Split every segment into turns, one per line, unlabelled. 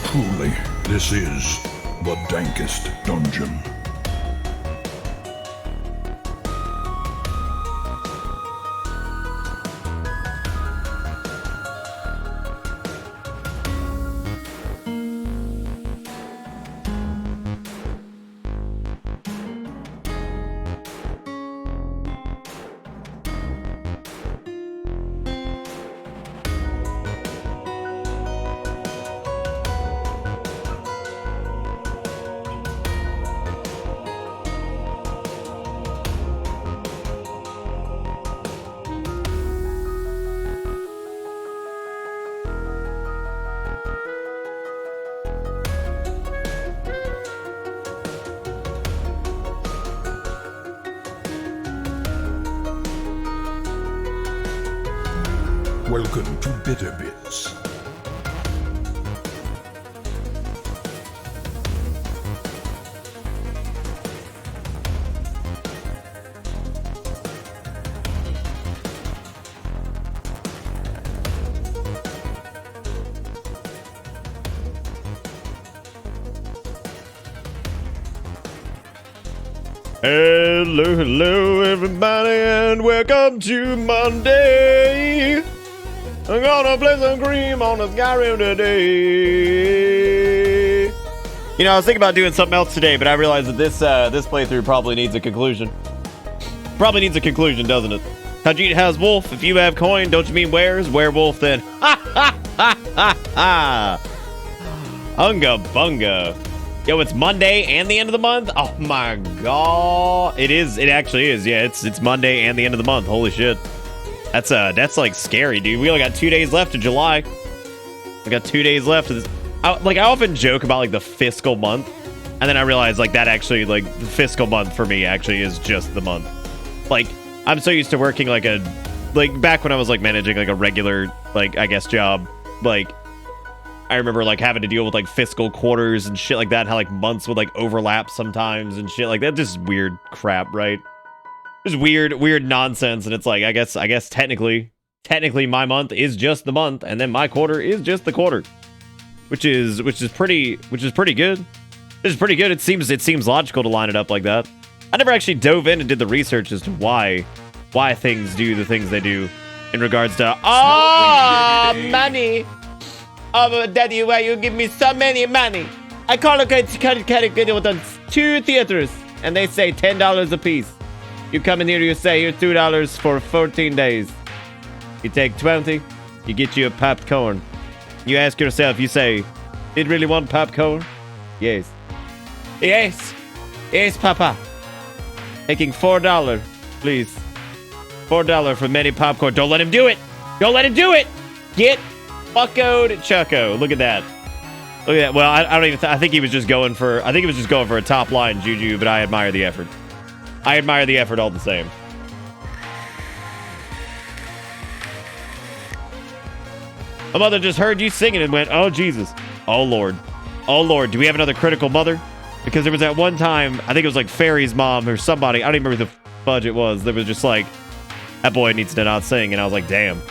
Truly, this is the dankest dungeon. Welcome to Bitter Bits.
Hello, everybody, and welcome to Monday. I'm gonna play some cream on the Skyrim today. You know, I was thinking about doing something else today, but I realized that this playthrough probably needs a conclusion. Probably needs a conclusion, doesn't it? Hajit has wolf. If you have coin, don't you mean where's? Werewolf then. Ha ha ha ha ha. Unga bunga. Yo, it's Monday and the end of the month? Oh my god. It is. It actually is. Yeah, it's Monday and the end of the month. Holy shit. That's like scary, dude. We only got 2 days left of July. We got 2 days left of this. I often joke about like the fiscal month, and then I realize like that actually like the fiscal month for me actually is just the month. Like I'm so used to working like back when I was like managing like a regular like I guess job. Like I remember like having to deal with like fiscal quarters and shit like that. How like months would like overlap sometimes and shit like that. Just weird crap, right? Just weird nonsense, and it's like I guess technically my month is just the month, and then my quarter is just the quarter, which is pretty good. It's pretty good. It seems logical to line it up like that. I never actually dove in and did the research as to why things do the things they do in regards to money. Oh, daddy, why you give me so many money? I call a category with 2 theaters, and they say $10 a piece. You come in here, you say you're $2 for 14 days. You take 20, you get you a popcorn. You ask yourself, you say, did really want popcorn? Yes. Yes. Yes, Papa. Taking $4, please. $4 for many popcorn. Don't let him do it. Don't let him do it. Get fuckoed Chucko. Look at that. Look at that. Well, I don't even. I think he was just going for. I think he was just going for a top line juju. But I admire the effort. I admire the effort all the same. My mother just heard you singing and went, "Oh Jesus, oh Lord, oh Lord." Do we have another critical mother? Because there was that one time. I think it was like Fairy's mom or somebody. I don't even remember who the fudge it was. That was just like, that boy needs to not sing. And I was like, damn.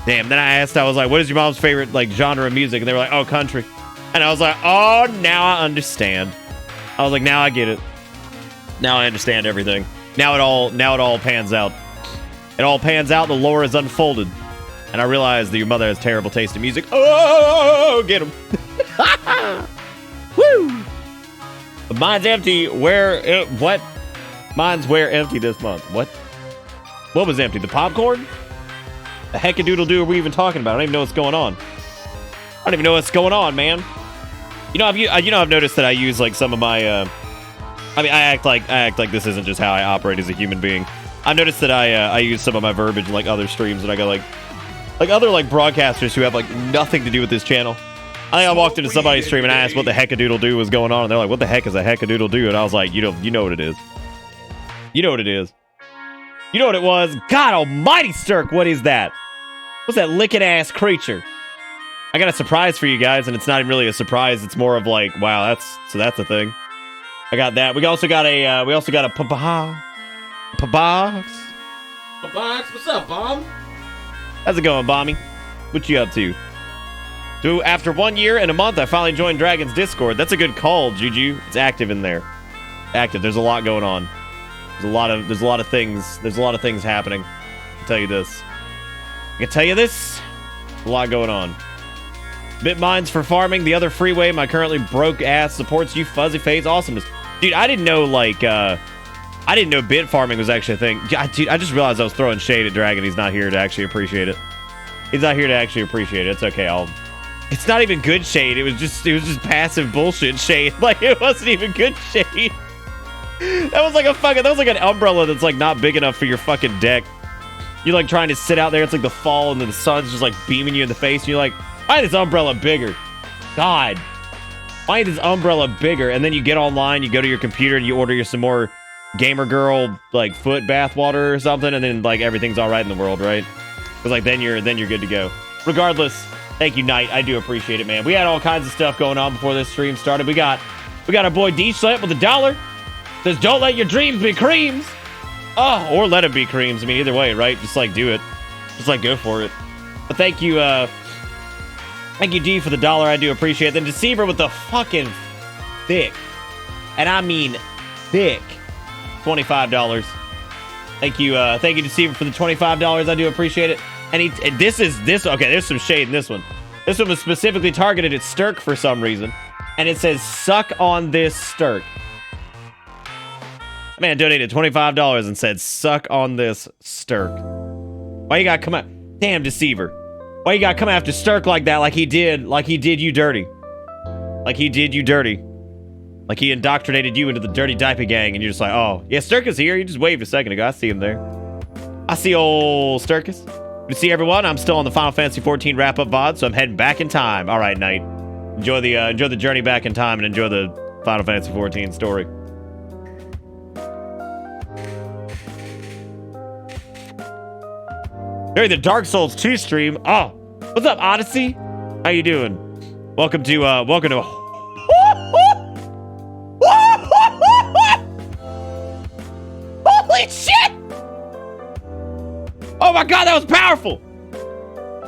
Damn. Then I asked, I was like, what is your mom's favorite like genre of music? And they were like, oh, country. And I was like, oh, now I understand. I was like, now I get it. Now I understand everything. Now it all pans out. It all pans out. The lore is unfolded. And I realized that your mother has terrible taste in music. Oh, get him. Woo. But mine's empty. What? Mine's empty this month. What? What was empty? The popcorn? The heck-a-doodle-doo are we even talking about? I don't even know what's going on. I don't even know what's going on, man. You know, I've noticed that I use like some of my. I act like this isn't just how I operate as a human being. I've noticed that I use some of my verbiage in like other streams, and I go like, like other like broadcasters who have like nothing to do with this channel. I think I walked into somebody's stream and I asked what the heck-a-doodle-doo was going on, and they're like, what the heck is a heck-a-doodle-doo? And I was like, you know what it is. You know what it is. You know what it was. God almighty, Sturk, what is that? What's that licking-ass creature? I got a surprise for you guys, and it's not even really a surprise. It's more of like, wow, that's a thing. I got that. We also got a pa-box.
Box, what's up, Bomb?
How's it going, Bommy? What you up to? So after 1 year and a month, I finally joined Dragon's Discord. That's a good call, Juju. It's active in there. Active. There's a lot going on. There's a lot of things. There's a lot of things happening. I can tell you this. A lot going on. Bitmines for farming. The other freeway. My currently broke ass supports you. Fuzzy face. Awesomeness. Dude, I didn't know I didn't know bit farming was actually a thing. Dude, I just realized I was throwing shade at Dragon. He's not here to actually appreciate it. He's not here to actually appreciate it. It's okay. It's not even good shade. It was just passive bullshit shade. Like, it wasn't even good shade. That was like an umbrella that's like not big enough for your fucking deck. You're like trying to sit out there. It's like the fall and then the sun's just like beaming you in the face. And you're like, why is this umbrella bigger? God. Why is this umbrella bigger? And then you get online, you go to your computer and you order some more gamer girl like foot bath water or something, and then like everything's all right in the world, right? Because like then you're good to go. Regardless, thank you, Knight. I do appreciate it, man. We had all kinds of stuff going on before this stream started. We got our boy D-Slant with $1. Says, don't let your dreams be creams. Oh, or let it be creams. I mean, either way, right? Just like do it. Just like go for it. But thank you, D, for the $1. I do appreciate it. Then Deceiver with the fucking thick, and I mean thick, $25. Thank you, Deceiver, for the $25. I do appreciate it. And okay, there's some shade in this one. This one was specifically targeted at Sturk for some reason. And it says, suck on this Sturk. Man donated $25 and said, suck on this Sturk. Why you gotta come out? Damn, Deceiver. Why you gotta come after Sturk like that? Like he did you dirty. Like he did you dirty. Like he indoctrinated you into the dirty diaper gang, and you're just like, oh, yeah, Sturkus here. You just waved a second ago. I see him there. I see old Sturkus. Good to see everyone. I'm still on the Final Fantasy 14 wrap-up VOD, so I'm heading back in time. All right, Knight. Enjoy the journey back in time and enjoy the Final Fantasy 14 story. Hey, the Dark Souls 2 stream. Oh, what's up, Odyssey? How you doing? Welcome to holy shit! Oh my god, that was powerful!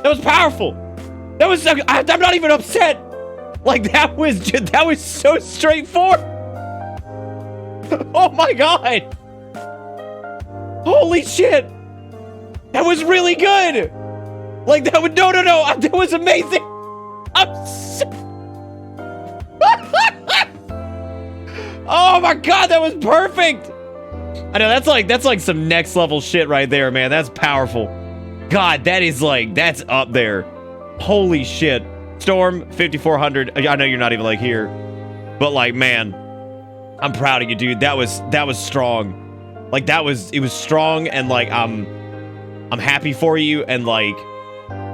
That was powerful! That was, I'm not even upset! Like, that was so straightforward! Oh my god! Holy shit! That was really good! Like, that was, no, that was amazing! Oh my god, that was perfect! I know, that's like some next level shit right there, man. That's powerful. God, that is like, that's up there. Holy shit. Storm, 5400. I know you're not even like here, but like, man, I'm proud of you, dude. That was strong. Like, it was strong, and like, I'm happy for you, and like,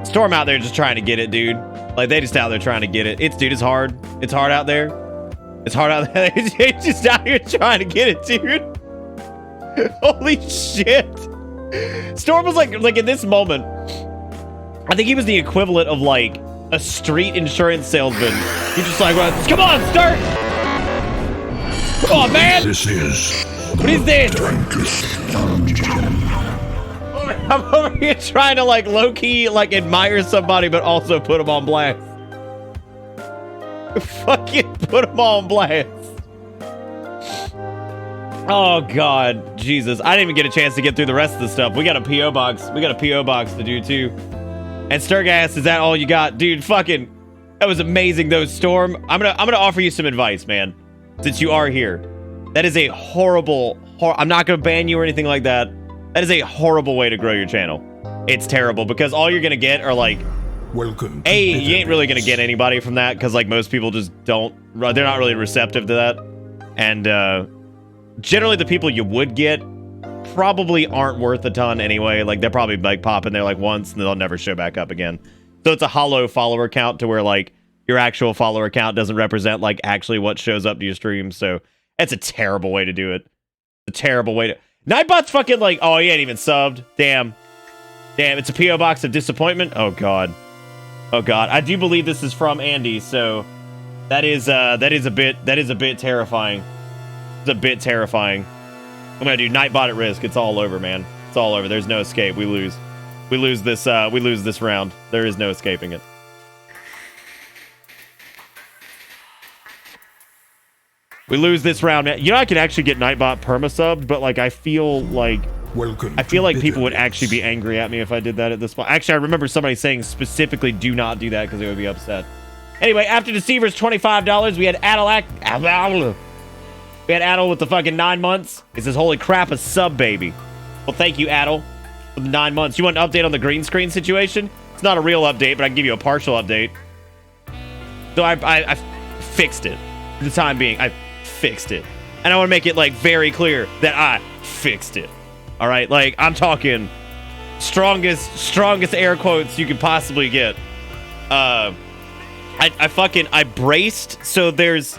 Storm out there just trying to get it, dude. Like, they just out there trying to get it. It's hard. It's hard out there. It's hard out there. It's just out here trying to get it, dude. Holy shit. Storm was like in this moment, I think he was the equivalent of like a street insurance salesman. He's just like, well, come on, start. Come on, man.
This is
what is this?
Dankest Dungeon.
I'm over here trying to like low-key like admire somebody, but also put them on blast. Fucking put them on blast. Oh god, Jesus. I didn't even get a chance to get through the rest of the stuff. We got a P.O. box. We got a P.O. box to do too. And Sturgas, is that all you got? Dude, fucking, that was amazing though, Storm. I'm gonna offer you some advice, man. Since you are here. That is a horrible, I'm not gonna ban you or anything like that. That is a horrible way to grow your channel. It's terrible because all you're gonna get are like,
Welcome.
you ain't really gonna get anybody from that because like most people just don't, they're not really receptive to that. And generally the people you would get probably aren't worth a ton anyway. Like they're probably like pop in there like once and they'll never show back up again. So it's a hollow follower count to where like your actual follower count doesn't represent like actually what shows up to your stream. So it's a terrible way to do it. A terrible way to... Nightbot's fucking like, oh, he ain't even subbed. Damn. Damn, it's a P.O. box of disappointment. Oh, God. Oh, God. I do believe this is from Andy, so that is a bit terrifying. It's a bit terrifying. I'm gonna do Nightbot at risk. It's all over, man. It's all over. There's no escape. We lose. We lose this round. There is no escaping it. We lose this round. You know, I could actually get Nightbot perma-subbed, but like I feel like people would actually be angry at me if I did that at this point. Actually, I remember somebody saying specifically do not do that because they would be upset. Anyway, after Deceiver's $25, we had Adel. We had Adel with the fucking 9 months. He says, holy crap, a sub baby. Well, thank you, Adel, for the 9 months. You want an update on the green screen situation? It's not a real update, but I can give you a partial update. So I fixed it. For the time being, I fixed it. And I want to make it, like, very clear that I fixed it. All right? Like, I'm talking strongest air quotes you could possibly get. I braced, so there's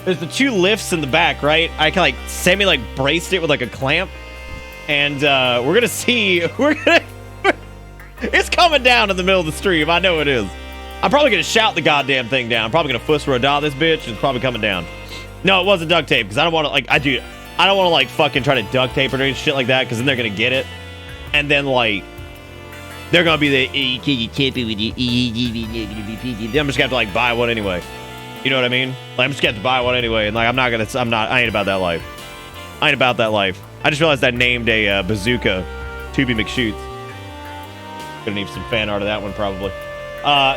the two lifts in the back, right? I can like semi braced it with like a clamp, and we're gonna see. It's coming down in the middle of the stream. I know it is. I'm probably gonna shout the goddamn thing down. I'm probably gonna fuss Rodal this bitch, and it's probably coming down. No, it wasn't duct tape because I don't want to like I don't want to like fucking try to duct tape or shit like that because then they're gonna get it, and then like they're gonna be the I'm just gonna have to like buy one anyway. You know what I mean? Like, I'm just gonna have to buy one anyway, and like I ain't about that life. I ain't about that life. I just realized I named a bazooka Tubi McShoots. Gonna need some fan art of that one probably.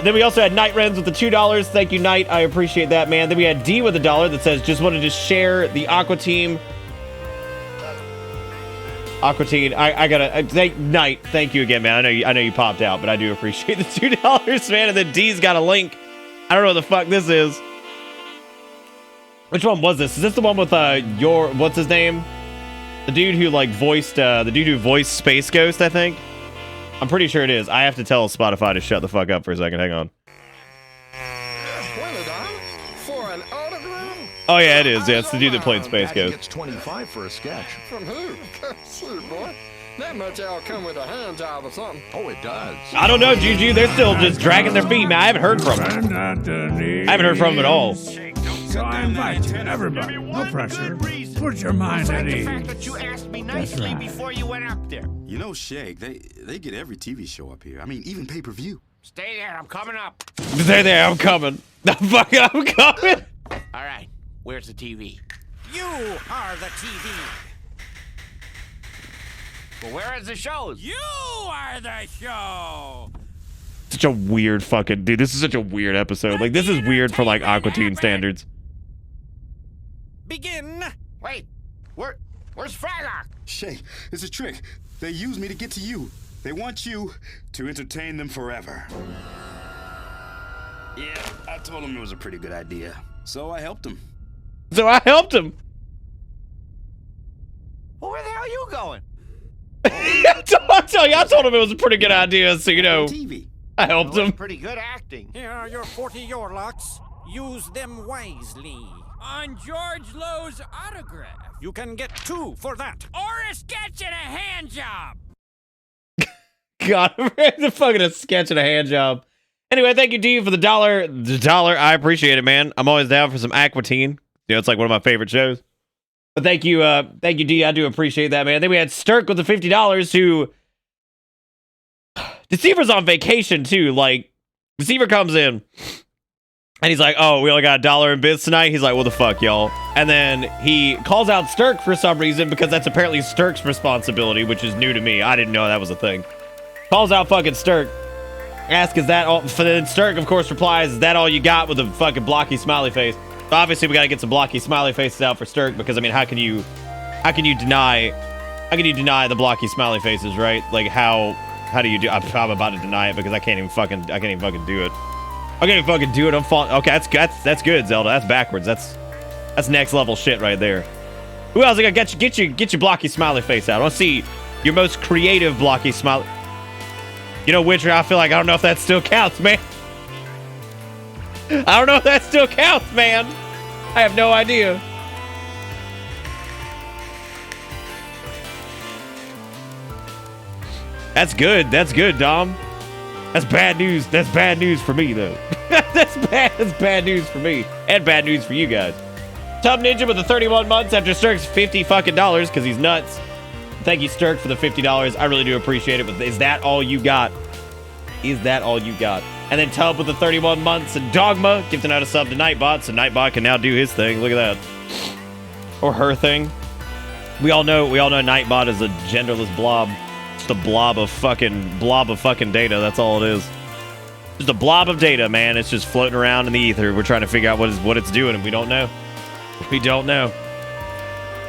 Then we also had Night Rens with the $2. Thank you, Night. I appreciate that, man. Then we had D with $1 that says just wanted to share the Aqua Team. Aqua Team, I gotta thank Night. Thank you again, man. I know you popped out, but I do appreciate the $2, man. And then D's got a link. I don't know what the fuck this is. Which one was this? Is this the one with what's his name? The dude who like voiced Space Ghost, I think. I'm pretty sure it is. I have to tell Spotify to shut the fuck up for a second. Hang on. Oh yeah, it is. Yeah, it's the dude that played Space Ghost.
Gets 25 for a sketch.
From who? Shoot, boy. That much all come with a hand job or something.
Oh, it does.
I don't know, Juju. They're still just dragging their feet, man. I haven't heard from them. I haven't heard from them at all.
So I invite everybody, no pressure. Put your mind at ease.
That you asked me nicely before you went up there.
You know, Shake, they get every TV show up here. I mean, even pay-per-view.
Stay there, I'm coming up.
Stay there, I'm coming. The fuck, I'm coming.
All right, where's the TV?
You are the TV.
Well, where is the shows?
You are the show.
Such a weird fucking dude. This is such a weird episode. Like, this is weird for like Aqua Teen standards.
Begin.
Wait, where's Fragok?
Shay, it's a trick. They use me to get to you. They want you to entertain them forever. Yeah, I told him it was a pretty good idea. So I helped him.
Well, where
the hell are you going?
I told him it was a pretty good idea, so you know.
TV.
I helped him.
Pretty good acting.
Here are your 40 Yorlocks. Use them wisely. On George Lowe's autograph. You can get 2 for that. Or a sketch and a hand job.
God, the fucking a sketch and a hand job. Anyway, thank you, D, for the dollar. I appreciate it, man. I'm always down for some Aqua Teen. You know, it's like one of my favorite shows. But thank you, D. I do appreciate that, man. Then we had Stirk with the $50 who... Deceiver's on vacation, too. Like, Deceiver comes in, and he's like, oh, we only got $1 in bits tonight? He's like, what the fuck, y'all? And then he calls out Stirk for some reason, because that's apparently Stirk's responsibility, which is new to me. I didn't know that was a thing. Calls out fucking Stirk. Asks, is that all? Then Stirk, of course, replies, is that all you got, with a fucking blocky smiley face? So obviously, we gotta get some blocky smiley faces out for Stirk, because, I mean, how can you deny the blocky smiley faces, right? Like, how do you do? I'm about to deny it because I can't even fucking do it. I can't even fucking do it. I'm falling. Okay, that's good, Zelda. That's backwards. That's next level shit right there. Who else? I got get your blocky smiley face out. I want to see your most creative blocky smiley. You know, Witcher, I feel like I don't know if that still counts, man. I don't know if that still counts, man. I have no idea. That's good. That's good, Dom. That's bad news. That's bad news for me, though. That's bad news for me. And bad news for you guys. Tub Ninja with the 31 months after Sturk's $50 fucking because he's nuts. Thank you, Sturk, for the $50. I really do appreciate it. But is that all you got? Is that all you got? And then Tub with the 31 months and Dogma gifting out a sub to Nightbot, so Nightbot can now do his thing. Look at that. Or her thing. We all know Nightbot is a genderless blob. Just a blob of fucking data. That's all it is. Just a blob of data, man. It's just floating around in the ether. We're trying to figure out what it's doing, and we don't know. We don't know.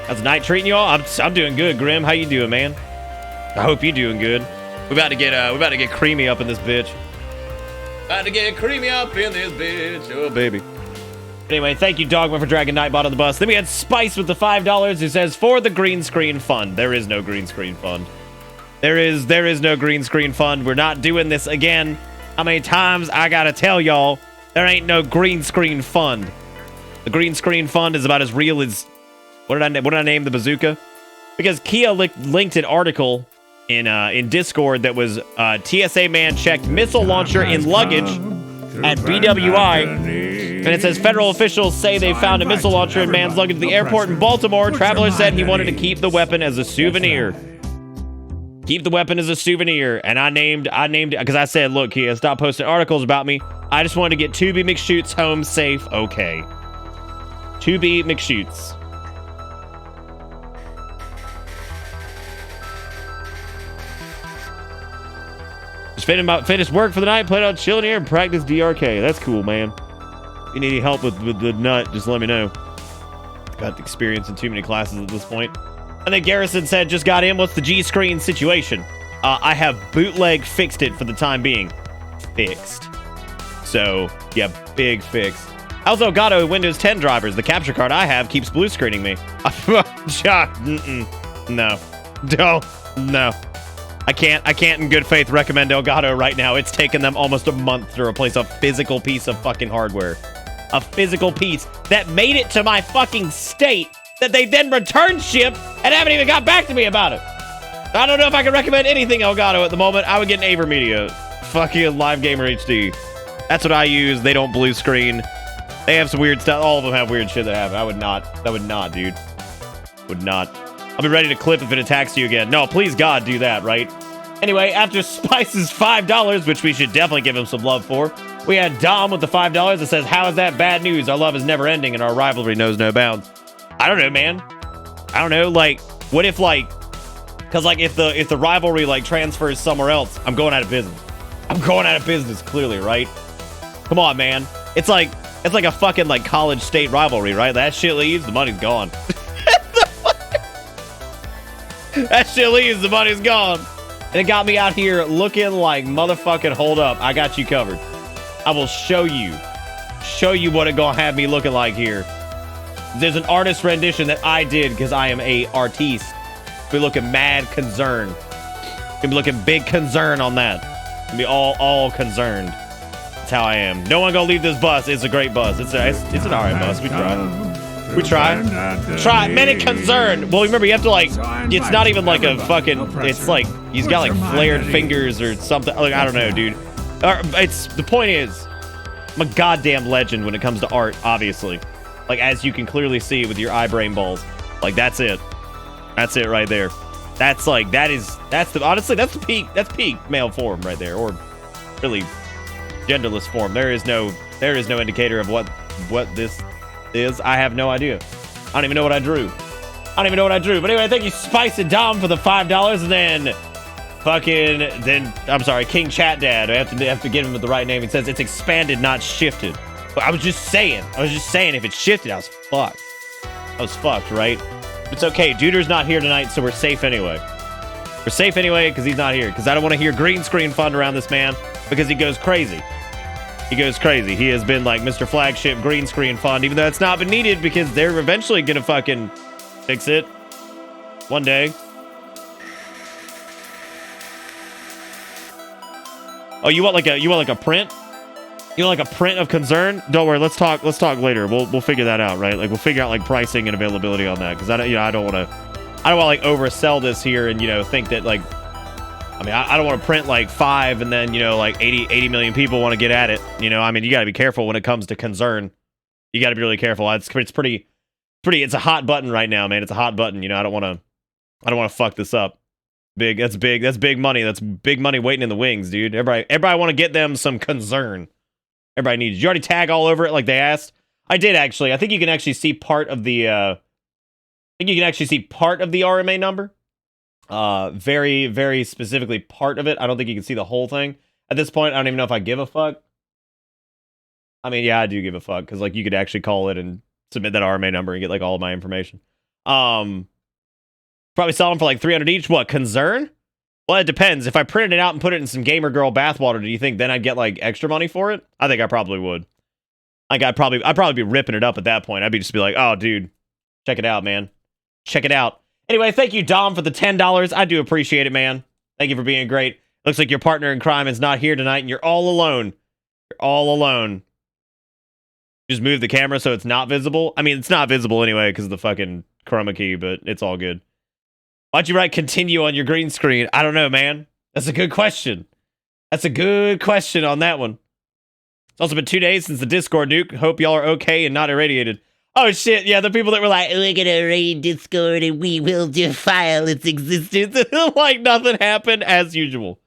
How's the night treating you all? I'm doing good, Grim. How you doing, man? I hope you're doing good. We're about to get creamy up in this bitch. About to get creamy up in this bitch. Oh, baby. Anyway, thank you, Dogma, for dragging Nightbot on the bus. Then we had Spice with the $5 who says, for the green screen fund. There is no green screen fund. There is no green screen fund. We're not doing this again. How many times I gotta tell y'all, there ain't no green screen fund. The green screen fund is about as real as... What did I name the bazooka? Because Kia linked an article in Discord that was TSA man checked missile launcher in luggage at BWI, and it says federal officials say they found a missile launcher in man's luggage at the airport in Baltimore. Traveler said he wanted to keep the weapon as a souvenir. Keep the weapon as a souvenir. And I named it because I said, look, Kia, stop posting articles about me. I just wanted to get 2B McShoots home safe. Okay. 2B McShoots. Just finished work for the night, played out chilling here, and practice DRK. That's cool, man. If you need any help with the nut, just let me know. Got experience in too many classes at this point. And then Garrison said, just got in. What's the G-screen situation? I have bootleg fixed it for the time being. Fixed. So, yeah, big fix. How's Elgato Windows 10 drivers? The capture card I have keeps blue screening me. No. Don't. No. I can't in good faith recommend Elgato right now. It's taken them almost a month to replace a physical piece of fucking hardware. A physical piece that made it to my fucking state that they then return shipped and haven't even got back to me about it. I don't know if I can recommend anything Elgato at the moment. I would get an AverMedia. Fucking Live Gamer HD. That's what I use. They don't blue screen. They have some weird stuff. All of them have weird shit that happen. I would not, dude. Would not. I'll be ready to clip if it attacks you again. No, please God, do that, right? Anyway, after Spice's $5, which we should definitely give him some love for, we had Dom with the $5 that says, how is that bad news? Our love is never ending and our rivalry knows no bounds. I don't know, man. I don't know, like, what if, like, because, like, if the rivalry, like, transfers somewhere else, I'm going out of business. I'm going out of business, clearly, right? Come on, man. It's like a fucking, like, college state rivalry, right? That shit leaves, the money's gone. That shit leaves, the money's gone. And it got me out here looking like motherfucking hold up. I got you covered. I will show you what it gonna have me looking like here. There's an artist rendition that I did because I am a artiste. Be looking mad concerned. Gonna be looking big concern on that. Gonna be all concerned. That's how I am. No one gonna leave this bus. It's a great bus. It's an alright bus. We try. Try. Many concern. Well, remember, you have to, like, it's not even like a fucking, it's like, he's got, like, flared fingers or something. Like, I don't know, dude. The point is, I'm a goddamn legend when it comes to art, obviously. Like, as you can clearly see with your eye-brain balls. Like, that's it. That's it right there. That's, like, honestly, that's peak male form right there. Or, really, genderless form. There is no indicator of what this is. I have no idea. I don't even know what I drew. But anyway, thank you, Spice and Dom, for the $5, and then I'm sorry, King Chat Dad. I have to give him the right name. He says it's expanded, not shifted. But I was just saying, if it shifted, I was fucked, right? It's okay. Duder's not here tonight, so we're safe anyway. We're safe anyway because he's not here. Because I don't want to hear green screen fund around this man because he goes crazy. He has been like Mr. Flagship green screen fund, even though it's not been needed because they're eventually gonna Fix it. One day. Oh, you want like a print? You want like a print of concern? Don't worry, let's talk later. We'll figure that out, right? Like we'll figure out like pricing and availability on that, because I don't want to like oversell this here and think that like, I mean, I don't want to print like 5 and then like 80 million people want to get at it. I mean, you got to be careful when it comes to concern. You got to be really careful. It's pretty. It's a hot button right now, man. It's a hot button. I don't want to fuck this up. That's big money. That's big money waiting in the wings, dude. Everybody want to get them some concern. Everybody needs. Did you already tag all over it like they asked? I did actually. I think you can actually see part of the. RMA number. Very, very specifically part of it. I don't think you can see the whole thing at this point. I don't even know if I give a fuck. I mean, yeah, I do give a fuck, because like you could actually call it and submit that RMA number and get like all of my information. Probably sell them for like 300 each. What, concern? Well, it depends. If I printed it out and put it in some gamer girl bathwater, do you think then I'd get like extra money for it? I think I probably would. Like I'd probably be ripping it up at that point. I'd be like, oh, dude, check it out, man. Check it out. Anyway, thank you, Dom, for the $10. I do appreciate it, man. Thank you for being great. Looks like your partner in crime is not here tonight, and you're all alone. You're all alone. Just move the camera so it's not visible. I mean, it's not visible anyway because of the fucking chroma key, but it's all good. Why'd you write continue on your green screen? I don't know, man. That's a good question. That's a good question on that one. It's also been 2 days since the Discord nuke. Hope y'all are okay and not irradiated. Oh, shit. Yeah, the people that were like, we're gonna raid Discord and we will defile its existence. Like, nothing happened as usual.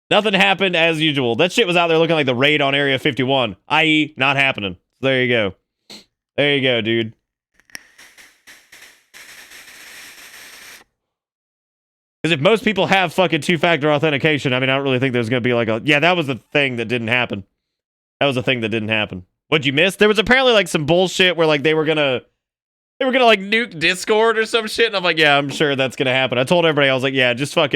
Nothing happened as usual. That shit was out there looking like the raid on Area 51. I.e., not happening. So there you go. There you go, dude. Because if most people have fucking 2-factor authentication, I mean, I don't really think there's going to be like a... Yeah, that was the thing that didn't happen. That was the thing that didn't happen. What'd you miss? There was apparently like some bullshit where like they were gonna like nuke Discord or some shit, and I'm like, yeah, I'm sure that's gonna happen. I told everybody, I was like, just put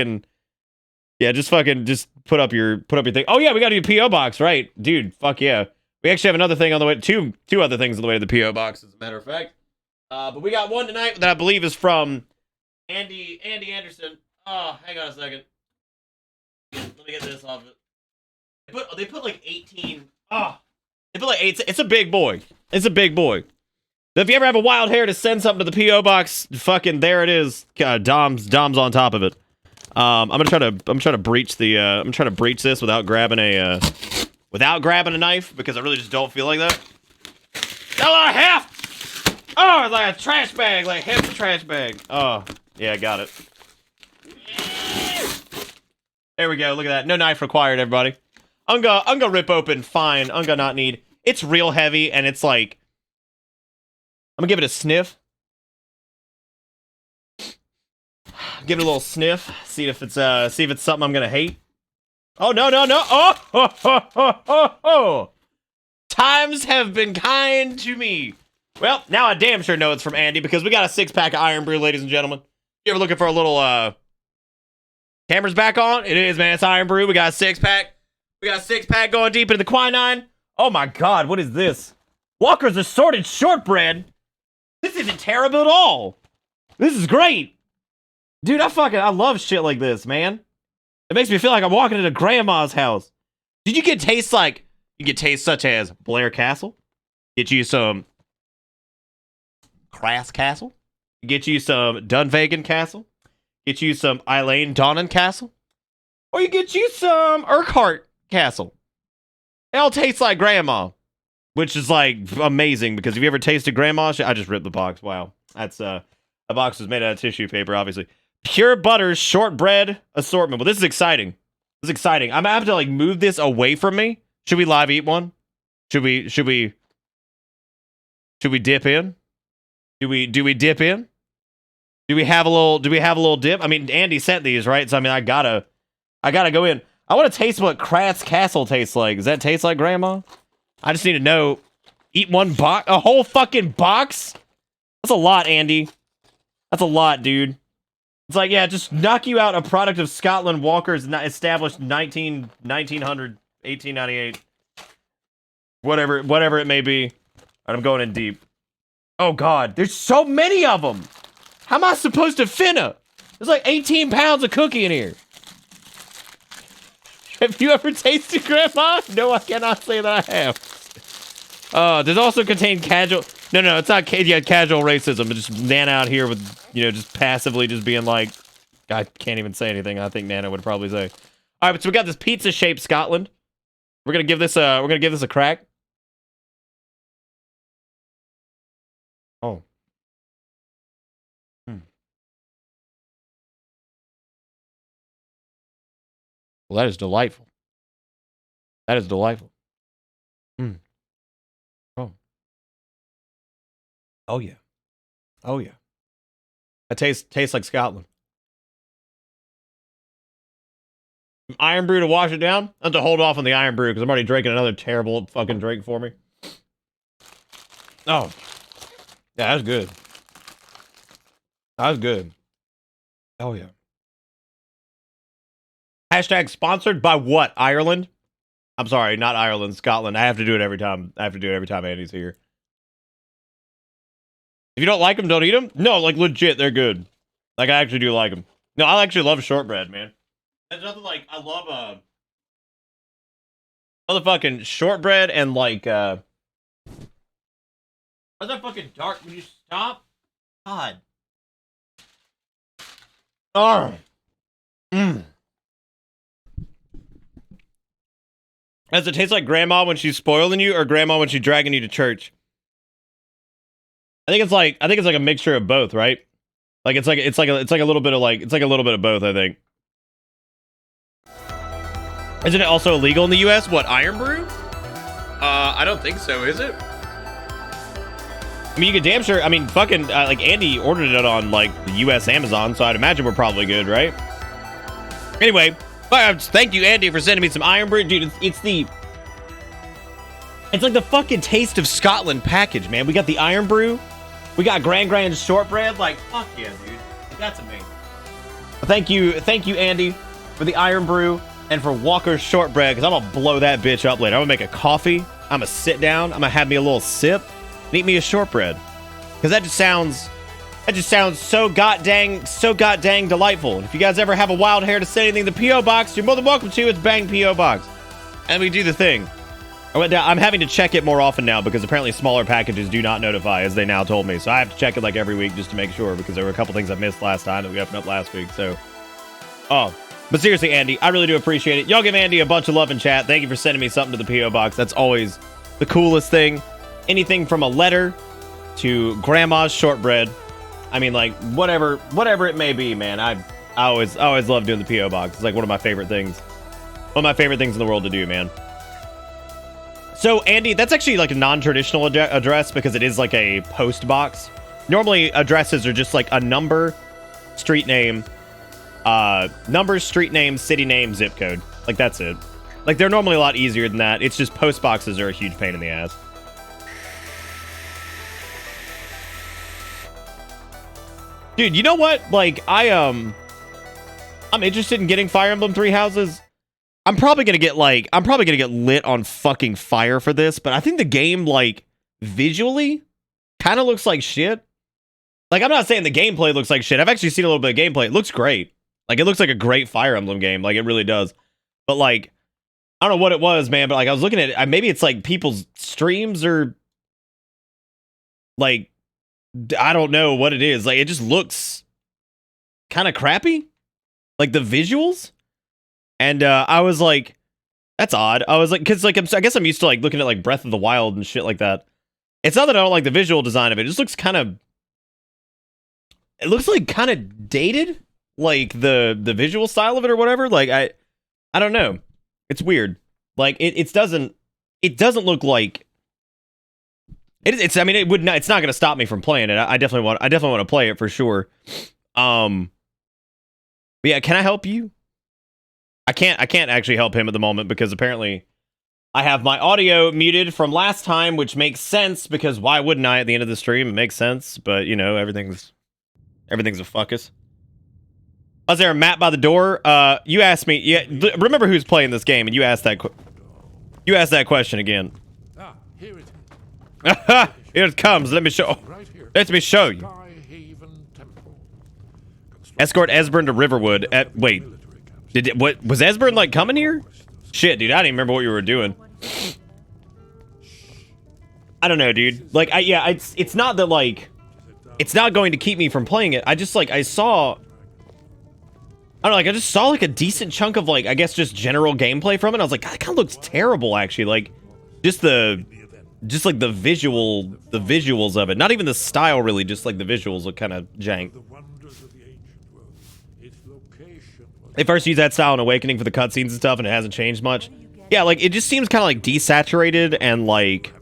up your thing. Oh yeah, we gotta do PO box, right? Dude, fuck yeah. We actually have another thing on the way, two other things on the way to the PO box, as a matter of fact. But we got one tonight that I believe is from Andy Anderson. Oh, hang on a second. Let me get this off of it. They put like 18. They put like 8. It's a big boy. It's a big boy. So if you ever have a wild hair to send something to the PO box, fucking there it is. Dom's on top of it. I'm gonna try to breach this without grabbing a knife, because I really just don't feel like that. Oh, heft! Oh, it's like a trash bag, like hefty trash bag. Oh, yeah, got it. There we go. Look at that. No knife required, everybody. I'm gonna rip open fine. I'm gonna not need. It's real heavy, and it's like. I'm gonna give it a sniff. Give it a little sniff. See if it's something I'm gonna hate. Oh no. Oh. Times have been kind to me. Well, now I damn sure know it's from Andy, because we got a 6-pack of Iron Brew, ladies and gentlemen. You ever looking for a little cameras back on? It is, man. It's Iron Brew. We got a 6-pack. We got a 6-pack going deep into the quinine. Oh my god, what is this? Walker's assorted shortbread. This isn't terrible at all. This is great. Dude, I love shit like this, man. It makes me feel like I'm walking into grandma's house. Did you get tastes like... You get tastes such as Blair Castle. Get you some... Crass Castle. Get you some Dunvegan Castle. Get you some Elaine Donnan Castle. Or you get you some Urquhart Castle. It all tastes like grandma. Which is like amazing, because if you ever tasted grandma shit, I just ripped the box. Wow. That's a box was made out of tissue paper, obviously. Pure Butter shortbread assortment. Well, this is exciting. This is exciting. I'm gonna have to like move this away from me. Should we live eat one? Should we dip in? Do we dip in? Do we have a little dip? I mean, Andy sent these, right? So I mean, I gotta go in. I want to taste what Kratz Castle tastes like. Does that taste like grandma? I just need to know. Eat one box? A whole fucking box? That's a lot, Andy. That's a lot, dude. It's like, yeah, just knock you out a product of Scotland Walker's established 1900, 1898. Whatever it may be. All right, I'm going in deep. Oh, God. There's so many of them. How am I supposed to finna? There's like 18 pounds of cookie in here. Have you ever tasted Grandma? No, I cannot say that I have. Does also contain casual... No, it's not casual racism. It's just Nana out here with, just passively just being like... I can't even say anything I think Nana would probably say. All right, so we got this pizza-shaped Scotland. We're gonna give this a crack. Oh. Well, that is delightful. That is delightful. Oh. Oh yeah. Oh yeah. That tastes like Scotland. Iron brew to wash it down. I have to hold off on the iron brew because I'm already drinking another terrible fucking drink for me. Oh. Yeah, that's good. That was good. Oh yeah. Hashtag sponsored by what? Ireland? I'm sorry, not Ireland, Scotland. I have to do it every time. Andy's here. If you don't like them, don't eat them? No, like legit, they're good. Like I actually do like them. No, I actually love shortbread, man. There's nothing like I love motherfucking shortbread and like why's that fucking dark? Will you stop? God. Oh. Does it taste like grandma when she's spoiling you or grandma when she's dragging you to church? I think it's like a mixture of both, right? Like it's like a little bit of both, I think. Isn't it also illegal in the US? What, iron brew? I don't think so, is it? I mean, you could damn sure, I mean, fucking, like, Andy ordered it on, like, the US Amazon, so I'd imagine we're probably good, right? Anyway, thank you, Andy, for sending me some iron brew. Dude, it's like the fucking Taste of Scotland package, man. We got the iron brew. We got Grand shortbread. Like, fuck yeah, dude. That's amazing. Thank you, Andy, for the iron brew and for Walker's shortbread, because I'm going to blow that bitch up later. I'm going to make a coffee. I'm going to sit down. I'm going to have me a little sip. And eat me a shortbread. Because that just sounds so goddamn delightful. And if you guys ever have a wild hair to say anything in the P.O. Box, you're more than welcome to. It's Bang P.O. Box. And we do the thing. I'm having to check it more often now because apparently smaller packages do not notify, as they now told me. So I have to check it like every week just to make sure, because there were a couple things I missed last time that we opened up last week. So, but seriously, Andy, I really do appreciate it. Y'all give Andy a bunch of love in chat. Thank you for sending me something to the P.O. Box. That's always the coolest thing. Anything from a letter to grandma's shortbread. I mean, like, whatever it may be, man. I always love doing the P.O. Box. It's like one of my favorite things. One of my favorite things in the world to do, man. So, Andy, that's actually like a non-traditional address because it is like a post box. Normally, addresses are just like a number, street name, city name, zip code. Like, that's it. Like, they're normally a lot easier than that. It's just post boxes are a huge pain in the ass. Dude, you know what? Like, I'm interested in getting Fire Emblem 3 Houses. I'm probably gonna get lit on fucking fire for this, but I think the game, like, visually kind of looks like shit. Like, I'm not saying the gameplay looks like shit. I've actually seen a little bit of gameplay. It looks great. Like, it looks like a great Fire Emblem game. Like, it really does. But, like, I don't know what it was, man, but, like, I was looking at it. Maybe it's, like, people's streams or, like, I don't know what it is. Like, it just looks kind of crappy. Like, the visuals. And I was like, that's odd. I was like, because, like, I guess I'm used to, like, looking at, like, Breath of the Wild and shit like that. It's not that I don't like the visual design of it. It just looks kind of... It looks, like, kind of dated. Like, the visual style of it or whatever. Like, I don't know. It's weird. Like, it doesn't look like... It's I mean, it's not going to stop me from playing it. I definitely want to play it for sure. But yeah, can I help you? I can't actually help him at the moment because apparently I have my audio muted from last time, which makes sense because why wouldn't I at the end of the stream? It makes sense, but you know, everything's a fuckus. Was there a map by the door? You asked me. Yeah, remember who's playing this game, and you asked that question again.
Ah, here it is.
Here it comes. Let me show you.
Skyhaven Temple.
Escort Esbern to Riverwood. Wait, what was Esbern like coming here? Shit, dude, I didn't remember what you were doing. I don't know, dude. Like, yeah, it's not that like, it's not going to keep me from playing it. I just like I saw like I just saw like a decent chunk of like I guess just general gameplay from it. I was like, God, that kind of looks terrible actually. Like, just like the visuals of it. Not even the style really. Just like the visuals look kind of jank. They first used that style in Awakening for the cutscenes and stuff, and it hasn't changed much. Yeah, like it just seems kind of like desaturated and like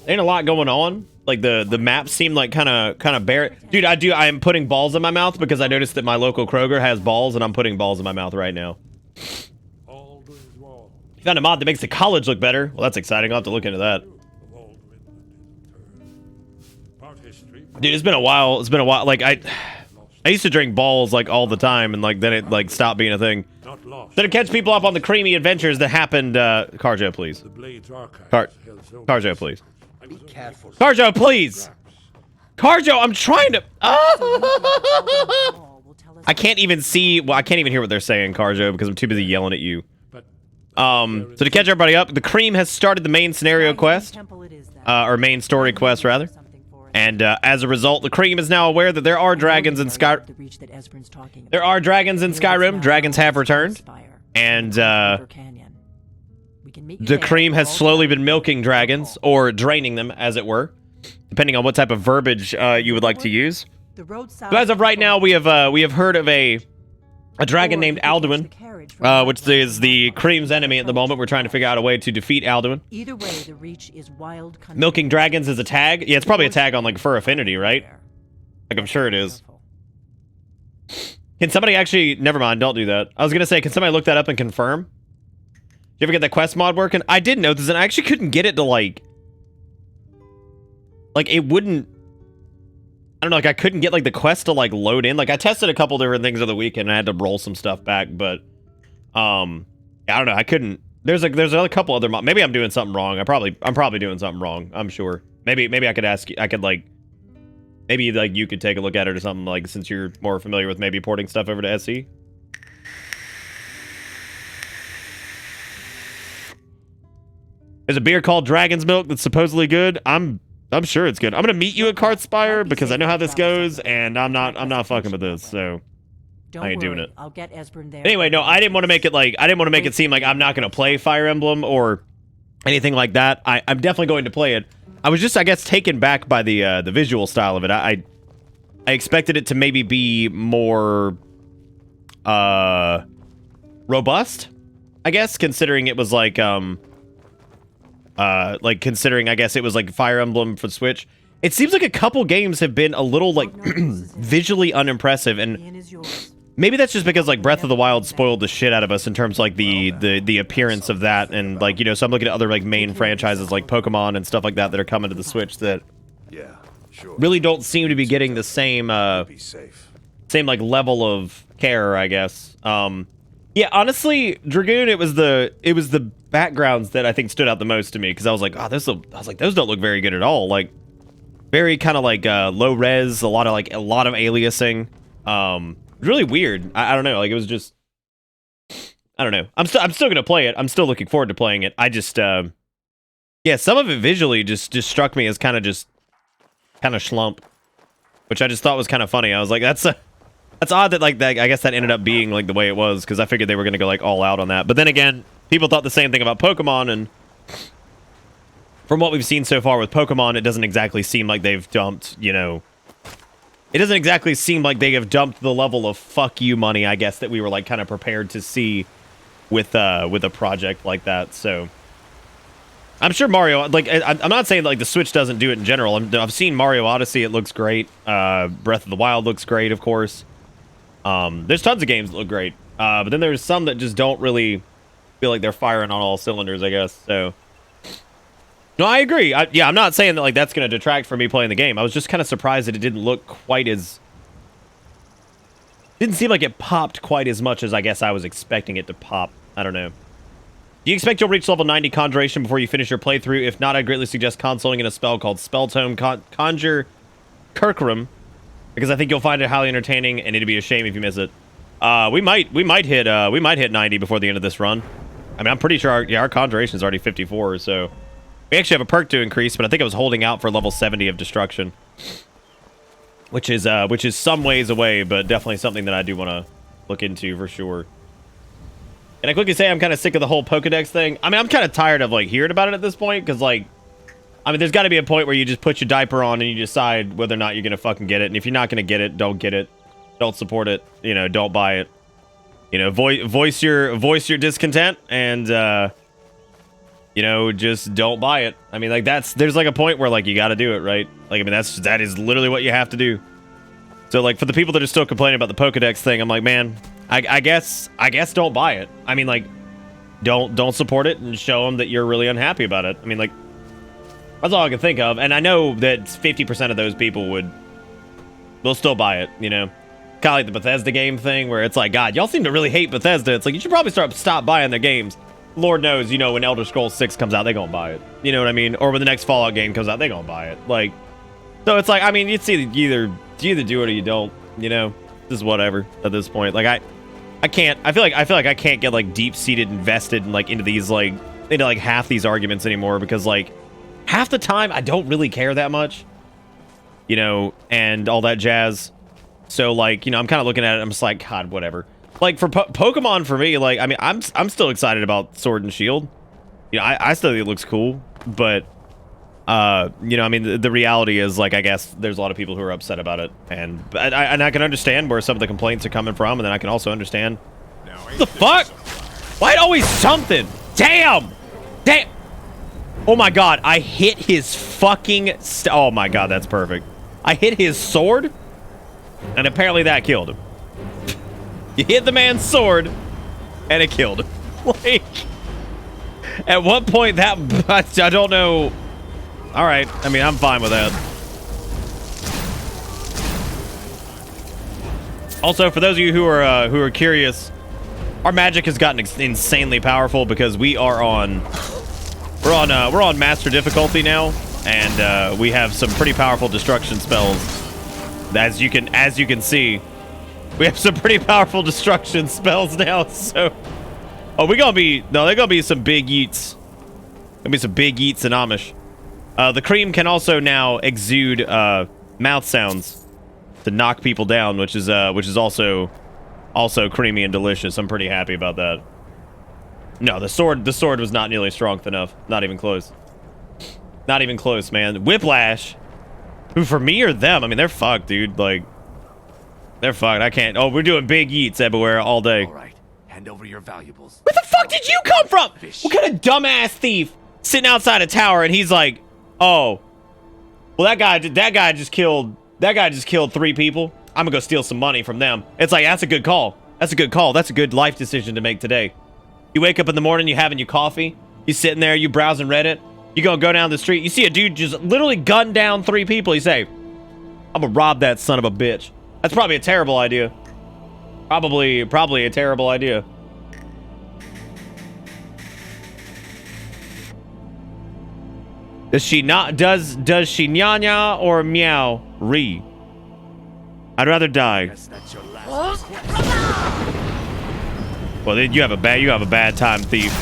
there ain't a lot going on. Like the maps seem like kind of bare. Dude, I am putting balls in my mouth because I noticed that my local Kroger has balls, and I'm putting balls in my mouth right now. You found a mod that makes the college look better. Well, that's exciting. I'll have to look into that. Dude, it's been a while. It's been a while. Like I used to drink balls like all the time, and like then it like stopped being a thing. So to catch people up on the creamy adventures that happened, Carjo, please. Carjo, please. Carjo, please. Carjo, I'm trying to. I can't even see. Well, I can't even hear what they're saying, Carjo, because I'm too busy yelling at you. So to catch everybody up, the Cream has started the main scenario quest, or main story quest rather. And as a result, the Cream is now aware that there are dragons in Skyrim. There are dragons in Skyrim. Dragons have returned. And the Cream has slowly been milking dragons, or draining them, as it were, depending on what type of verbiage you would like to use. So as of right now, we have heard of a dragon named Alduin, which is the Cream's enemy at the moment. We're trying to figure out a way to defeat Alduin.
Either way, the reach is wild.
Milking dragons is a tag. Yeah, it's probably a tag on like Fur Affinity, right? Like I'm sure it is. Can somebody actually? Never mind. Don't do that. I was gonna say, can somebody look that up and confirm? Did you ever get that quest mod working? I did know this, and I actually couldn't get it to like it wouldn't. I don't know, like I couldn't get like the quest to like load in. Like I tested a couple different things of the weekend and I had to roll some stuff back, but I don't know, I couldn't. There's a couple other maybe I'm doing something wrong. I'm probably doing something wrong. I'm sure. Maybe I could ask you, maybe like you could take a look at it or something, like since you're more familiar with maybe porting stuff over to SE. There's a beer called Dragon's Milk that's supposedly good. I'm sure it's good. I'm gonna meet you at Kartspire because I know how this goes, and I'm not fucking with this, so I ain't doing it.
I'll get Esbern there.
Anyway, no, I didn't want to make it seem like I'm not gonna play Fire Emblem or anything like that. I'm definitely going to play it. I was just, I guess, taken back by the visual style of it. I expected it to maybe be more robust, I guess, considering it was like considering, I guess, it was like Fire Emblem for Switch. It seems like a couple games have been a little like visually unimpressive, and maybe that's just because like Breath of the Wild spoiled the shit out of us in terms of like the appearance of that, and like, you know, so I'm looking at other like main franchises like Pokemon and stuff like that that are coming to the Switch that really don't seem to be getting the same like level of care, I guess. Yeah, honestly, Dragoon, it was the backgrounds that I think stood out the most to me, because I was like, oh, those don't look very good at all. Like, very kind of like low res, a lot of aliasing. Really weird. I don't know. Like, it was just, I don't know. I'm still gonna play it. I'm still looking forward to playing it. I just, yeah, some of it visually just struck me as kind of schlump, which I just thought was kind of funny. I was like, that's odd that, like, that, I guess that ended up being, like, the way it was, because I figured they were going to go, like, all out on that. But then again, people thought the same thing about Pokemon, and from what we've seen so far with Pokemon, it doesn't exactly seem like they've dumped, you know... It doesn't exactly seem like they have dumped the level of fuck you money, I guess, that we were, like, kind of prepared to see with a project like that, so... I'm sure Mario, like, I'm not saying, like, the Switch doesn't do it in general. I've seen Mario Odyssey, it looks great. Breath of the Wild looks great, of course. There's tons of games that look great, but then there's some that just don't really feel like they're firing on all cylinders, I guess. So, no, I agree. Yeah, I'm not saying that like that's going to detract from me playing the game. I was just kind of surprised that it didn't look quite as... Didn't seem like it popped quite as much as I guess I was expecting it to pop. I don't know. Do you expect you'll reach level 90 Conjuration before you finish your playthrough? If not, I greatly suggest consoling in a spell called Spell Tome Conjure Kirkram. because I think you'll find it highly entertaining, and it'd be a shame if you miss it. We might hit 90 before the end of this run. I mean, I'm pretty sure our conjuration is already 54, so we actually have a perk to increase, but I think I was holding out for level 70 of destruction, which is some ways away, but definitely something that I do want to look into for sure. And I quickly say I'm kind of sick of the whole Pokedex thing. I mean, I'm kind of tired of like hearing about it at this point, because like, I mean, there's got to be a point where you just put your diaper on and you decide whether or not you're gonna fucking get it. And if you're not gonna get it, don't get it. Don't support it. You know, don't buy it. You know, voice your discontent, and you know, just don't buy it. I mean, like there's like a point where like you got to do it, right? Like, I mean, that is literally what you have to do. So like for the people that are still complaining about the Pokedex thing, I'm like, man, I guess don't buy it. I mean, like, don't support it and show them that you're really unhappy about it. I mean, like, that's all I can think of. And I know that 50% of those people will still buy it, you know? Kind of like the Bethesda game thing, where it's like, God, y'all seem to really hate Bethesda. It's like, you should probably stop buying their games. Lord knows, you know, when Elder Scrolls 6 comes out, they're gonna buy it. You know what I mean? Or when the next Fallout game comes out, they're gonna buy it. Like, so it's like, I mean, you either do it or you don't, you know? Just whatever at this point. Like, I feel like I can't get like deep-seated invested in like into half these arguments anymore, because like half the time I don't really care that much, you know, and all that jazz. So like, you know, I'm kind of looking at it, I'm just like, God, whatever. Like for Pokemon, for me, like, I mean, I'm still excited about Sword and Shield. You know, I still think it looks cool, but you know, I mean, the reality is, like, I guess there's a lot of people who are upset about it, and I can understand where some of the complaints are coming from, and then I can also understand. What the fuck? Why always something? Damn! Oh my God, I hit his fucking oh my God, that's perfect. I hit his sword, and apparently that killed him. You hit the man's sword, and it killed him. Like, at what point that, I don't know. All right, I mean, I'm fine with that. Also, for those of you who are curious, our magic has gotten insanely powerful because we're on master difficulty now, and we have some pretty powerful destruction spells. As you can see, we have some pretty powerful destruction spells now. So, they're gonna be some big yeets. Gonna be some big yeets in Amish. The cream can also now exude mouth sounds to knock people down, which is also creamy and delicious. I'm pretty happy about that. No, the sword was not nearly strong enough. Not even close. Not even close, man. Whiplash. Who, for me or them? I mean, they're fucked, dude. Like, they're fucked. I can't. Oh, we're doing big yeets everywhere all day.
All right, hand over your valuables.
Where the fuck did you come from? What kind of dumbass thief sitting outside a tower and he's like, oh, well, that guy just killed 3 people. I'm gonna go steal some money from them. It's like, that's a good call. That's a good call. That's a good life decision to make today. You wake up in the morning, you having your coffee, you sitting there, you browsing Reddit, you gonna go down the street, you see a dude just literally gun down 3 people. You say, I'm gonna rob that son of a bitch. That's probably a terrible idea. Probably a terrible idea. Does she nya or meow re? I'd rather die. Well, then you have a bad time, thief.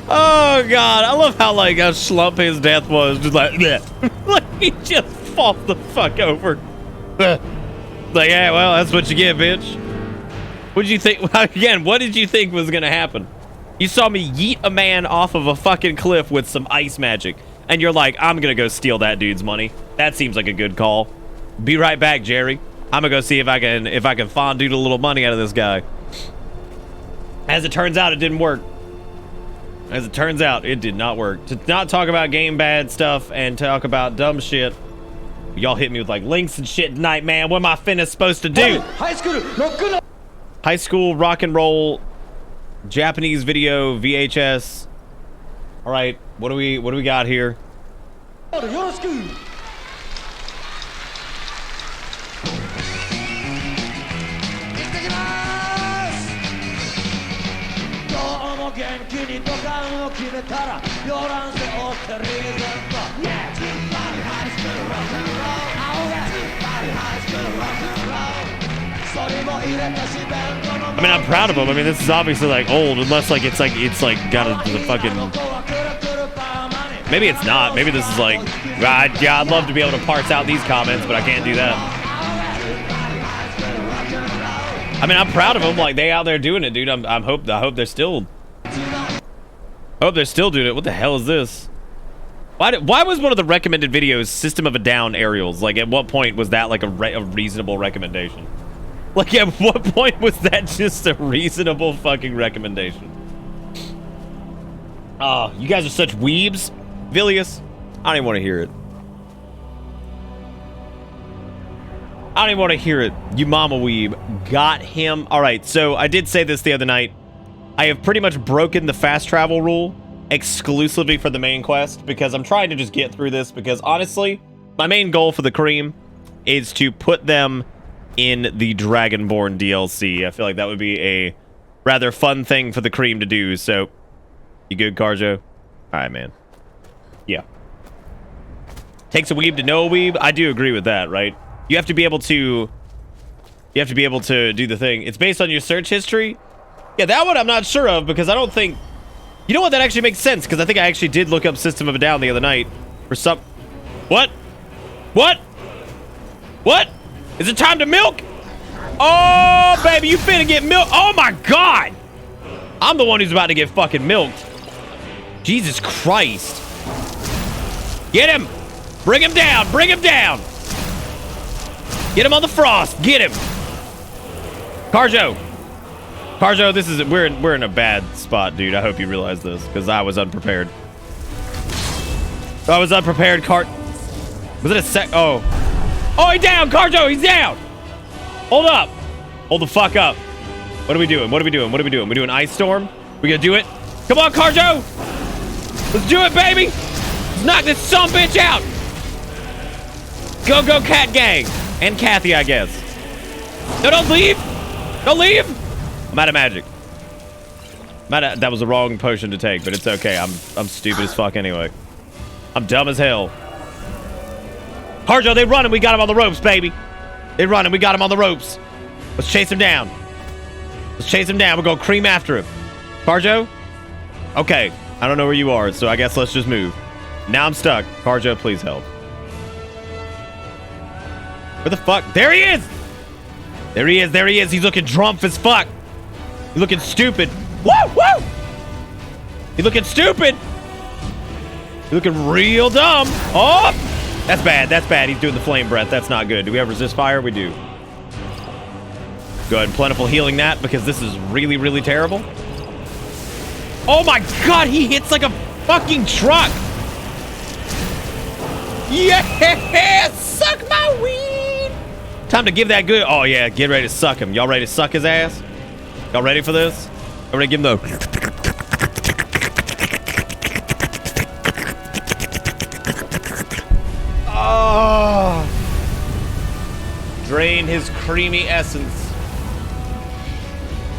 Oh God, I love how like how slump his death was, just like like he just falls the fuck over. Like, yeah, well, that's what you get, bitch. What did you think? Again, what did you think was gonna happen? You saw me yeet a man off of a fucking cliff with some ice magic, and you're like, I'm gonna go steal that dude's money. That seems like a good call. Be right back, Jerry. I'm gonna go see if I can fondue a little money out of this guy. As it turns out, it didn't work. As it turns out, it did not work. To not talk about game bad stuff and talk about dumb shit. Y'all hit me with like links and shit tonight, man. What am I finna supposed to do? High school rock and roll Japanese video VHS. All right, what do we got here? I mean, I'm proud of him. I mean, this is obviously like old, unless like it's like got the fucking. Maybe it's not. Maybe this is like. Yeah, I'd love to be able to parse out these comments, but I can't do that. I mean, I'm proud of them. Like they out there doing it, dude. I hope they're still. I hope they're still doing it. What the hell is this? Why was one of the recommended videos System of a Down aerials? Like, at what point was that like a reasonable recommendation? Like, at what point was that just a reasonable fucking recommendation? Oh, you guys are such weebs. Vilius, I don't even want to hear it. I don't even want to hear it. You mama weeb. Got him. All right, so I did say this the other night. I have pretty much broken the fast travel rule exclusively for the main quest because I'm trying to just get through this because, honestly, my main goal for the cream is to put them in the Dragonborn DLC. I feel like that would be a rather fun thing for the cream to do. So, you good, Carjo? All right, man. Yeah. Takes a weeb to know a weeb. I do agree with that, right? You have to be able to do the thing. It's based on your search history. Yeah, that one I'm not sure of because I don't think. You know what? That actually makes sense because I think I actually did look up System of a Down the other night for some. What? What? What? Is it time to milk? Oh, baby, you finna get milk. Oh, my God. I'm the one who's about to get fucking milked. Jesus Christ. Get him. Bring him down. Bring him down. Get him on the frost. Get him. Carjo. Carjo, this is we're in a bad spot, dude. I hope you realize this because I was unprepared. I was unprepared. Was it a sec? Oh. Oh, he's down, Carjo. He's down. Hold up. Hold the fuck up. What are we doing? What are we doing? What are we doing? We doing ice storm? We gonna do it? Come on, Carjo. Let's do it, baby. Let's knock this sumbitch out. Go, go, Cat Gang. And Kathy, I guess. No, don't leave. Don't leave. I'm out of magic. That was the wrong potion to take, but it's okay. I'm stupid as fuck anyway. I'm dumb as hell. Carjo, they running. We got him on the ropes, baby. They running. We got him on the ropes. Let's chase him down. Let's chase him down. We're going to cream after him. Carjo? Okay. I don't know where you are, so I guess let's just move. Now I'm stuck. Carjo, please help. Where the fuck? There he is! There he is. There he is. He's looking drunk as fuck. He's looking stupid. Woo! Woo! He's looking stupid. He's looking real dumb. Oh! That's bad. That's bad. He's doing the flame breath. That's not good. Do we have resist fire? We do. Go ahead and plentiful healing that because this is really, really terrible. Oh my God, he hits like a fucking truck. Yeah, suck my weed. Time to give that good. Oh yeah, get ready to suck him. Y'all ready to suck his ass? Y'all ready for this? I'm ready to give him the. Oh. Drain his creamy essence.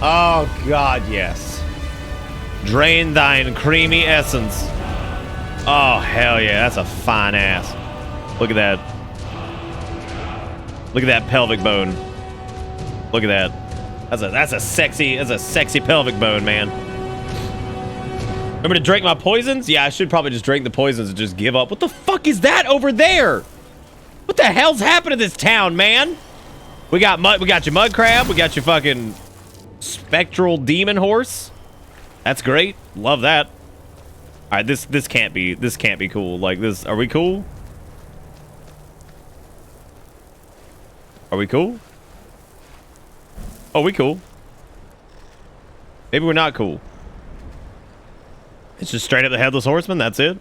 Oh God, yes. Drain thine creamy essence. Oh hell yeah, that's a fine ass. Look at that. Look at that pelvic bone. Look at that. That's a sexy pelvic bone, man. Remember to drink my poisons? Yeah, I should probably just drink the poisons and just give up. What the fuck is that over there? What the hell's happened to this town, man? We got your mud crab. We got your fucking spectral demon horse. That's great. Love that. All right, this can't be cool. Like this, are we cool? Are we cool? Oh, we cool. Maybe we're not cool. It's just straight up the Headless Horseman. That's it.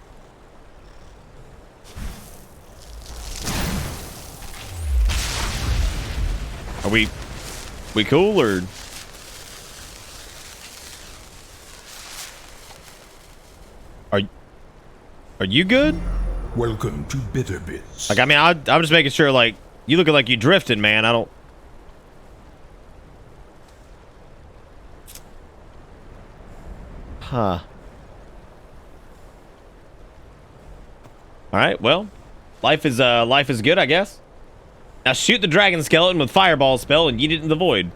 Are we cool or? Are you good?
Welcome to Bitter Bits.
Like, I mean, I'm just making sure. Like, you looking like you drifting, man. I don't. Huh. All right, well, life is good, I guess. Now shoot the dragon skeleton with fireball spell and yeet it in the void.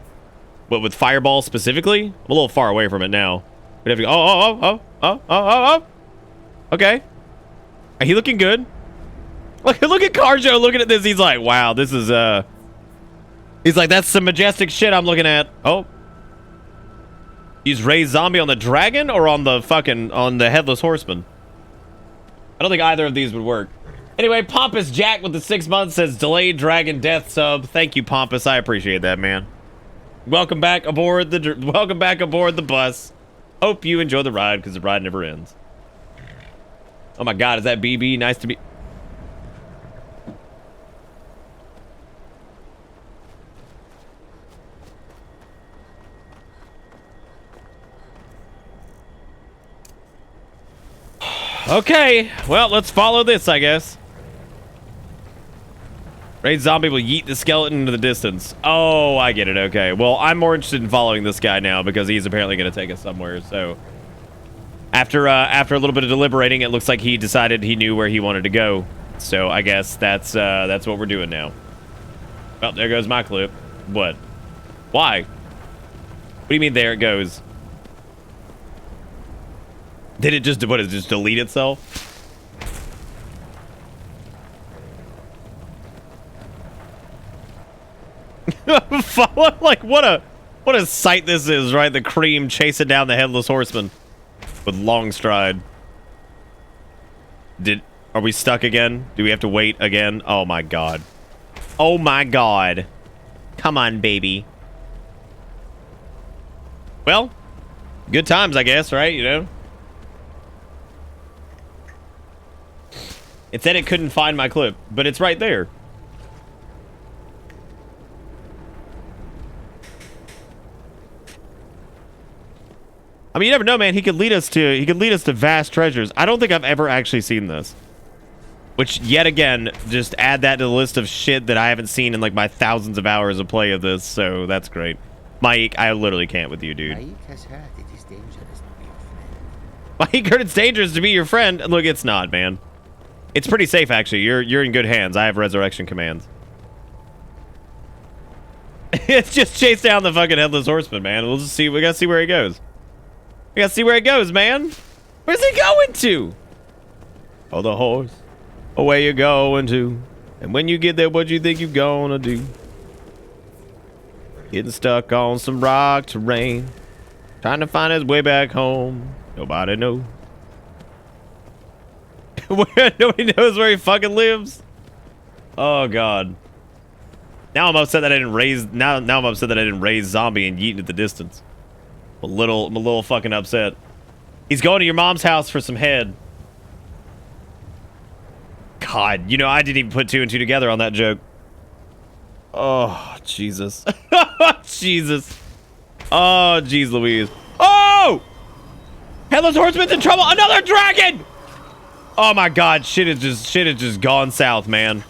But with fireball specifically? I'm a little far away from it now. We'd have to go, oh. Okay. Are he looking good? Look at Carjo looking at this. He's like, wow, this is, he's like, that's some majestic shit I'm looking at. Oh. Use raised zombie on the dragon or on the headless horseman? I don't think either of these would work. Anyway, Pompous Jack with the 6 months says delayed dragon death sub. Thank you, Pompous. I appreciate that, man. Welcome back aboard the bus. Hope you enjoy the ride because the ride never ends. Oh my God, is that BB? Nice to be. Okay, well, let's follow this, I guess. Raid zombie will yeet the skeleton into the distance. Oh, I get it. Okay, well, I'm more interested in following this guy now because he's apparently going to take us somewhere. So, after a little bit of deliberating, it looks like he decided he knew where he wanted to go. So, I guess that's what we're doing now. Well, there goes my clip. What? Why? What do you mean there it goes? Did it just, what, just delete itself? Like, what a sight this is, right? The cream chasing down the headless horseman with long stride. Are we stuck again? Do we have to wait again? Oh my God. Oh my God. Come on, baby. Well, good times, I guess, right? You know? It said it couldn't find my clip, but it's right there. I mean, you never know, man. He could lead us to vast treasures. I don't think I've ever actually seen this. Which, yet again, just add that to the list of shit that I haven't seen in like my thousands of hours of play of this. So that's great. Mike, I literally can't with you, dude.
Mike has heard it is dangerous to be your friend.
Mike heard it's dangerous to be your friend. Look, it's not, man. It's pretty safe, actually. You're in good hands. I have resurrection commands. It's just chase down the fucking headless horseman, man. We'll just see. We gotta see where he goes. We gotta see where he goes, man. Where's he going to? Oh, the horse. Oh, where you going to? And when you get there, what you think you gonna do? Getting stuck on some rock terrain. Trying to find his way back home. Nobody knows. Nobody knows where he fucking lives. Oh God. Now I'm upset that I didn't raise. Now I'm upset that I didn't raise zombie and yeet into the distance. I'm a little fucking upset. He's going to your mom's house for some head. God, you know I didn't even put 2 and 2 together on that joke. Oh Jesus. Jesus. Oh jeez Louise. Oh! Headless Horseman's in trouble. Another dragon! Oh my God, shit has just gone south, man.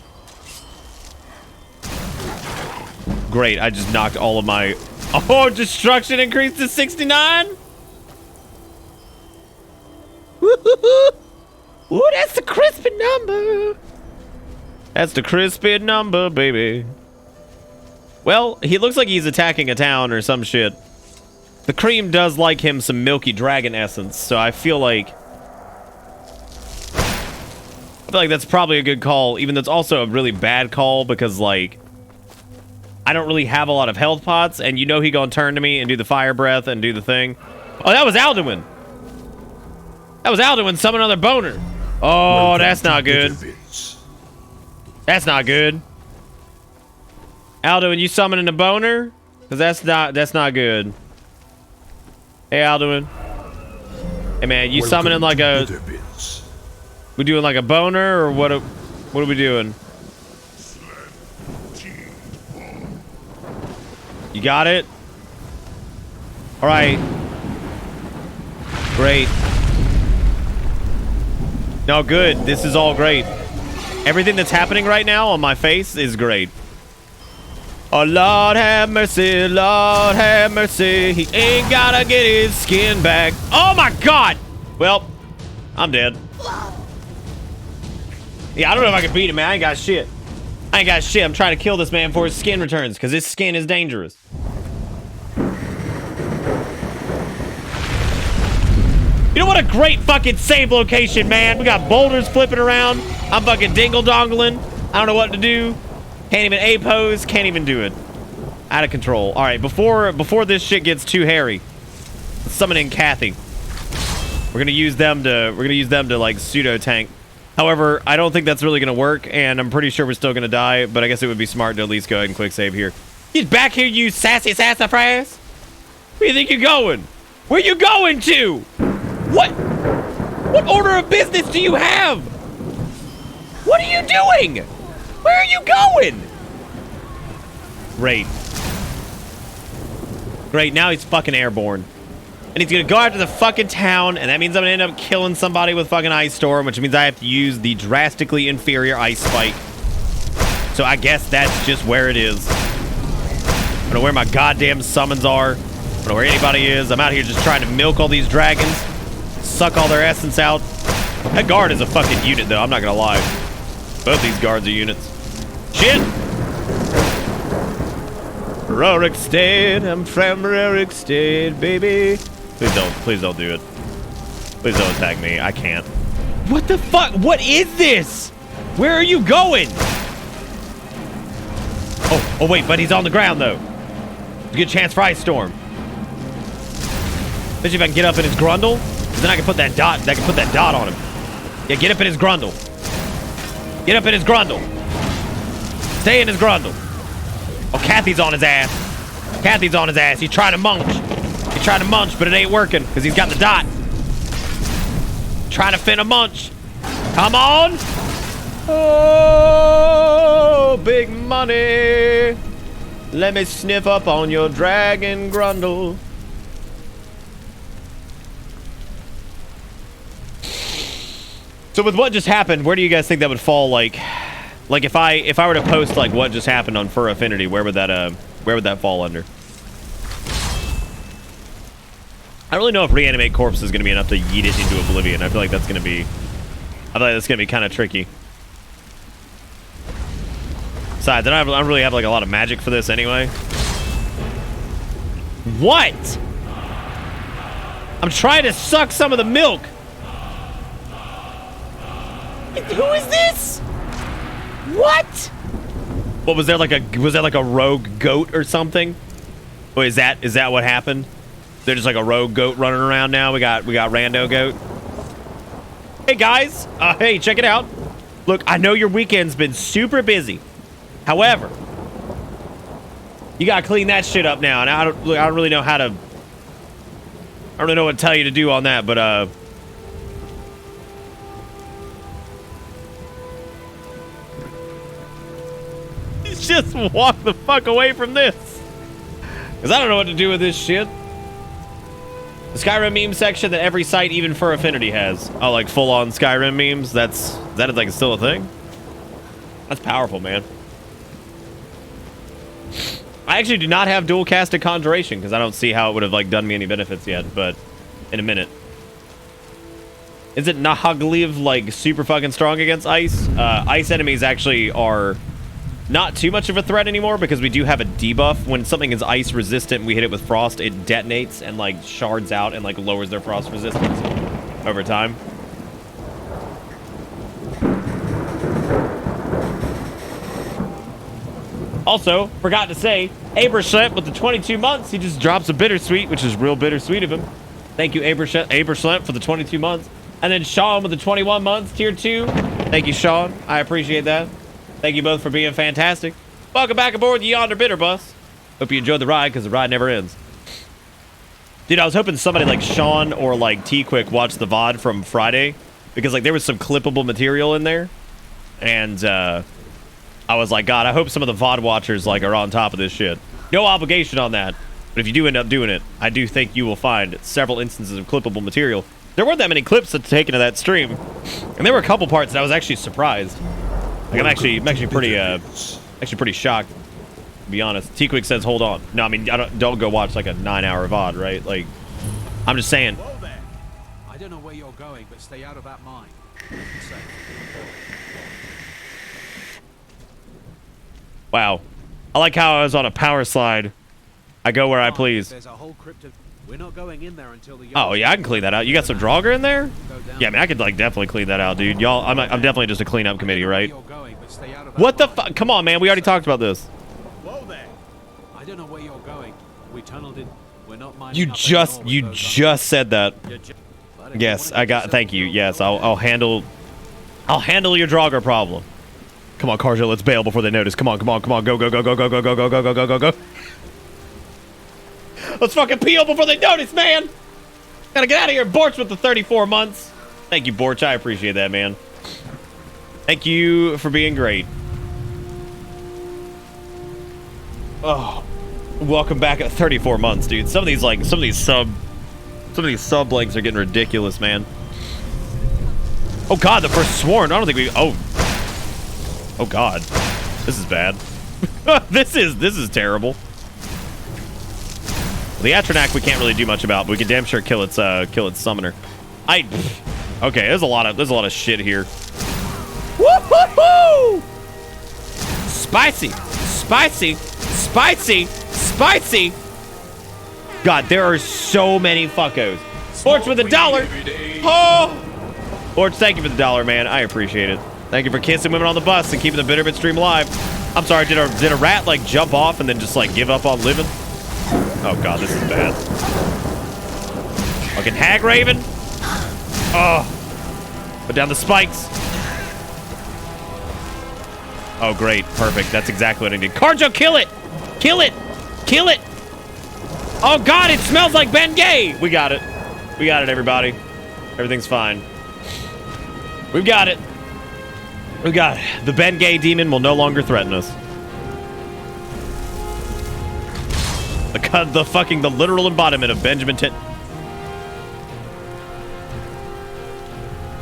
Great, I just knocked all of my... Oh, destruction increased to 69? Ooh, that's the crispy number. That's the crispy number, baby. Well, he looks like he's attacking a town or some shit. The cream does like him some milky dragon essence, so I feel like that's probably a good call, even though it's also a really bad call because, like, I don't really have a lot of health pots, and you know he gonna turn to me and do the fire breath and do the thing. Oh, that was Alduin. That was Alduin summon another boner. Oh, that's not good. That's not good. Alduin, you summoning a boner? Because that's not good. Hey, Alduin. Hey, man, you summoning like a... We doing like a boner, or what are we doing? You got it? All right. Great. No, good. This is all great. Everything that's happening right now on my face is great. Oh, Lord have mercy, Lord have mercy. He ain't gotta get his skin back. Oh my God. Well, I'm dead. Yeah, I don't know if I can beat him, man. I ain't got shit. I ain't got shit. I'm trying to kill this man before his skin returns because his skin is dangerous. You know what a great fucking save location, man. We got boulders flipping around. I'm fucking dingle-dongling. I don't know what to do. Can't even A-pose. Can't even do it. Out of control. All right, before this shit gets too hairy, let's summon in Kathy. We're gonna use them to like pseudo tank. However, I don't think that's really gonna work, and I'm pretty sure we're still gonna die. But I guess it would be smart to at least go ahead and quick save here. Get back here, you sassy sassafras! Where you think you're going? Where you going to? What order of business do you have? What are you doing? Where are you going? Great, now he's fucking airborne. And he's gonna go after the fucking town, and that means I'm gonna end up killing somebody with fucking Ice Storm, which means I have to use the drastically inferior Ice Spike. So I guess that's just where it is. I don't know where my goddamn summons are. I don't know where anybody is. I'm out here just trying to milk all these dragons, suck all their essence out. That guard is a fucking unit, though. I'm not gonna lie. Both these guards are units. Shit! Rorikstead, I'm from Rorikstead, baby. Please don't do it. Please don't attack me. I can't. What the fuck? What is this? Where are you going? Oh wait, but he's on the ground though. Good chance for Ice Storm. Let's see if I can get up in his grundle. Then I can put that dot. I can put that dot on him. Yeah, get up in his grundle. Get up in his grundle. Stay in his grundle. Oh, Kathy's on his ass. Kathy's on his ass. He's trying to munch. He's trying to munch, but it ain't working because he's got the dot. Trying to fin a munch. Come on. Oh, big money. Let me sniff up on your dragon grundle. So with what just happened, where do you guys think that would fall? Like if I were to post like what just happened on Fur Affinity, where would that fall under? I don't really know if Reanimate Corpse is going to be enough to yeet it into oblivion. I feel like that's going to be kind of tricky. Besides, I don't really have like a lot of magic for this anyway. What? I'm trying to suck some of the milk. Who is this? What? What was there like a rogue goat or something? Wait, is that what happened? They're just like a rogue goat running around now. We got rando goat. Hey guys, hey, check it out. Look, I know your weekend's been super busy. However, you gotta clean that shit up now. And I don't really know how to. I don't really know what to tell you to do on that, but just walk the fuck away from this, because I don't know what to do with this shit. The Skyrim meme section that every site, even for Affinity, has. Oh, like full-on Skyrim memes. That is like still a thing. That's powerful, man. I actually do not have dual casted Conjuration because I don't see how it would have like done me any benefits yet. But in a minute. Is it Nahagliv like super fucking strong against ice? Ice enemies actually are not too much of a threat anymore because we do have a debuff. When something is ice resistant, we hit it with frost, it detonates and like shards out and like lowers their frost resistance over time. Also, forgot to say, Aberschlemp with the 22 months, he just drops a bittersweet, which is real bittersweet of him. Thank you, Aberschlemp, for the 22 months. And then Sean with the 21 months, tier 2. Thank you, Sean. I appreciate that. Thank you both for being fantastic. Welcome back aboard the Yonder Bitter Bus. Hope you enjoyed the ride, because the ride never ends. Dude, I was hoping somebody like Sean or like T-Quick watched the VOD from Friday, because like there was some clippable material in there. And I was like, God, I hope some of the VOD watchers like are on top of this shit. No obligation on that. But if you do end up doing it, I do think you will find several instances of clippable material. There weren't that many clips taken of that stream. And there were a couple parts that I was actually surprised. Like, I'm actually pretty shocked. to be honest. T-Quick says, hold on. No, I mean, don't go watch like a 9-hour VOD, right? Like, I'm just saying.
Whoa there. I don't know where you're going, but stay out of that mine.
Wow. I like how I was on a power slide. I go where I please.
There's a whole crypt of... We're not going in there until the...
Oh, yeah, I can clean that out. You got some Draugr in there? Yeah, I mean, I could, like, definitely clean that out, dude. Y'all, I'm definitely just a cleanup committee, right? What the fuck? Come on, man. We already talked about this.
Whoa there. I don't know where you're going. We tunneled in. We're not mining
You just said that. Yes, I got... Thank you. Yes, I'll handle your Draugr problem. Come on, Carjo, let's bail before they notice. Come on, come on, come on. Go, go, go, go, go, go, go, go, go, go, go, go, go. Let's fucking peel before they notice, man. Gotta get out of here. Borch with the 34 months. Thank you, Borch. I appreciate that, man. Thank you for being great. Oh, welcome back at 34 months, dude. Some of these sub links are getting ridiculous, man. Oh God, the first sworn. I don't think we. Oh God, this is bad. this is terrible. The Atronak we can't really do much about, but we can damn sure kill its summoner. Okay, there's a lot of shit here. Woo-hoo-hoo! Spicy, spicy, spicy, spicy. God, there are so many fuckos. Borch with $1. Oh, Borch, thank you for the $1, man. I appreciate it. Thank you for kissing women on the bus and keeping the Bitterbit stream alive. I'm sorry, did a rat like jump off and then just like give up on living? Oh God, this is bad. Fucking Hag Raven. Oh, put down the spikes. Oh great, perfect. That's exactly what I need. Carjo, kill it! Kill it! Kill it! Oh God, it smells like Bengay! We got it. We got it, everybody. Everything's fine. We've got it. We got it. The Bengay demon will no longer threaten us. The literal embodiment of Benjamin Tit.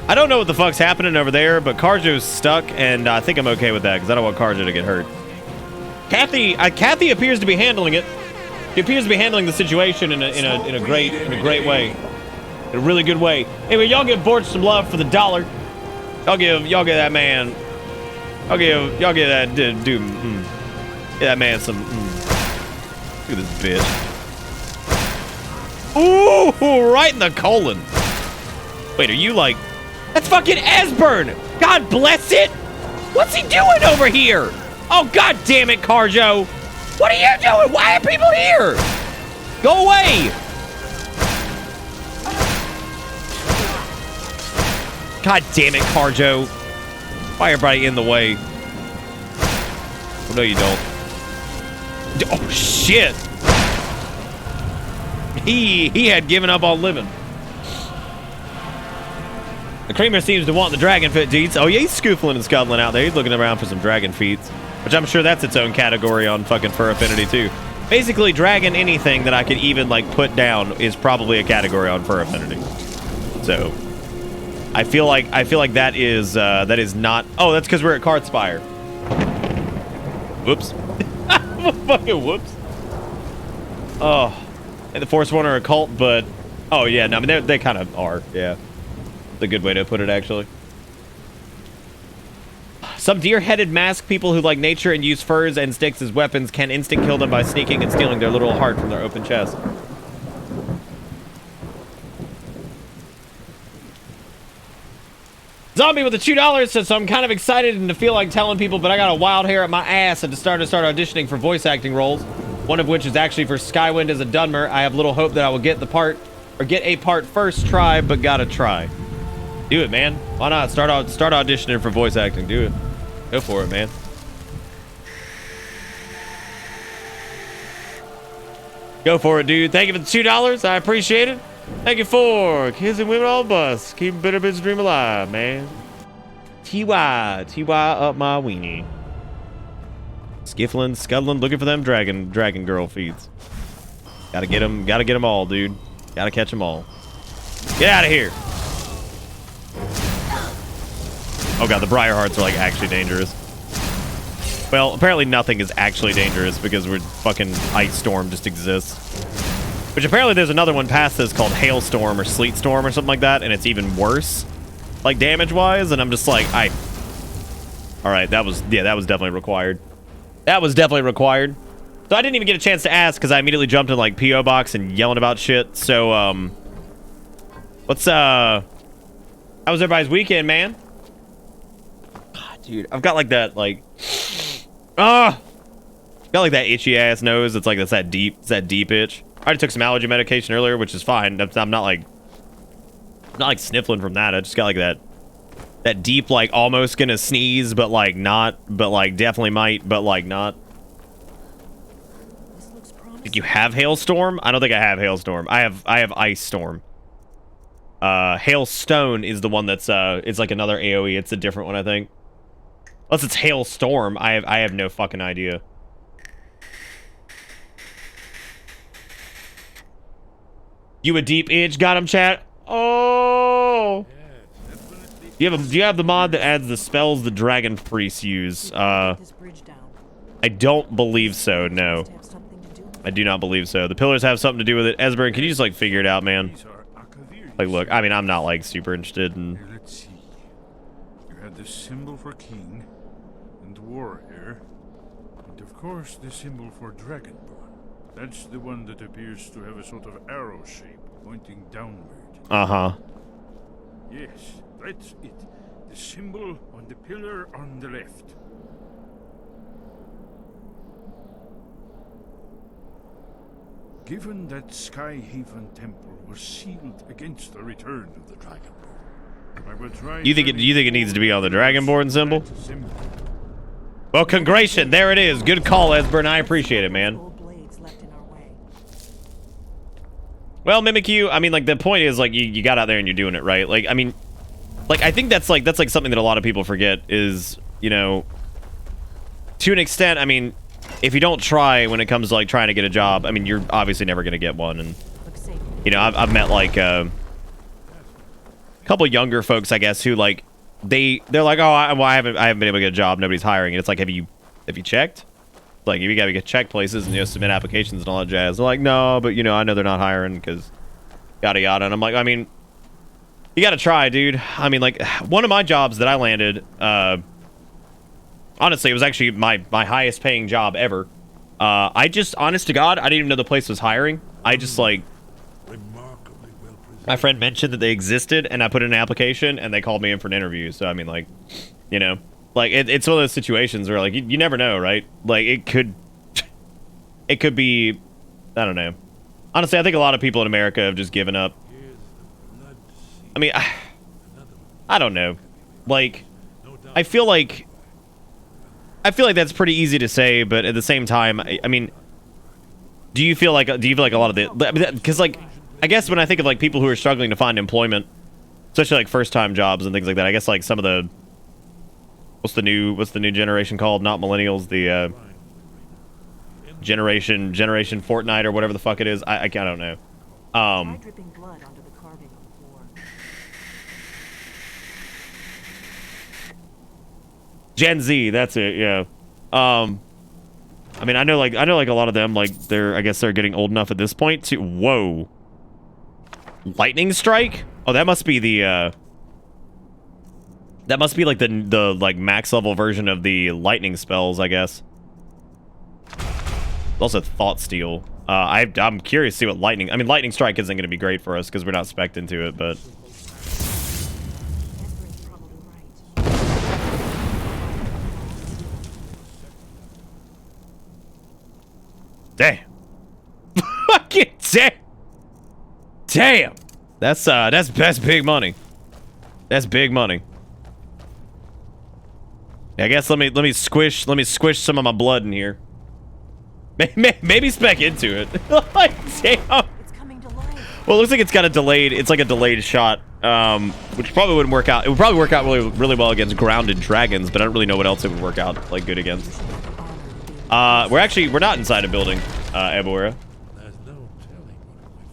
I don't know what the fuck's happening over there, but Carjo's stuck, and I think I'm okay with that because I don't want Carjo to get hurt. Kathy appears to be handling it. She appears to be handling the situation in a great way, in a really good way. Anyway, y'all give Borch some love for the $1. Y'all give that man. Y'all give that dude. Give that man some. Look at this bitch. Ooh, right in the colon. Wait, are you like... That's fucking Esbern! God bless it! What's he doing over here? Oh, God damn it, Carjo! What are you doing? Why are people here? Go away! God damn it, Carjo. Why everybody in the way? Oh, no, you don't. Oh, shit. He had given up on living. The Creamer seems to want the dragon fit deeds. Oh, yeah, he's scoofling and scuttling out there. He's looking around for some dragon feats, which I'm sure that's its own category on fucking Fur Affinity, too. Basically, dragon anything that I could even, like, put down is probably a category on Fur Affinity. So, I feel like that is not... Oh, that's because we're at Kartspire. Whoops. Fucking whoops. Oh. And the Forsworn are a cult, but... Oh, yeah, no, I mean, they kind of are, yeah. That's a good way to put it, actually. Some deer-headed mask people who like nature and use furs and sticks as weapons can instant kill them by sneaking and stealing their literal heart from their open chest. Zombie with the $2 says, so I'm kind of excited and to feel like telling people, but I got a wild hair at my ass and to start auditioning for voice acting roles. One of which is actually for Skywind as a Dunmer. I have little hope that I will get the part, or get a part first try, but gotta try. Do it, man. Why not? Start auditioning for voice acting. Do it. Go for it, man. Go for it, dude. Thank you for the $2. I appreciate it. Thank you for Kids and Women on the Bus. Keep Bitterbit's dream alive, man. TY up my weenie. Skiffling, scuttling, looking for them dragon girl feeds. Gotta get them all, dude. Gotta catch them all. Get out of here. Oh god, the Briarhearts are like actually dangerous. Well, apparently nothing is actually dangerous because we're fucking ice storm just exists. Which apparently there's another one past this called hailstorm or sleet storm or something like that, and it's even worse, like damage-wise. And I'm just like, all right, that was definitely required. That was definitely required. So I didn't even get a chance to ask because I immediately jumped in like PO box and yelling about shit. So how was everybody's weekend, man? God, dude, I've got like that got like that itchy ass nose. It's like that deep itch. I already took some allergy medication earlier, which is fine. I'm not like sniffling from that. I just got like that deep, like almost gonna sneeze, but like not, but like definitely might, but like not. Think you have hailstorm? I don't think I have hailstorm. I have ice storm. Hailstone is the one that's it's like another AoE. It's a different one, I think. Unless it's hailstorm, I have no fucking idea. You a deep itch? Got him, chat. Oh. Do you have the mod that adds the spells the dragon priests use? I don't believe so. No, I do not believe so. The pillars have something to do with it. Esbern, can you just like figure it out, man? Like, look, I mean, I'm not like super interested in.
Here, let's see. You had the symbol for king and warrior, and of course the symbol for dragonborn. That's the one that appears to have a sort of arrow shape pointing downward.
Uh-huh.
Yes, that's it. The symbol on the pillar on the left. Given that Skyhaven Temple was sealed against the return of the Dragonborn, I will try.
You think it needs to be on the Dragonborn symbol? Well, congratulations. There it is. Good call, Esbern. I appreciate it, man. Well, Mimikyu, I mean, like, the point is, like, you got out there and you're doing it, right? Like, I mean, like, I think that's something that a lot of people forget is, you know, to an extent, I mean, if you don't try when it comes to, like, trying to get a job, I mean, you're obviously never going to get one. And, you know, I've met, like, a couple younger folks, I guess, who, like, they're like, oh, I haven't been able to get a job. Nobody's hiring. And it's like, have you checked? Like, you gotta get check places and, you know, submit applications and all that jazz. They're like, no, but, you know, I know they're not hiring because yada yada. And I'm like, I mean, you gotta try, dude. I mean, like, one of my jobs that I landed, honestly, it was actually my highest paying job ever. I just, honest to God, I didn't even know the place was hiring. I just, like, my friend mentioned that they existed, and I put in an application, and they called me in for an interview. So, I mean, like, you know. Like, it's one of those situations where, like, you never know, right? Like, it could be, I don't know. Honestly, I think a lot of people in America have just given up. I mean, I don't know. Like, I feel like that's pretty easy to say, but at the same time, I mean, do you feel like a lot of the, because, like, I guess when I think of, like, people who are struggling to find employment, especially, like, first-time jobs and things like that, I guess, like, some of the, what's the new generation called? Not millennials, the generation Fortnite or whatever the fuck it is. I don't know. Gen Z, that's it. Yeah. I mean, I know like a lot of them, like, I guess they're getting old enough at this point to. Whoa. Lightning strike? Oh, that must be the that must be like the like max level version of the lightning spells, I guess. Also thought steal. I'm curious to see what lightning. I mean, lightning strike isn't going to be great for us because we're not spec'd into it, but. Damn. Fucking damn. Damn. That's big money. That's big money. I guess let me squish some of my blood in here. Maybe spec into it. Like, damn. Well, it looks like it's got a delayed. It's like a delayed shot, which probably wouldn't work out. It would probably work out really well against grounded dragons, but I don't really know what else it would work out like good against. We're not inside a building, Ebora.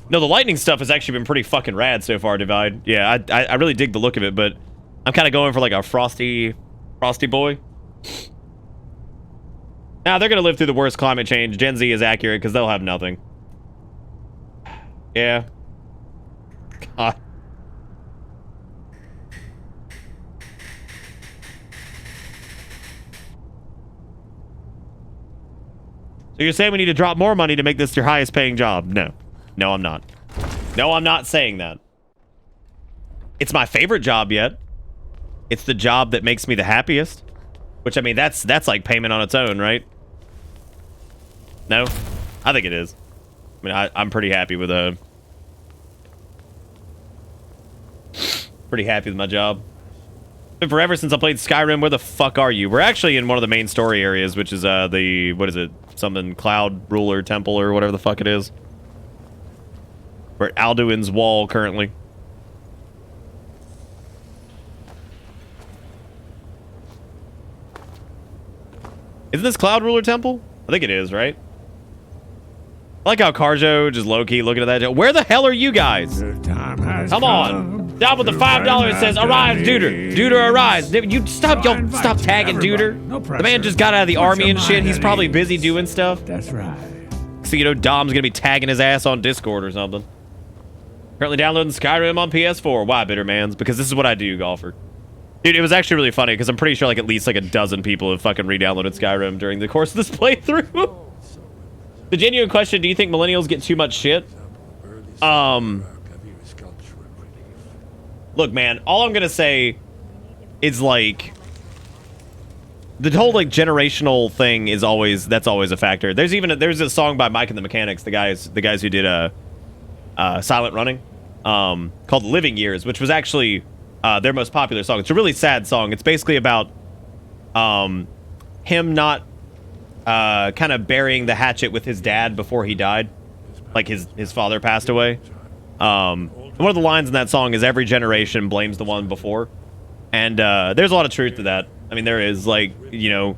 No, the lightning stuff has actually been pretty fucking rad so far, Divide. Yeah, I really dig the look of it, but I'm kind of going for like a frosty boy. Now they're gonna live through the worst climate change. Gen Z is accurate because they'll have nothing. Yeah. God. So you're saying we need to drop more money to make this your highest paying job? No. No, I'm not. No, I'm not saying that. It's my favorite job yet. It's the job that makes me the happiest. Which, I mean, that's like payment on its own, right? No? I think it is. I mean, I'm pretty happy with pretty happy with my job. Been forever since I played Skyrim. Where the fuck are you? We're actually in one of the main story areas, which is the, what is it? Something Cloud Ruler Temple or whatever the fuck it is. We're at Alduin's Wall currently. Isn't this Cloud Ruler Temple? I think it is, right? I like how Karjo just low-key looking at that. Where the hell are you guys? Come on. Down with the $5 that says, arise, Duder. Duder, arise. You stop tagging Duder. The man just got out of the army and shit. He's probably busy doing stuff.
That's right.
So, you know, Dom's gonna be tagging his ass on Discord or something. Currently downloading Skyrim on PS4. Why, Bittermans? Because this is what I do, golfer. Dude, it was actually really funny because I'm pretty sure like at least like a dozen people have fucking re-downloaded Skyrim during the course of this playthrough. The genuine question, do you think millennials get too much shit? Look, man, all I'm gonna say is like the whole like generational thing is always a factor. There's a song by Mike and the Mechanics, the guys who did Silent Running, called Living Years, which was actually their most popular song. It's a really sad song. It's basically about him not kind of burying the hatchet with his dad before he died. Like his father passed away. One of the lines in that song is every generation blames the one before. And there's a lot of truth to that. I mean, there is, like, you know,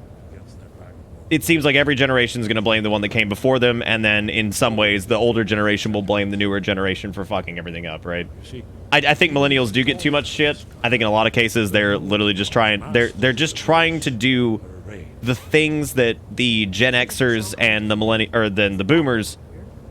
it seems like every generation is going to blame the one that came before them, and then in some ways the older generation will blame the newer generation for fucking everything up, right? I think millennials do get too much shit. I think in a lot of cases they're literally just they're just trying to do the things that the Gen Xers and the boomers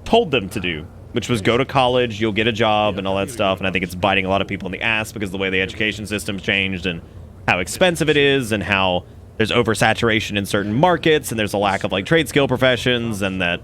told them to do, which was go to college, you'll get a job and all that stuff. And I think it's biting a lot of people in the ass because of the way the education system's changed and how expensive it is and how there's oversaturation in certain markets and there's a lack of like trade skill professions, and that,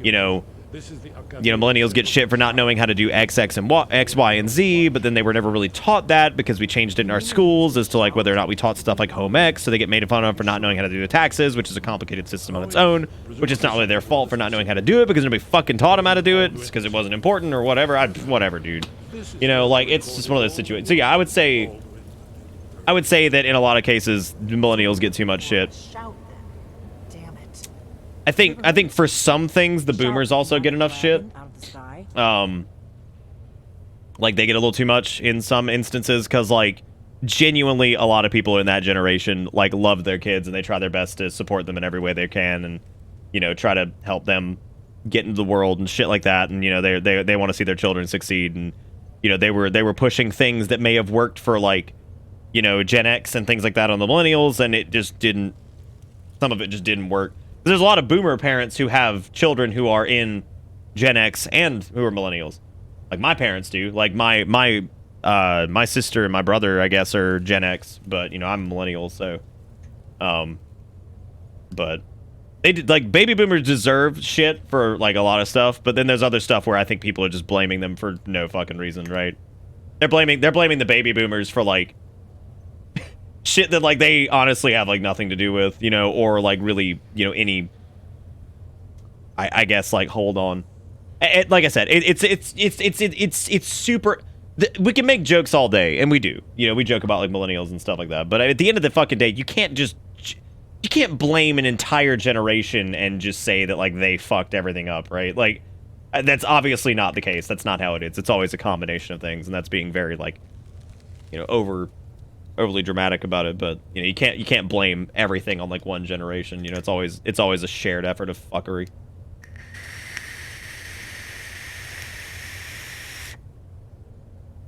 you know, millennials get shit for not knowing how to do X, Y, and Z, but then they were never really taught that because we changed it in our schools as to like whether or not we taught stuff like home ec, so they get made fun of for not knowing how to do the taxes, which is a complicated system on its own, which is not really their fault for not knowing how to do it because nobody fucking taught them how to do it because it wasn't important or whatever. Whatever, dude. You know, like, it's just one of those situations. So yeah, I would say that in a lot of cases, millennials get too much shit. I think for some things the boomers also get enough shit. Like they get a little too much in some instances because like genuinely a lot of people in that generation like love their kids and they try their best to support them in every way they can and, you know, try to help them get into the world and shit like that, and, you know, they want to see their children succeed, and, you know, they were pushing things that may have worked for like, you know, Gen X and things like that on the millennials, and it just didn't. Some of it just didn't work. There's a lot of boomer parents who have children who are in Gen X and who are millennials. Like my parents do. Like my sister and my brother, I guess, are Gen X, but, you know, I'm a millennial, so but they did, like, baby boomers deserve shit for like a lot of stuff, but then there's other stuff where I think people are just blaming them for no fucking reason, right? They're blaming the baby boomers for like shit that, like, they honestly have like nothing to do with, you know, or like really, you know, any, I guess, like, hold on. Like I said, it's super. We can make jokes all day, and we do. You know, we joke about like millennials and stuff like that. But at the end of the fucking day, you can't blame an entire generation and just say that like they fucked everything up, right? Like, that's obviously not the case. That's not how it is. It's always a combination of things, and that's being very, like, you know, overly dramatic about it. But, you know, you can't blame everything on like one generation. You know, it's always a shared effort of fuckery.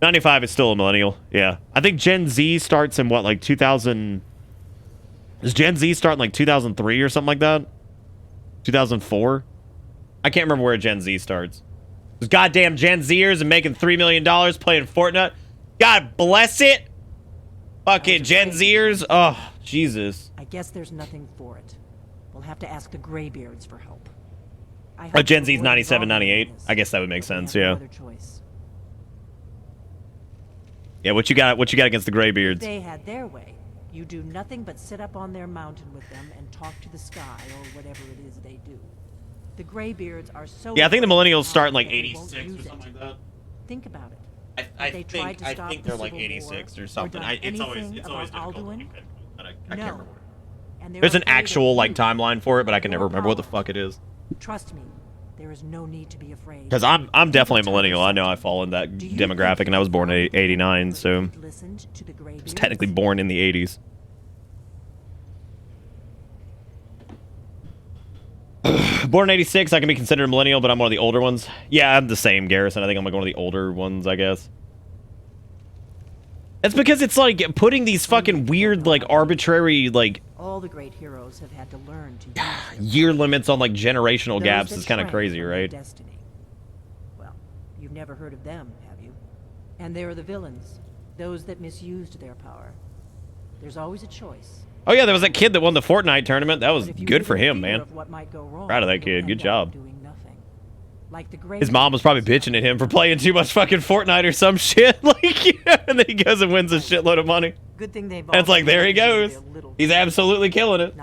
'95 is still a millennial. Yeah, I think Gen Z starts in what, like 2000? Does Gen Z start in like 2003 or something like that? 2004? I can't remember where Gen Z starts. Those goddamn Gen Zers and making $3 million playing Fortnite. God bless it. Fucking Gen Zers. Oh, Jesus.
I guess there's nothing for it. We'll have to ask the Greybeards for help.
Gen Z's 97, 98. I guess that would make sense, yeah. Yeah, what you got against the Greybeards?
If they had their way, you do nothing but sit up on their mountain with them and talk to the sky or whatever it is they do. The Greybeards are so...
Yeah, I think the millennials start in like 86 or something like that.
Think about it.
I think they're like 86 or something. It's always difficult
Alduin?
but I can't remember.
And
There's an actual like timeline for it, but I can never remember what the fuck it is.
Trust me, there is no need to be afraid.
Because I'm definitely a millennial. I know I fall in that demographic, and I was born in '89, so I was technically born in the '80s. Born in '86, I can be considered a millennial, but I'm one of the older ones. Yeah, I'm the same, Garrison. I think I'm like one of the older ones, I guess. It's because it's like putting these fucking weird, like arbitrary, like
all the great heroes have had to learn to
year limits on like generational gaps is kind of crazy, right?
Destiny. Well, you've never heard of them, have you? And they're the villains, those that misused their power. There's always a choice.
Oh yeah, there was that kid that won the Fortnite tournament. That was good for him, man. Proud of that kid. Good job.
Like
his mom was probably bitching at him for playing too much fucking Fortnite or some shit. Like, yeah, and then he goes and wins a shitload of money.
Good thing they've
and it's like, there he goes. He's absolutely killing it.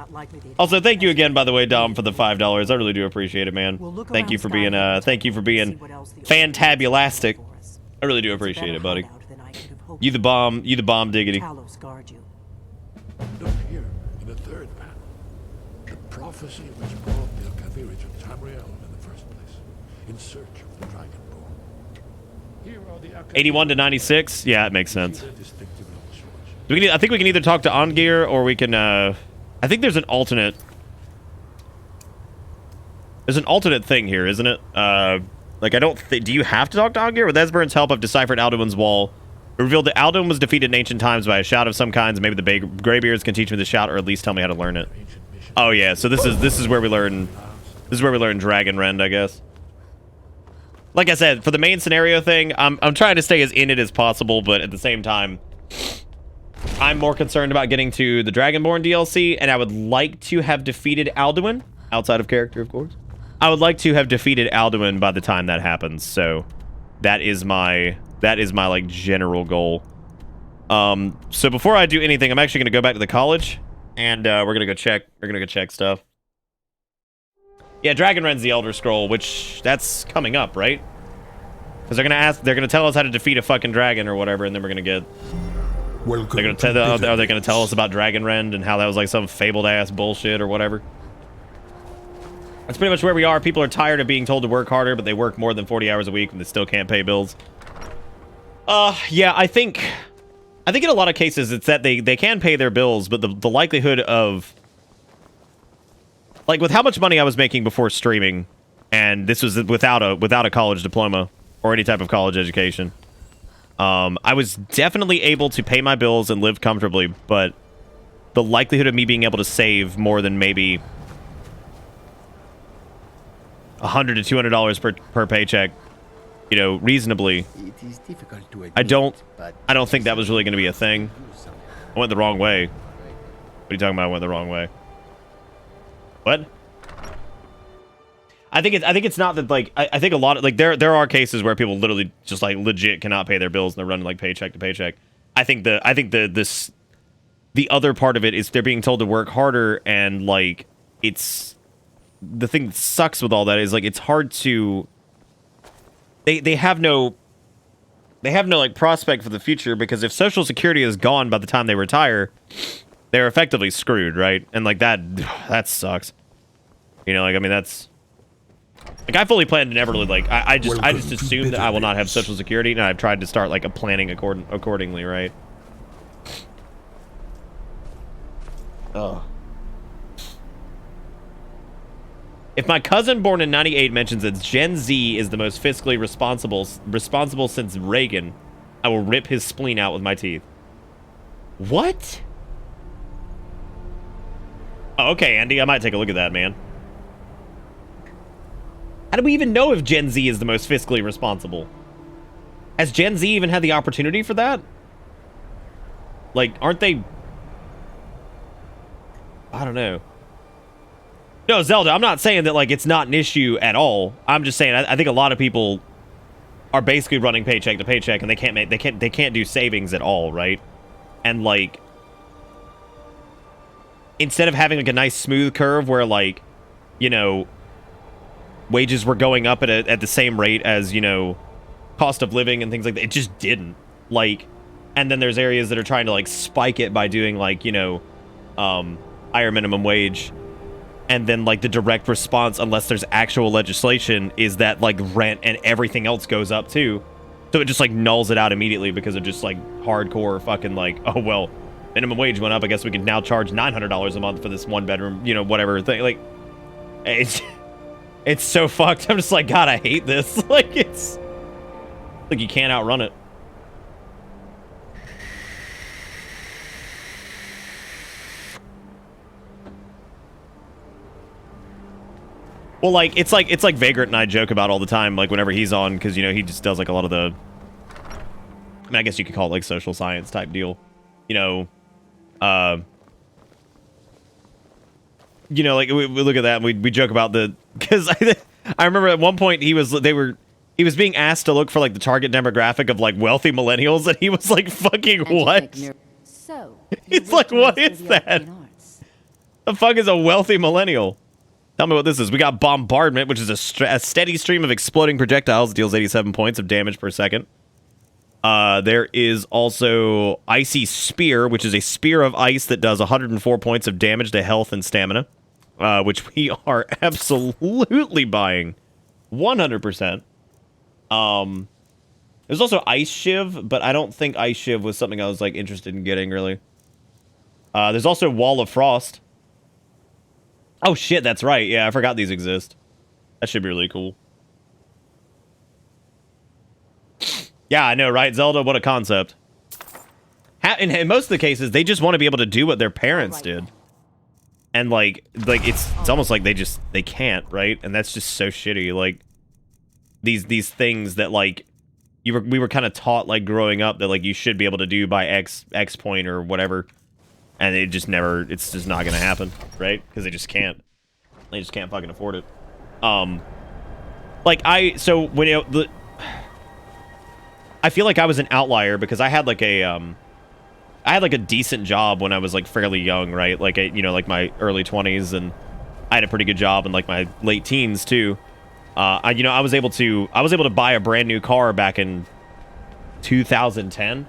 Also, thank you again, by the way, Dom, for the $5. I really do appreciate it, man. Thank you for being fantabulastic. I really do appreciate it, buddy. You the bomb diggity.
Look here, in the third panel. The prophecy which brought the Alcaviri to Tamriel in the first place, in search of the Dragonborn. Here are the
81 to 96? Yeah, it makes sense. I think we can either talk to Ongir or we can, I think there's an alternate... There's an alternate thing here, isn't it? Like, I don't think... Do you have to talk to Ongir? With Esbern's help, I've deciphered Alduin's wall. It revealed that Alduin was defeated in ancient times by a shout of some kinds. Maybe the Greybeards can teach me the shout, or at least tell me how to learn it. Oh yeah, so this is where we learn. This is where we learn Dragon Rend, I guess. Like I said, for the main scenario thing, I'm trying to stay as in it as possible, but at the same time, I'm more concerned about getting to the Dragonborn DLC, and I would like to have defeated Alduin outside of character, of course. I would like to have defeated Alduin by the time that happens. So that is my like general goal. So before I do anything, I'm actually gonna go back to the college, and we're gonna go check stuff. Yeah, Dragon Rend's the Elder Scroll, which that's coming up, right? Because they're gonna tell us how to defeat a fucking dragon or whatever, and then we're gonna get. Are they gonna tell us about Dragon Rend and how that was like some fabled ass bullshit or whatever? That's pretty much where we are. People are tired of being told to work harder, but they work more than 40 hours a week and they still can't pay bills. Yeah, I think in a lot of cases it's that they can pay their bills, but the likelihood of, like, with how much money I was making before streaming, and this was without a college diploma or any type of college education, I was definitely able to pay my bills and live comfortably, but the likelihood of me being able to save more than maybe $100 to $200 per paycheck, you know, reasonably,
It is difficult to admit,
I don't
but
think that was really going to be a thing. I went the wrong way. What are you talking about? I went the wrong way. What? I think it's not that, like, I think a lot of, like, there are cases where people literally just, like, legit cannot pay their bills and they're running, like, paycheck to paycheck. I think the other part of it is they're being told to work harder, and, like, it's the thing that sucks with all that is, like, it's hard to, they have no like prospect for the future, because if Social Security is gone by the time they retire, they're effectively screwed, right? And like that sucks. You know, like, I mean, that's like, I fully plan to never really, like, I just assume that I will not have Social Security, and I've tried to start like a planning accordingly, right? Ugh. If my cousin born in 98 mentions that Gen Z is the most fiscally responsible since Reagan, I will rip his spleen out with my teeth. What? Oh, okay, Andy, I might take a look at that, man. How do we even know if Gen Z is the most fiscally responsible? Has Gen Z even had the opportunity for that? Like, aren't they... I don't know. No, Zelda, I'm not saying that, like, it's not an issue at all. I'm just saying I think a lot of people are basically running paycheck to paycheck, and they can't do savings at all, right? And, like, instead of having, like, a nice smooth curve where, like, you know, wages were going up at the same rate as, you know, cost of living and things like that, it just didn't. Like, and then there's areas that are trying to, like, spike it by doing, like, you know, higher minimum wage. And then, like, the direct response, unless there's actual legislation, is that, like, rent and everything else goes up, too. So it just, like, nulls it out immediately because of just, like, hardcore fucking, like, oh, well, minimum wage went up. I guess we can now charge $900 a month for this one-bedroom, you know, whatever thing. Like, it's so fucked. I'm just like, God, I hate this. Like, it's... like, you can't outrun it. Well, like, it's like Vagrant and I joke about all the time, like, whenever he's on, because, you know, he just does, like, a lot of the... I mean, I guess you could call it, like, social science type deal. You know, like, we look at that and we joke about the... Because I remember at one point he was being asked to look for, like, the target demographic of, like, wealthy millennials, and he was like, fucking what?
So,
He's like, what is that? The fuck is a wealthy millennial? Tell me what this is. We got Bombardment, which is a steady stream of exploding projectiles. Deals 87 points of damage per second. There is also Icy Spear, which is a spear of ice that does 104 points of damage to health and stamina, which we are absolutely buying 100%. There's also Ice Shiv, but I don't think Ice Shiv was something I was, like, interested in getting, really. There's also Wall of Frost. Oh, shit, that's right. Yeah, I forgot these exist. That should be really cool. Yeah, I know, right, Zelda? What a concept. In most of the cases, they just want to be able to do what their parents did. And, like it's almost like they can't, right? And that's just so shitty. Like, these things that, like, we were kind of taught, like, growing up that, like, you should be able to do by X point or whatever. And it just never, it's just not gonna happen, right? Because they just can't. They just can't fucking afford it. Like, I feel like I was an outlier because I had like a decent job when I was, like, fairly young, right? Like, you know, like my early 20s, and I had a pretty good job in, like, my late teens too. I was able to buy a brand new car back in 2010,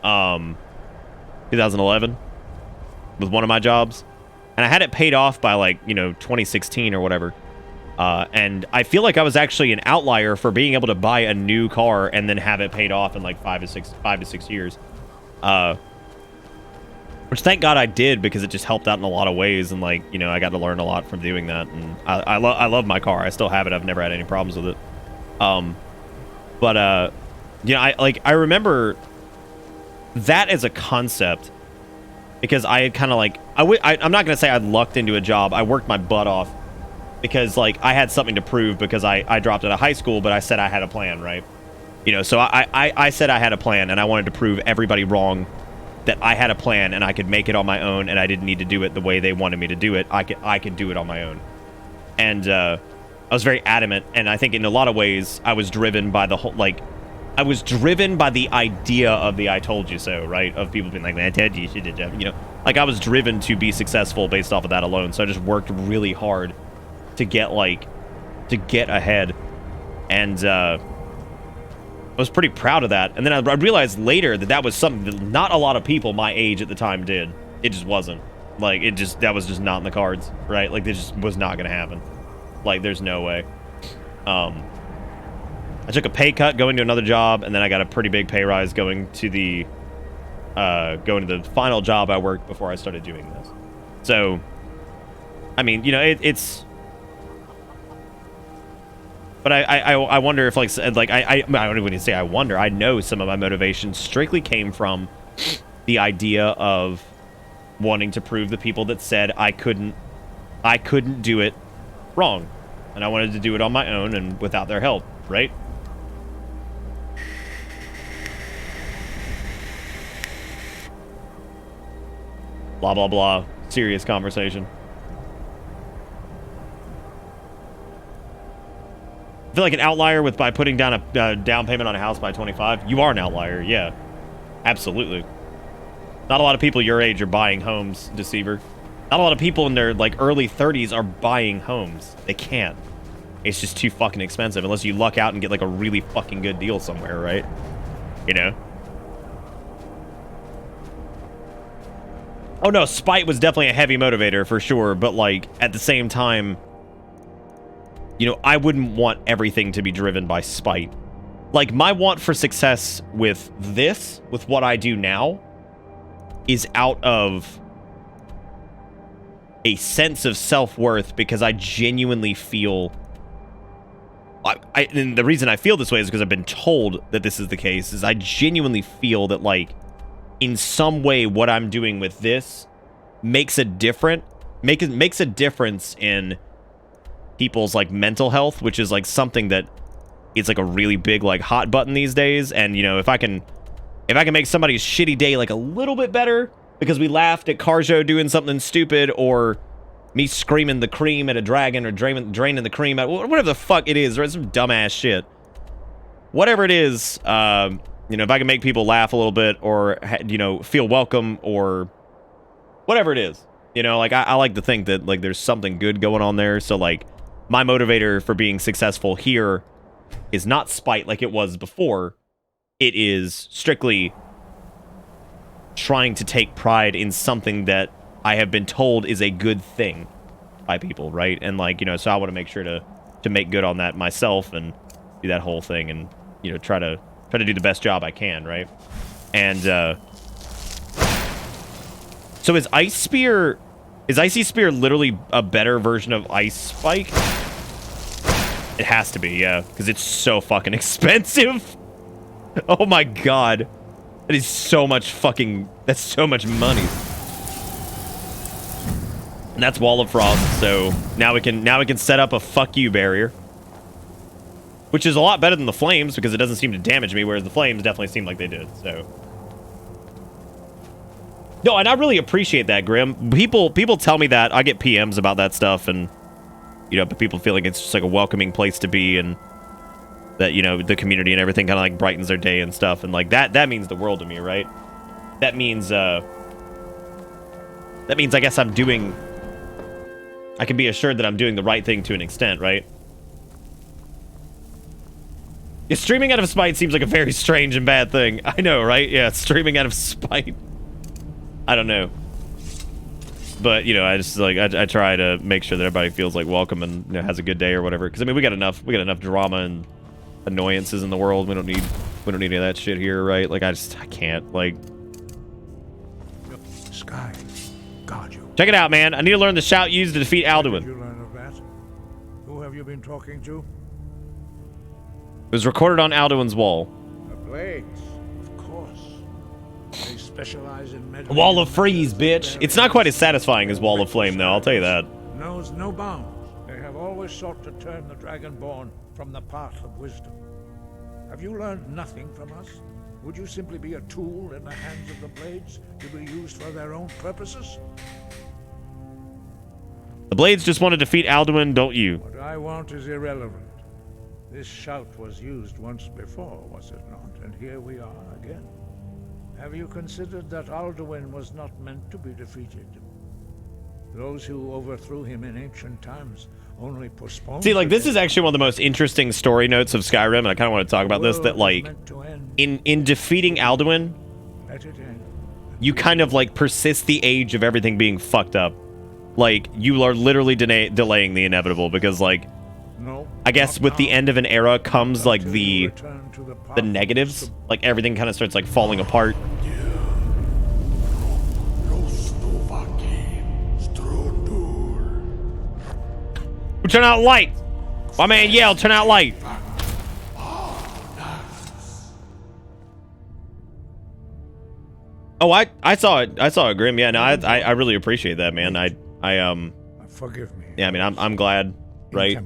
2011. With one of my jobs, and I had it paid off by, like, you know, 2016 or whatever, and I feel like I was actually an outlier for being able to buy a new car and then have it paid off in, like, 5 to 6 years, which thank God I did, because it just helped out in a lot of ways, and, like, you know, I got to learn a lot from doing that, and I love my car. I still have it. I've never had any problems with it. But you know, I remember that as a concept. Because I had kind of, like, I'm not going to say I lucked into a job. I worked my butt off because, like, I had something to prove because I dropped out of high school, but I said I had a plan, right? You know, so I said I had a plan, and I wanted to prove everybody wrong that I had a plan and I could make it on my own, and I didn't need to do it the way they wanted me to do it. I could do it on my own. And I was very adamant, and I think in a lot of ways I was driven by the whole, like, I was driven by the idea of the I told you so, right? Of people being like, man, I told you should have, you know. Like, I was driven to be successful based off of that alone. So I just worked really hard to get ahead. And I was pretty proud of that. And then I realized later that was something that not a lot of people my age at the time did. It just wasn't. Like, that was just not in the cards, right? Like, this just was not going to happen. Like, there's no way. I took a pay cut going to another job, and then I got a pretty big pay rise going to the final job I worked before I started doing this. So, I mean, you know, it's. But I wonder if, like I don't even say I wonder. I know some of my motivation strictly came from the idea of wanting to prove the people that said I couldn't do it wrong. And I wanted to do it on my own and without their help, right? Blah, blah, blah. Serious conversation. I feel like an outlier by putting down a down payment on a house by 25. You are an outlier, yeah. Absolutely. Not a lot of people your age are buying homes, Deceiver. Not a lot of people in their like early 30s are buying homes. They can't. It's just too fucking expensive unless you luck out and get like a really fucking good deal somewhere, right? You know? Oh no, spite was definitely a heavy motivator for sure, but like at the same time, you know, I wouldn't want everything to be driven by spite. Like, my want for success with this, with what I do now, is out of a sense of self-worth because I genuinely feel... and the reason I feel this way is because I've been told that this is the case, is I genuinely feel that, like, in some way what I'm doing with this makes a difference in people's like mental health, which is like something that is like a really big like hot button these days. And you know, if I can make somebody's shitty day like a little bit better because we laughed at Carjo doing something stupid, or me screaming the cream at a dragon, or draining the cream at whatever the fuck it is, or some dumbass shit, whatever it is, you know, if I can make people laugh a little bit, or you know, feel welcome, or whatever it is, you know, like I like to think that like there's something good going on there. So like my motivator for being successful here is not spite like it was before. It is strictly trying to take pride in something that I have been told is a good thing by people, right? And like, you know, so I want to make sure to make good on that myself and do that whole thing, and you know, try to do the best job I can, right? And so is Icy Spear literally a better version of Ice Spike? It has to be, yeah, because it's so fucking expensive. Oh my god. That is so much fucking... That's so much money. And that's Wall of Frost, so now we can set up a fuck you barrier. Which is a lot better than the flames, because it doesn't seem to damage me, whereas the flames definitely seem like they did, so... No, and I really appreciate that, Grim. People tell me that. I get PMs about that stuff, and... You know, but people feel like it's just like a welcoming place to be, and... That, you know, the community and everything kind of like brightens their day and stuff, and like that means the world to me, right? That means I guess I can be assured that I'm doing the right thing to an extent, right? Yeah, streaming out of spite seems like a very strange and bad thing. I know, right? Yeah, streaming out of spite. I don't know. But, you know, I just like I try to make sure that everybody feels like welcome and, you know, has a good day or whatever. Because I mean, we got enough drama and annoyances in the world. We don't need any of that shit here, right? Like I can't, like.
Sky, guard you.
Check it out, man. I need to learn the shout used to defeat Alduin.
Did you learn of that? Who have you been talking to?
It was recorded on Alduin's wall.
The blades, of course. They specialize in measuring...
Wall of Freeze, bitch. It's not quite as satisfying as Wall of Flame, though. I'll tell you that.
Knows no bounds. They have always sought to turn the Dragonborn from the path of wisdom. Have you learned nothing from us? Would you simply be a tool in the hands of the blades to be used for their own purposes?
The blades just want to defeat Alduin, don't you?
What I want is irrelevant. This shout was used once before, was it not? And here we are again. Have you considered that Alduin was not meant to be defeated? Those who overthrew him in ancient times only postponed...
See, like, this is actually one of the most interesting story notes of Skyrim, and I kind of want to talk about this, that, like, in defeating Alduin, you kind of, like, persist the age of everything being fucked up. Like, you are literally delaying the inevitable, because, like, I guess with the end of an era comes, like, the negatives. Like, everything kind of starts, like, falling apart. Turn out light. My man yelled, turn out light. Oh, I saw it. I saw it, Grim. Yeah, no, I really appreciate that, man. I
Forgive me.
Yeah, I mean, I'm glad, right?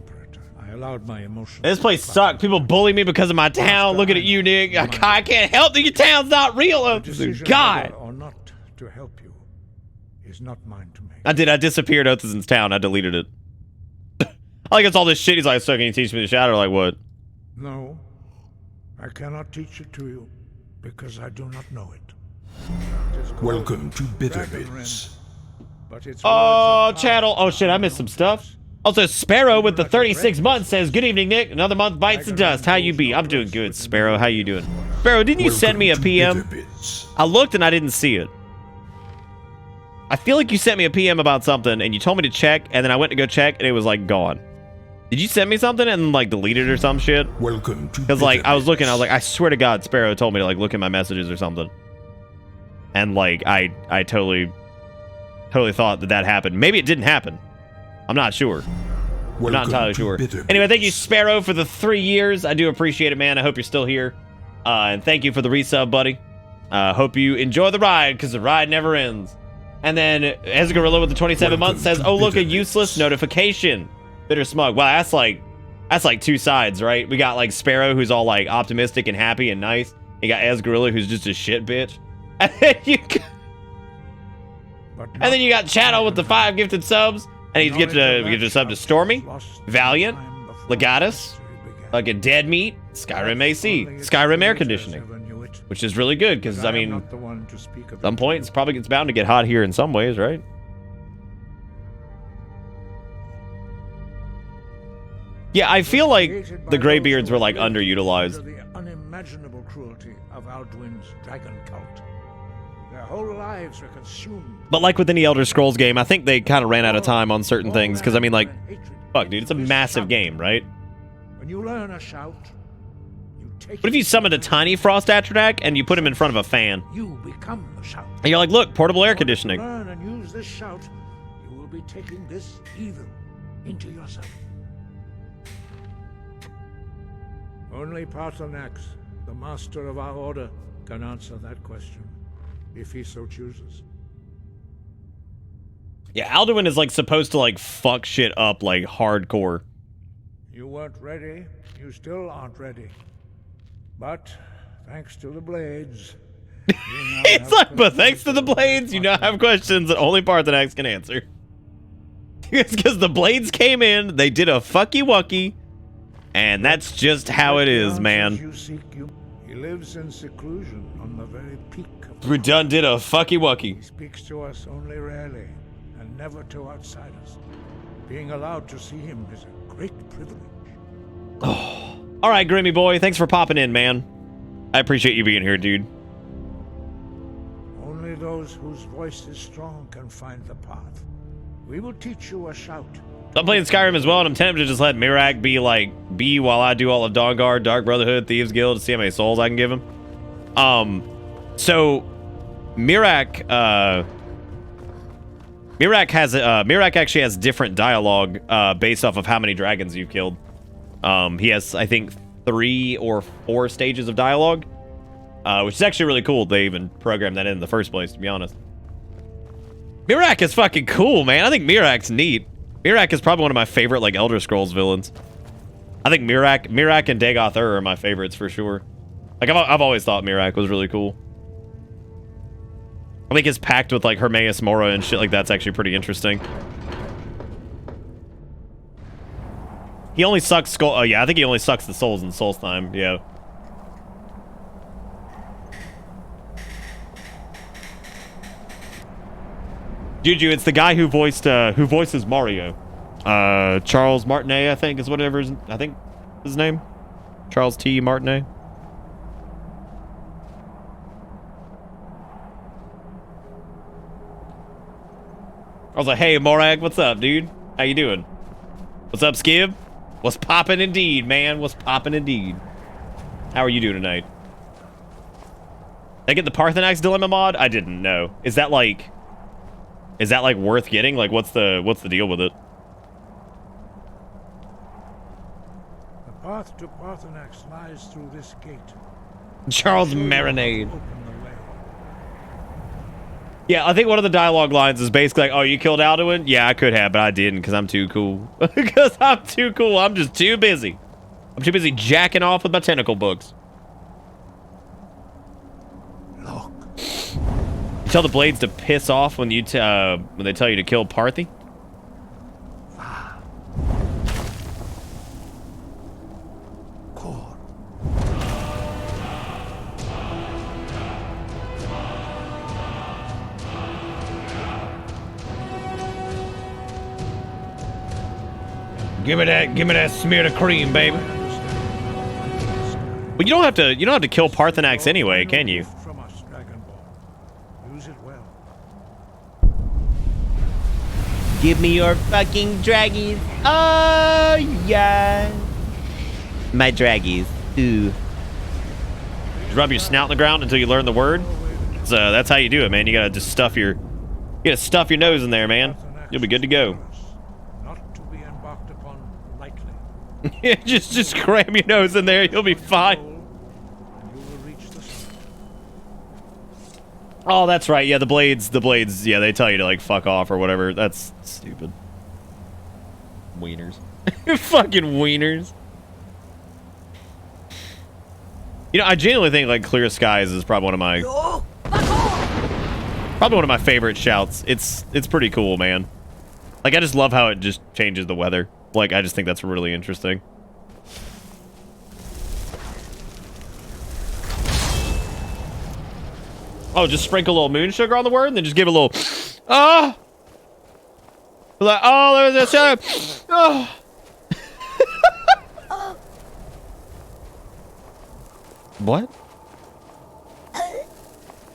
allowed my emotions.
This place sucks. People bully me because of my town. Looking at you, Nick. I can't help that your town's not real. Oh, God.
Or not to help you is not mine to make.
I did. I disappeared Otheson's town. I deleted it. I like it's all this shit. He's like, so can you teach me the shadow? Like, what?
No, I cannot teach it to you because I do not know it.
Welcome to Bitterbits.
Oh, chattel. Oh, shit. I missed some stuff. Also, Sparrow with the 36 months says, good evening, Nick. Another month bites the dust. How you be? I'm doing good, Sparrow. How you doing? Sparrow, didn't you send me a PM? I looked and I didn't see it. I feel like you sent me a PM about something and you told me to check, and then I went to go check and it was like gone. Did you send me something and like delete it or some shit?
Welcome to
Because like I was looking, I was like, I swear to God, Sparrow told me to like look at my messages or something. And like I totally thought that happened. Maybe it didn't happen. I'm not sure. I'm not entirely sure. Anyway, thank you, Sparrow, for the 3 years. I do appreciate it, man. I hope you're still here. And thank you for the resub, buddy. Hope you enjoy the ride, because the ride never ends. And then Esgarilla with the 27 months says, oh, look, a useless notification. Bitter Smug. Wow, that's like two sides, right? We got like Sparrow, who's all like optimistic and happy and nice. You got Esgarilla, who's just a shit bitch. And then you got Channel with the 5 gifted subs. And he's gifted a sub to Stormy, Valiant, Legatus, like a Dead Meat, Skyrim AC, Skyrim air conditioning, which is really good because I mean, at some point it's bound to get hot here in some ways, right? Yeah, I feel like the Greybeards were like underutilized.
The unimaginable cruelty of Alduin's dragon cult. Their whole lives were consumed.
But like with any Elder Scrolls game, I think they kind of ran out of time on certain things because I mean, like, fuck, dude, it's a massive game, right?
When you learn a shout, you take.
What if you summoned a tiny Frost Atrodak and you put him in front of a fan?
You become the shout.
And you're like, look, portable air conditioning.
Learn and use this shout, you will be taking this evil into yourself. Only Paarthurnax, the master of our order, can answer that question, if he so chooses.
Yeah, Alduin is like supposed to like fuck shit up like hardcore.
You weren't ready. You still aren't ready. But thanks to the blades.
It's like, but thanks to the blades, you now have questions that only Paarthurnax can answer. It's because the blades came in, they did a fucky wucky, and that's just how it is, man.
He lives in seclusion on the very peak of the
Redun did a fucky wucky.
He speaks to us only rarely, and never to outsiders. Being allowed to see him is a great privilege.
Oh. All right, Grimmy boy, thanks for popping in, man. I appreciate you being here, dude.
Only those whose voice is strong can find the path. We will teach you a shout.
I'm playing Skyrim as well, and I'm tempted to just let Mirak be while I do all of Dawnguard, Dark Brotherhood, Thieves Guild to see how many souls I can give him. So Mirak actually has different dialogue based off of how many dragons you've killed. He has, I think, 3 or 4 stages of dialogue, which is actually really cool. They even programmed that in the first place, to be honest. Mirak is fucking cool, man. I think Mirak's neat. Mirak is probably one of my favorite, like, Elder Scrolls villains. I think Mirak and Dagoth Ur are my favorites for sure. Like, I've always thought Mirak was really cool. I think his pact with, like, Hermaeus Mora and shit like that's actually pretty interesting. He only sucks skull. Oh, yeah, I think he only sucks the souls in Solstheim. Yeah. Juju, it's the guy who voices Mario. Charles Martinet, I think, is whatever his name. Charles T. Martinet. I was like, hey, Morag, what's up, dude? How you doing? What's up, Skib? What's poppin' indeed, man? What's poppin' indeed? How are you doing tonight? Did I get the Paarthurnax Dilemma mod? I didn't know. Is that like worth getting? Like, what's the deal with it?
The path to Paarthurnax lies through this gate.
Charles Marinade. Yeah, I think one of the dialogue lines is basically like, oh, you killed Alduin? Yeah, I could have, but I didn't because I'm too cool. Because I'm too cool. I'm just too busy. I'm too busy jacking off with my tentacle books.
Look.
You tell the blades to piss off when you when they tell you to kill Parthy? Give me that smear of cream, baby. Well, you don't have to kill Parthenax anyway, can you?
From us, Dragonborn. Use it well.
Give me your fucking draggies. Oh yeah. My draggies. Ooh. Just rub your snout in the ground until you learn the word. So that's how you do it, man. You gotta just stuff your nose in there, man. You'll be good to go. Yeah, just cram your nose in there. You'll be fine. Oh, that's right. Yeah, the blades. Yeah, they tell you to like fuck off or whatever. That's stupid. Wieners. Fucking wieners. You know, I genuinely think like Clear Skies is probably one of my favorite shouts. It's pretty cool, man. Like I just love how it just changes the weather. Like, I just think that's really interesting. Oh, just sprinkle a little moon sugar on the word and then just give it a little... Ah! Like, oh, there's a... Oh. What?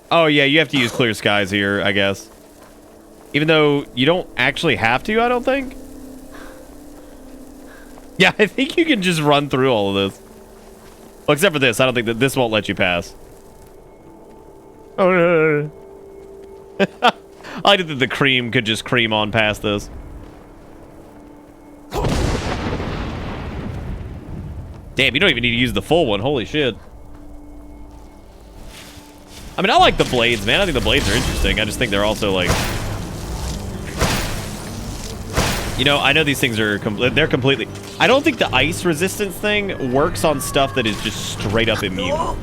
Oh, yeah, you have to use Clear Skies here, I guess. Even though you don't actually have to, I don't think. Yeah, I think you can just run through all of this. Well, except for this. I don't think that this won't let you pass. Oh, no. I did that the cream could just cream on past this. Damn, you don't even need to use the full one. Holy shit. I mean, I like the blades, man. I think the blades are interesting. I just think they're also like... You know, I know these things are they're completely... I don't think the ice resistance thing works on stuff that is just straight up immune.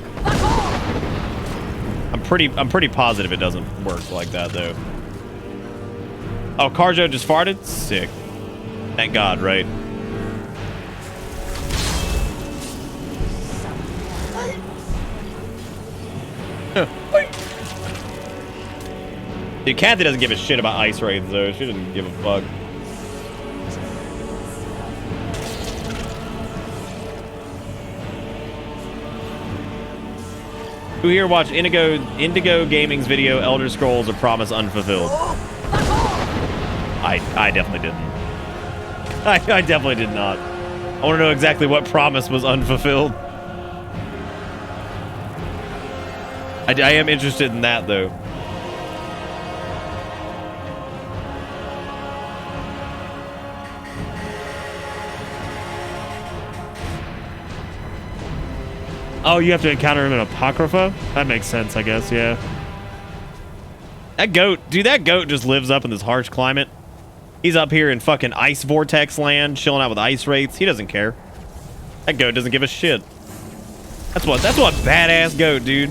I'm pretty positive it doesn't work like that though. Oh, Carjo just farted? Sick. Thank God, right? Dude, Kathy doesn't give a shit about ice raids though. She doesn't give a fuck. Who here watched Indigo Gaming's video, Elder Scrolls: A Promise Unfulfilled? I definitely didn't. I definitely did not. I want to know exactly what promise was unfulfilled. I am interested in that, though. Oh, you have to encounter him in Apocrypha? That makes sense, I guess, yeah. That goat, dude, that goat just lives up in this harsh climate. He's up here in fucking ice vortex land, chilling out with ice wraiths. He doesn't care. That goat doesn't give a shit. That's what badass goat, dude.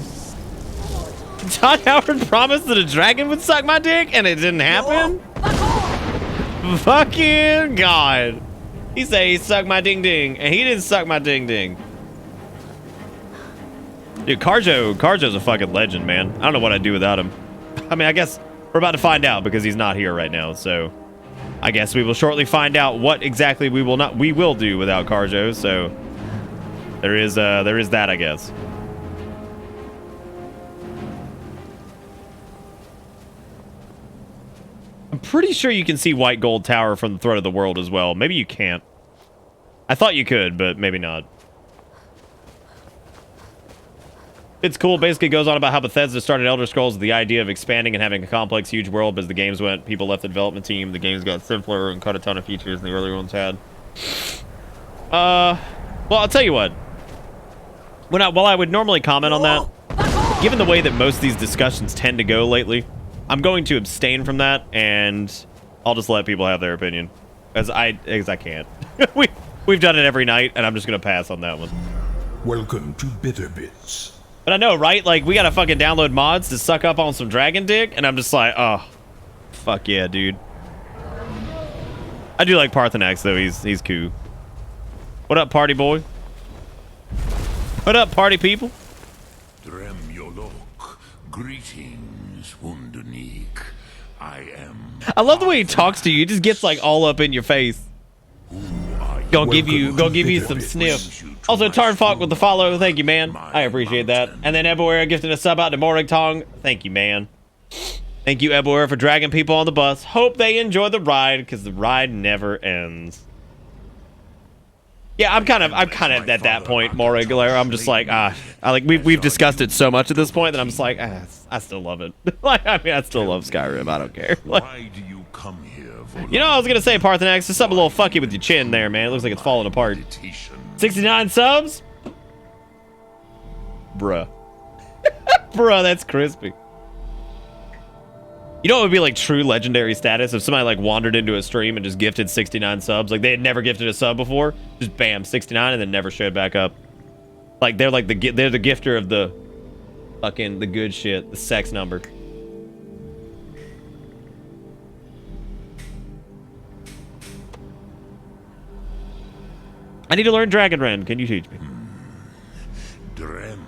Todd Howard promised that a dragon would suck my dick, and it didn't happen? Fucking God. He said he sucked my ding ding, and he didn't suck my ding ding. Dude, Carjo's a fucking legend, man. I don't know what I'd do without him. I mean, I guess we're about to find out because he's not here right now, so I guess we will shortly find out what exactly we will do without Carjo, so there is that, I guess. I'm pretty sure you can see White Gold Tower from the Threat of the World as well. Maybe you can't. I thought you could, but maybe not. It's cool. Basically goes on about how Bethesda started Elder Scrolls with the idea of expanding and having a complex, huge world. But as the games went, people left the development team. The games got simpler and cut a ton of features than the earlier ones had. Well, I'll tell you what. While I would normally comment on that, given the way that most of these discussions tend to go lately, I'm going to abstain from that, and I'll just let people have their opinion, as I can't. We've done it every night, and I'm just gonna pass on that one.
Welcome to Bitter Bits.
But I know, right? Like, we gotta fucking download mods to suck up on some dragon dick, and I'm just like, oh, fuck yeah, dude. I do like Parthenax though. He's cool. What up, party boy? What up, party people?
Greetings, Wunderneek.
I love the way he talks to you. He just gets like all up in your face. Gonna give you some sniff. Also, Tarnfalk with the follow. Thank you, man. I appreciate that. And then Eboera gifted a sub out to Morigtong. Thank you, man. Thank you, Eboera, for dragging people on the bus. Hope they enjoy the ride, because the ride never ends. Yeah, I'm kind of at that point more regular. I'm just like, we've discussed it so much at this point that I'm just like, I still love it. Like, I mean, I still love Skyrim. I don't care. Like, why do you come here? You know, I was gonna say, Parthenax, there's something a little funky with your chin there, man. It looks like it's falling apart. 69 subs, bruh. Bruh, that's crispy. You know what would be like true legendary status if somebody like wandered into a stream and just gifted 69 subs? Like they had never gifted a sub before, just bam, 69 and then never showed back up. Like they're like the gifter of the fucking the good shit, the sex number. I need to learn Dragon Ren. Can you teach me?
Drem,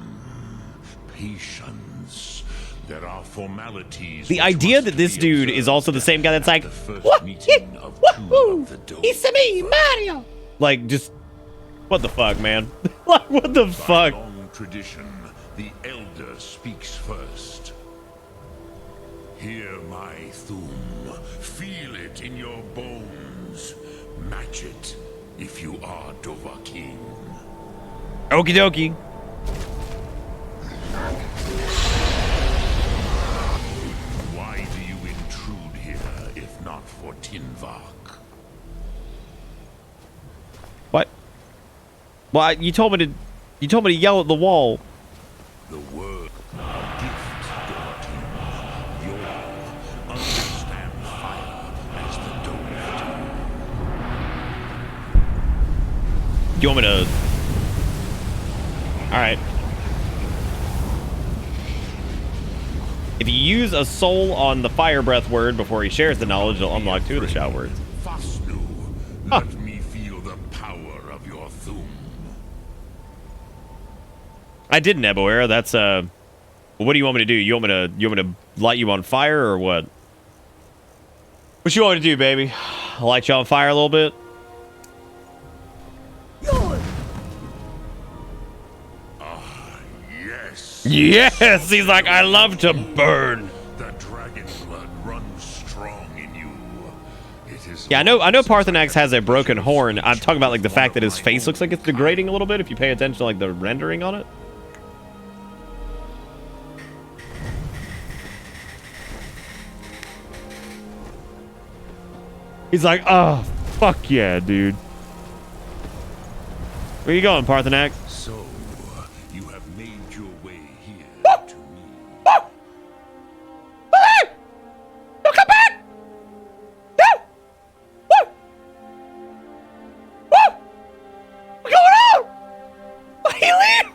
patience. There are formalities.
The idea that this dude is also the same guy that's like, what? It's me, Mario. Like, just, what the fuck, man? Like, what the fuck?
By long tradition, the elder speaks first. Hear my thum. Feel it in your bones. Match it if you are Dovahkiin.
Okie dokie.
Why do you intrude here if not for Tinvak?
What? Well, you told me to yell at the wall.
The word gift, Dovahkiin. You'll understand fire as the Dovahkiin.
Do you want me to? All right. If you use a soul on the fire breath word before he shares the knowledge, it'll unlock 2 of the shout words.
Fasnu, let me feel the power of your thum.
I did Neboera. That's what do you want me to do? You want me to light you on fire or what? What you want me to do, baby? Light you on fire a little bit? Yes, he's like, I love to burn.
The dragon blood runs strong in you. It is
Yeah, I know Parthenax has a broken horn. I'm talking about like the fact that his face looks like it's degrading a little bit if you pay attention to like the rendering on it. He's like, oh, fuck yeah, dude. Where you going, Parthenax?
So, you have made your way here to me.
No, come back! No! What? What? What's going on? Why he leave?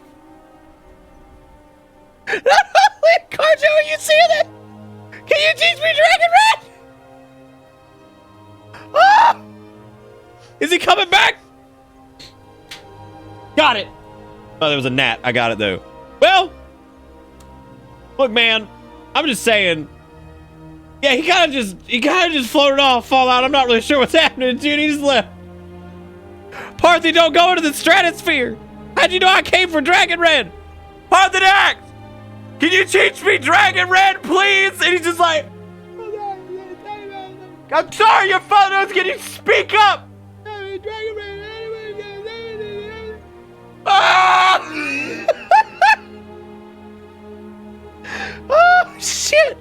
Carjo, are you seeing it? Can you teach me Dragon Red? Ah! Is he coming back? Got it. Oh, there was a gnat. I got it though. Well, look, man. I'm just saying. Yeah, he kind of just floated off, fall out. I'm not really sure what's happening, dude. He just left. Parthy, don't go into the stratosphere. How'd you know I came for Dragon Red? Parthenax, can you teach me Dragon Red, please? And he's just like, I'm sorry, your photos. Can you speak up? Dragon Red. Ah! Oh, shit.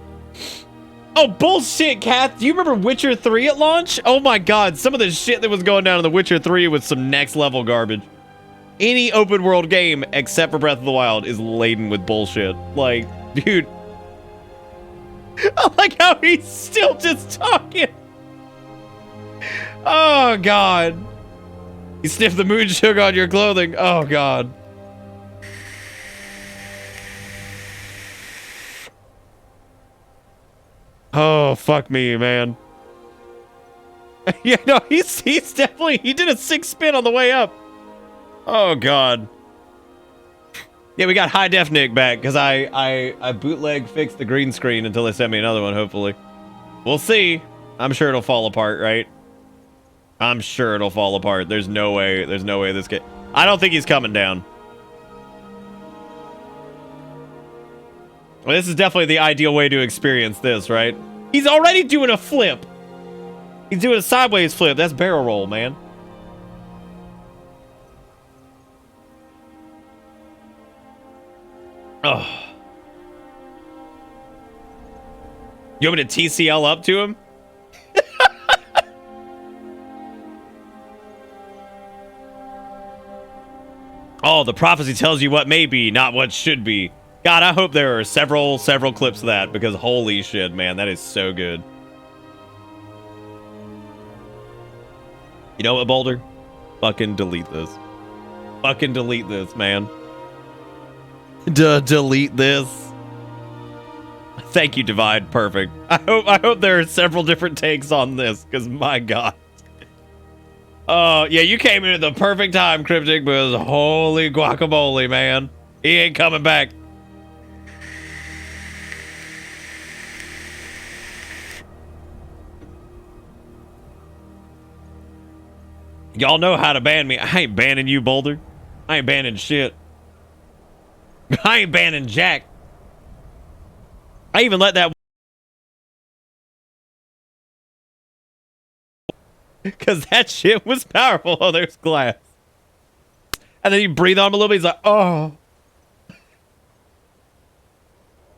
Oh, bullshit, Kath. Do you remember Witcher 3 at launch? Oh, my God. Some of the shit that was going down in the Witcher 3 was some next level garbage. Any open world game except for Breath of the Wild is laden with bullshit. Like, dude. I like how he's still just talking. Oh, God. You sniff the moon sugar on your clothing. Oh, God. Oh, fuck me, man. Yeah, no, he's definitely, he did a 6 spin on the way up. Oh, God. Yeah, we got high def Nick back because I bootleg fixed the green screen until they send me another one, hopefully. We'll see. I'm sure it'll fall apart, right? I'm sure it'll fall apart. There's no way this kid. I don't think he's coming down. Well, this is definitely the ideal way to experience this, right? He's already doing a flip. He's doing a sideways flip. That's barrel roll, man. Oh. You want me to TCL up to him? Oh, the prophecy tells you what may be, not what should be. God, I hope there are several clips of that because holy shit, man, that is so good. You know what, Boulder? Fucking delete this. Fucking delete this, man. Delete this. Thank you, Divide. Perfect. I hope there are several different takes on this, because my God. Oh, yeah, you came in at the perfect time, Cryptic, because holy guacamole, man. He ain't coming back. Y'all know how to ban me. I ain't banning you, Boulder. I ain't banning shit. I ain't banning Jack. I even let that... Because that shit was powerful. Oh, there's glass. And then you breathe on him a little bit. He's like, oh.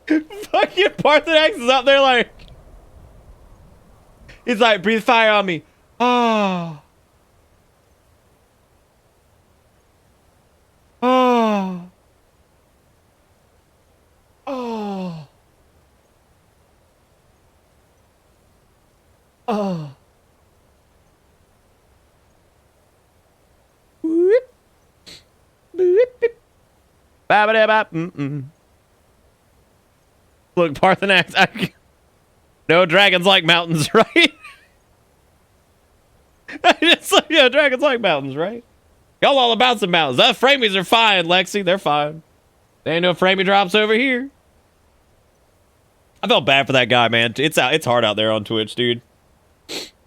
Fucking Parthenax is up there like... He's like, breathe fire on me. Oh. Oh. Oh. Oh. Whoop. Whoop. Ba-ba-da-ba. Look, Parthenax. No dragons like mountains, right? It's like, yeah, dragons like mountains, right? Y'all all about some mountains. The framies are fine, Lexi. They're fine. There ain't no framey drops over here. I felt bad for that guy, man. It's hard out there on Twitch, dude.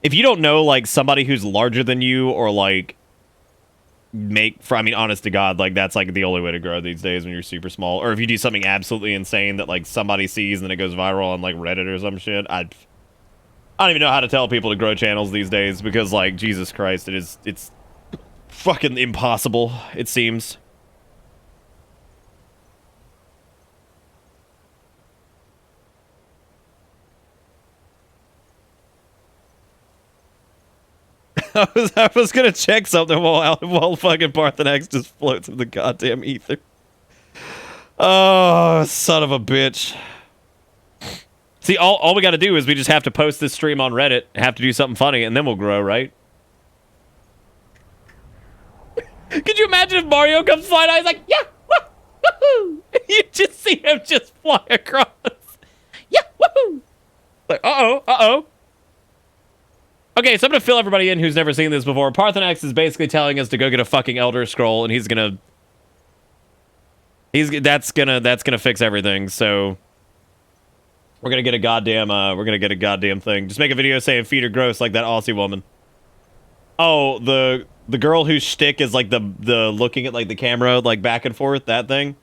If you don't know, like, somebody who's larger than you or, like, I mean, honest to God, like, that's, like, the only way to grow these days when you're super small. Or if you do something absolutely insane that, like, somebody sees and then it goes viral on, like, Reddit or some shit. I don't even know how to tell people to grow channels these days because, like, Jesus Christ, it's fucking impossible, it seems. I was gonna check something while fucking Parthenax just floats in the goddamn ether. Oh, son of a bitch. See, all we gotta do is we just have to post this stream on Reddit, have to do something funny, and then we'll grow, right? Could you imagine if Mario comes flying out? He's like, yeah, woohoo! You just see him just fly across. Yeah, woohoo! Like, uh-oh. Okay, so I'm gonna fill everybody in who's never seen this before. Parthenax is basically telling us to go get a fucking Elder Scroll, and that's gonna fix everything. So we're gonna get a goddamn thing. Just make a video saying feet are gross like that Aussie woman. Oh, the girl whose shtick is like the looking at like the camera like back and forth, that thing.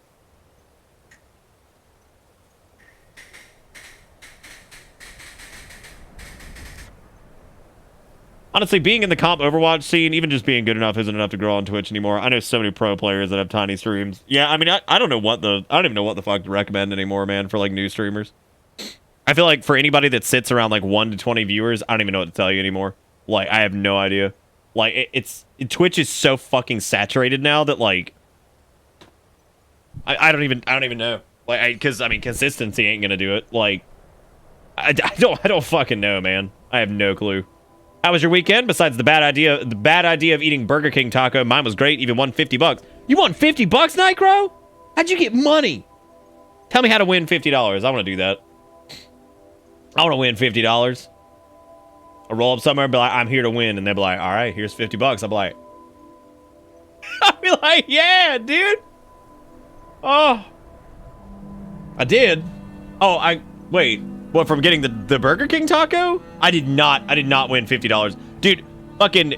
Honestly, being in the comp Overwatch scene, even just being good enough isn't enough to grow on Twitch anymore. I know so many pro players that have tiny streams. Yeah, I mean, I don't even know what the fuck to recommend anymore, man, for like new streamers. I feel like for anybody that sits around like 1 to 20 viewers, I don't even know what to tell you anymore. Like, I have no idea. Like, Twitch is so fucking saturated now that like, I don't even know. Like, because I mean, consistency ain't gonna do it. Like, I don't fucking know, man. I have no clue. How was your weekend? Besides the bad idea of eating Burger King taco, mine was great. Even won $50. You won $50, Nightcrow? How'd you get money? Tell me how to win $50. I want to do that. I want to win $50. I roll up somewhere and be like, I'm here to win. And they'll be like, all right, here's $50. I'll be like, yeah, dude. Oh, I did. Oh, wait. What, from getting the Burger King taco? I did not win $50. Dude, fucking,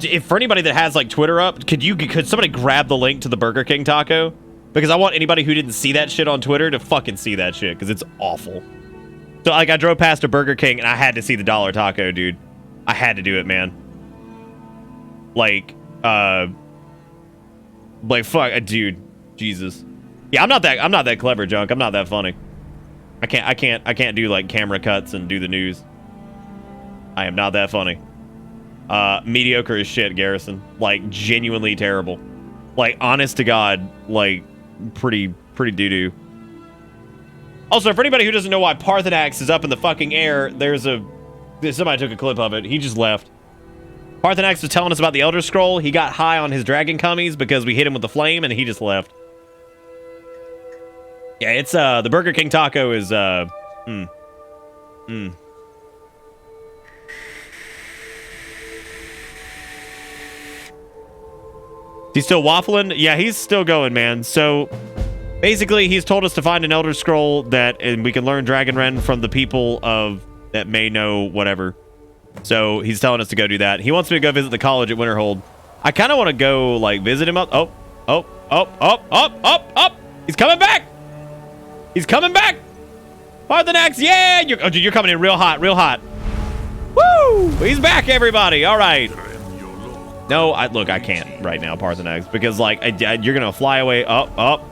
if for anybody that has like Twitter up, could somebody grab the link to the Burger King taco? Because I want anybody who didn't see that shit on Twitter to fucking see that shit, because it's awful. So, like, I drove past a Burger King, and I had to see the $1 taco, dude. I had to do it, man. Like, fuck, dude. Jesus. Yeah, I'm not that clever, Junk. I'm not that funny. I can't do, like, camera cuts and do the news. I am not that funny. Mediocre as shit, Garrison. Like, genuinely terrible. Like, honest to God, like, pretty doo-doo. Also, for anybody who doesn't know why Parthenax is up in the fucking air, somebody took a clip of it. He just left. Parthenax was telling us about the Elder Scroll. He got high on his dragon cummies because we hit him with the flame, and he just left. Yeah, it's, the Burger King taco is, He's still waffling? Yeah, he's still going, man. So, basically, he's told us to find an Elder Scroll and we can learn Dragonren from the people that may know whatever. So, he's telling us to go do that. He wants me to go visit the college at Winterhold. I kind of want to go, like, visit him up. Oh. He's coming back. He's coming back. Parthenax, yeah. Dude, you're coming in real hot. Woo! He's back, everybody. All right. No, look, I can't right now, Parthenax, because, like, you're going to fly away. Up.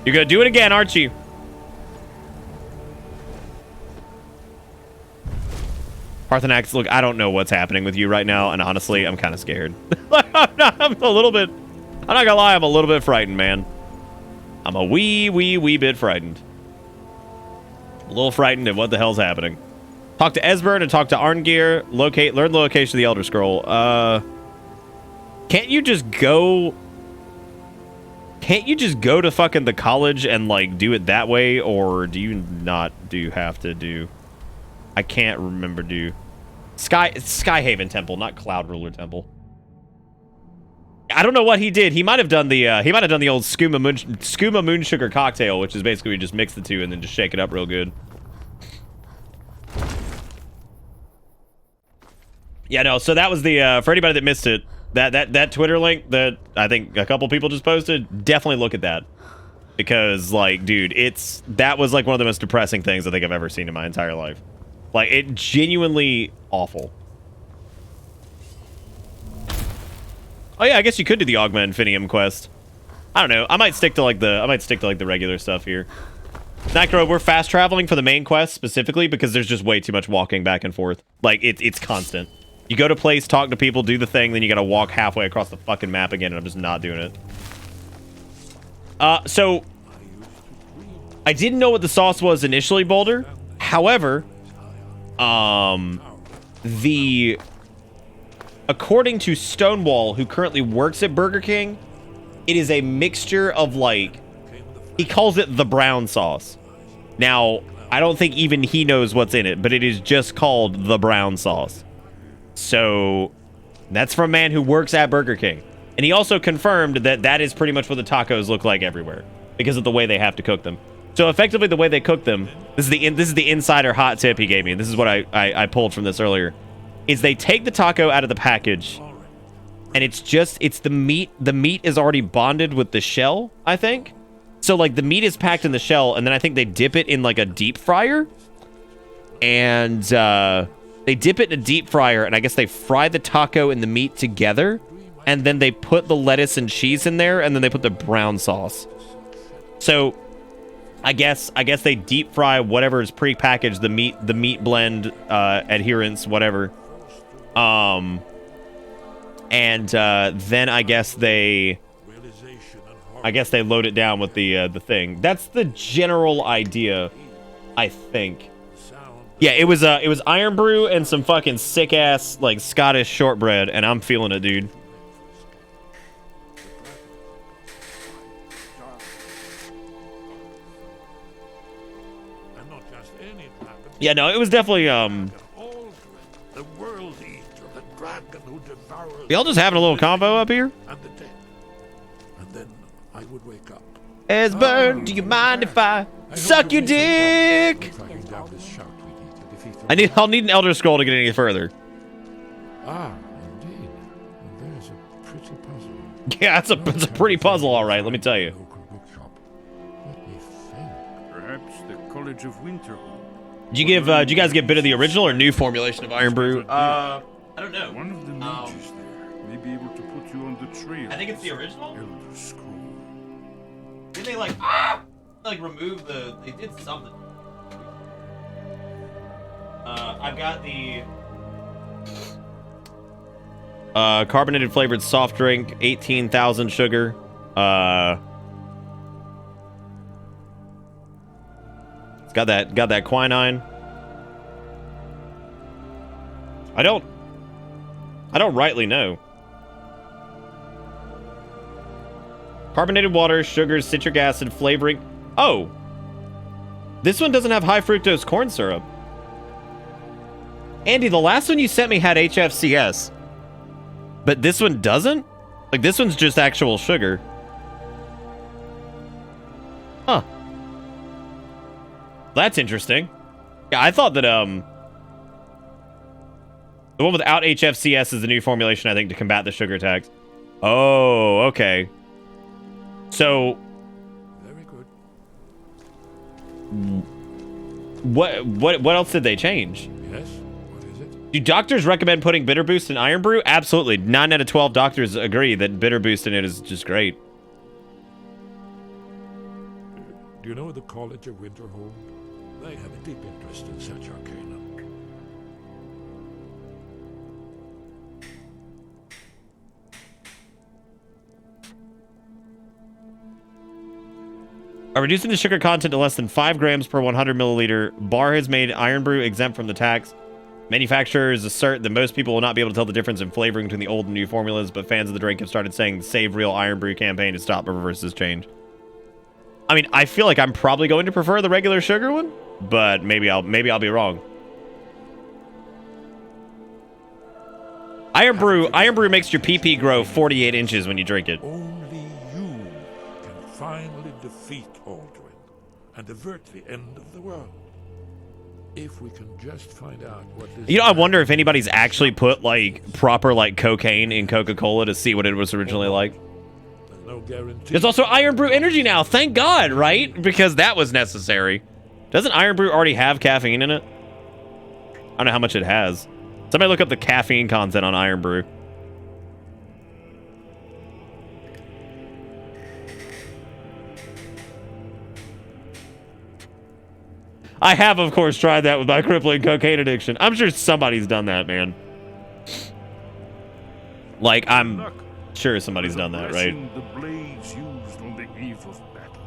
You're going to do it again, aren't you? Parthenax, look, I don't know what's happening with you right now, and honestly, I'm kind of scared. I'm not going to lie, I'm a little bit frightened, man. I'm a wee bit frightened. A little frightened at what the hell's happening. Talk to Esbern and talk to Arngeir. Learn the location of the Elder Scroll. Can't you just go to fucking the college and, like, do it that way? Or do you have to do... I can't remember, Skyhaven Temple, not Cloud Ruler Temple. I don't know what he did. He might have done the old skooma moon sugar cocktail, which is basically just mix the two and then just shake it up real good. Yeah, no, so that was the for anybody that missed it, that Twitter link that I think a couple people just posted, definitely look at that. Because, like, dude, that was like one of the most depressing things I think I've ever seen in my entire life. Like, it genuinely awful. Oh yeah, I guess you could do the Augma Infinium quest. I don't know. I might stick to like the regular stuff here. Nightcrow, we're fast traveling for the main quest specifically because there's just way too much walking back and forth. Like, it's constant. You go to place, talk to people, do the thing, then you gotta walk halfway across the fucking map again, and I'm just not doing it. So I didn't know what the sauce was initially, Boulder. However, according to Stonewall, who currently works at Burger King, it is a mixture of, like, he calls it the brown sauce. Now, I don't think even he knows what's in it, but it is just called the brown sauce. So, that's from a man who works at Burger King. And he also confirmed that is pretty much what the tacos look like everywhere, because of the way they have to cook them. So, effectively, the way they cook them, this is the insider hot tip he gave me, and this is what I pulled from this earlier, is they take the taco out of the package, and it's the meat. The meat is already bonded with the shell, I think. So, like, the meat is packed in the shell, and then I think they dip it in, like, a deep fryer. And, they dip it in a deep fryer, and I guess they fry the taco and the meat together. And then they put the lettuce and cheese in there, and then they put the brown sauce. So, I guess they deep fry whatever is pre-packaged, the meat blend, adherence, whatever. And, then I guess they load it down with the thing. That's the general idea, I think. Yeah, it was iron brew and some fucking sick ass like Scottish shortbread, and I'm feeling it, dude. Yeah, no, it was definitely
The world eater, the dragon who devours.
y'all just having a little combo up here?
And the dead. And then I would wake up.
Esbern, do you mind if I suck your dick? I'll need an Elder Scroll to get any further.
Ah, indeed. There's a pretty puzzle.
Yeah, it's a pretty puzzle, all right. Let me tell you.
Perhaps the College of Winterhold.
Did you guys get a bit of the original or new formulation of Iron Brew? I don't know.
One of the mages there may be able to put you on the trail.
I think it's the original.
Elder Scroll.
Did they like remove the? They did something. I've got the carbonated flavored soft drink, 18,000 sugar. It's got that quinine. I don't rightly know. Carbonated water, sugars, citric acid, flavoring. Oh, this one doesn't have high fructose corn syrup. Andy, the last one you sent me had HFCS, but this one doesn't? Like, this one's just actual sugar. Huh. That's interesting. Yeah, I thought that, the one without HFCS is the new formulation, I think, to combat the sugar tax. Oh, okay. So...
Very good.
What else did they change?
Yes? What is it?
Do doctors recommend putting Bitter Boost in Iron Brew? Absolutely. 9 out of 12 doctors agree that Bitter Boost in it is just great.
Do you know the College of Winterhold? They have a deep interest in such arcana.
By reducing the sugar content to less than 5 grams per 100 milliliter, Bar has made Iron Brew exempt from the tax. Manufacturers assert that most people will not be able to tell the difference in flavoring between the old and new formulas, but fans of the drink have started saying the Save Real Iron Brew campaign to stop or reverse this change. I mean, I feel like I'm probably going to prefer the regular sugar one, but maybe I'll be wrong. Iron Brew makes your PP grow 48 inches when you drink it.
Only you can finally defeat Alduin and avert the end of the world. If we can just find out what this...
You know, I wonder if anybody's actually put, like, proper, like, cocaine in Coca-Cola to see what it was originally like.
There's no guarantee.
There's also Iron Brew Energy now, thank God, right? Because that was necessary. Doesn't Iron Brew already have caffeine in it? I don't know how much it has. Somebody look up the caffeine content on Iron Brew. I have, of course, tried that with my crippling cocaine addiction. I'm sure somebody's done that, man. Like, I'm sure somebody's done that, right?
The blades used on the eve of battle.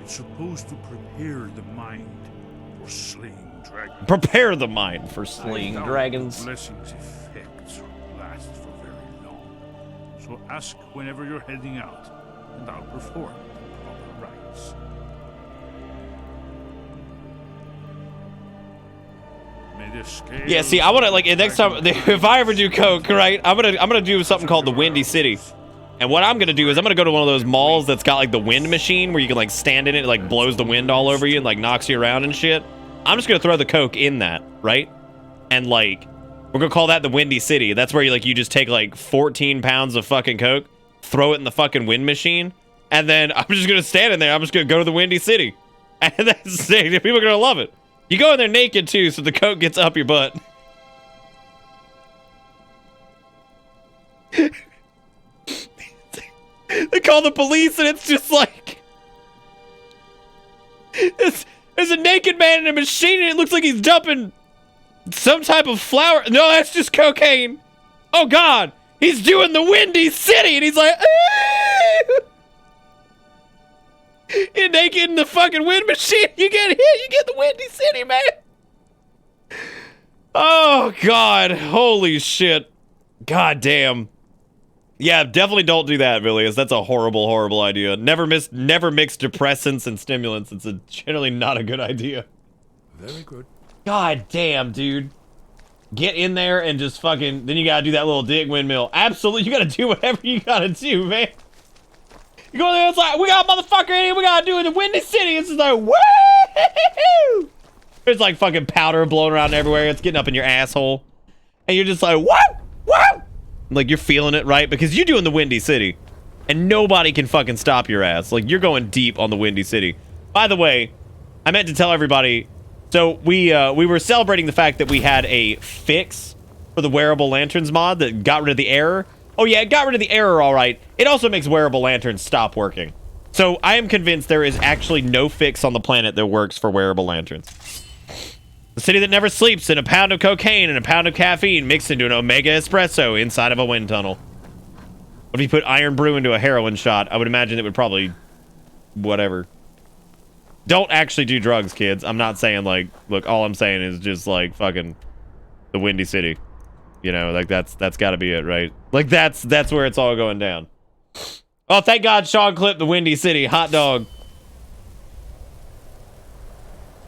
It's supposed to prepare the mind for slaying dragons.
Prepare the mind for slaying dragons.
The blessing's effects last for very long. So ask whenever you're heading out, and I'll perform the proper rites.
Yeah, see, I want to, like, next time, if I ever do coke, right, I'm gonna do something called the Windy City. And what I'm gonna do is I'm gonna go to one of those malls that's got, like, the wind machine where you can, like, stand in it, like, blows the wind all over you and, like, knocks you around and shit. I'm just gonna throw the coke in that, right? And, like, we're gonna call that the Windy City. That's where you just take, like, 14 pounds of fucking coke, throw it in the fucking wind machine, and then I'm just gonna stand in there. I'm just gonna go to the Windy City. And that's it. People are gonna love it. You go in there naked, too, so the coke gets up your butt. They call the police, and it's just like... There's a naked man in a machine, and it looks like he's dumping some type of flour. No, that's just cocaine. Oh, God. He's doing the Windy City, and he's like... You're naked in the fucking wind machine. You get hit. You get the Windy City, man. Oh, God. Holy shit. God damn. Yeah, definitely don't do that, Villius. That's a horrible, horrible idea. Never mix depressants and stimulants. It's generally not a good idea.
Very good.
God damn, dude. Get in there and just fucking... Then you gotta do that little dig windmill. Absolutely, you gotta do whatever you gotta do, man. You go there, it's like, we got a motherfucker in here, we gotta do it in the Windy City. It's just like, woo! There's like fucking powder blowing around everywhere. It's getting up in your asshole. And you're just like, woo! Woo! Like, you're feeling it, right? Because you're doing the Windy City. And nobody can fucking stop your ass. Like, you're going deep on the Windy City. By the way, I meant to tell everybody... So, we were celebrating the fact that we had a fix for the wearable lanterns mod that got rid of the error. Oh, yeah, it got rid of the error, all right. It also makes wearable lanterns stop working. So, I am convinced there is actually no fix on the planet that works for wearable lanterns. The city that never sleeps, and a pound of cocaine and a pound of caffeine mixed into an Omega Espresso inside of a wind tunnel. If you put iron brew into a heroin shot, I would imagine it would probably... whatever. Don't actually do drugs, kids. I'm not saying, like... Look, all I'm saying is just, like, fucking... the Windy City. You know, like, that's gotta be it, right? Like, that's where it's all going down. Oh, thank God Sean clipped the Windy City. Hot dog.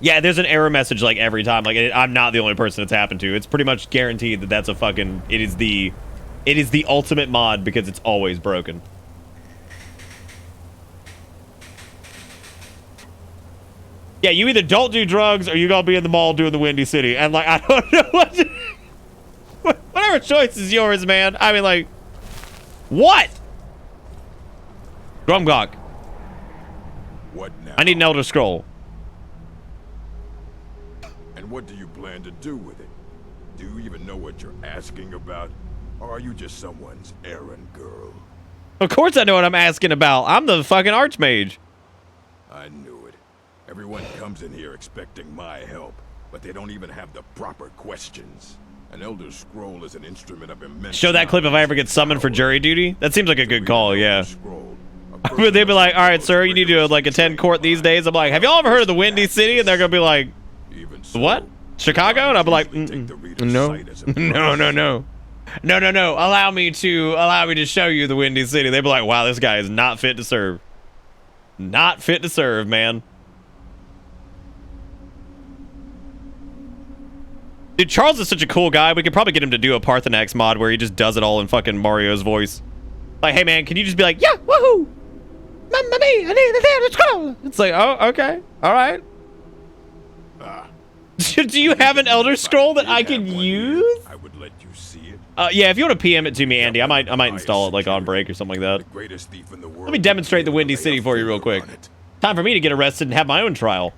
Yeah, there's an error message like every time. Like, I'm not the only person it's happened to. It's pretty much guaranteed that that's a fucking... It is the ultimate mod because it's always broken. Yeah, you either don't do drugs or you gonna be in the mall doing the Windy City. And like, I don't know what to... Whatever choice is yours, man. I mean, like... What? Grumgok.
What now?
I need an Elder Scroll.
And what do you plan to do with it? Do you even know what you're asking about? Or are you just someone's errand girl?
Of course I know what I'm asking about. I'm the fucking Archmage.
I knew it. Everyone comes in here expecting my help, but they don't even have the proper questions. An Elder Scroll is an instrument of immense...
Show that clip if I ever get summoned for jury duty. That seems like a good call, yeah. They'd be like, all right, sir, you need to like attend court these days. I'm like, have y'all ever heard of the Windy City? And they're gonna be like, what? Chicago? And I'll be like, no. No. Allow me to show you the Windy City. They'd be like, wow, this guy is not fit to serve. Not fit to serve, man. Dude, Charles is such a cool guy. We could probably get him to do a Parthenax mod where he just does it all in fucking Mario's voice. Like, hey, man, can you just be like, yeah, woohoo! Mamma mia, I need the Elder Scroll. It's like, oh, okay. All right. Do you have an Elder Scroll that I can use?
I would let you see it.
Yeah, if you want to PM it to me, Andy, I might install it like on break or something like that. Let me demonstrate the Windy City for you real quick. Time for me to get arrested and have my own trial.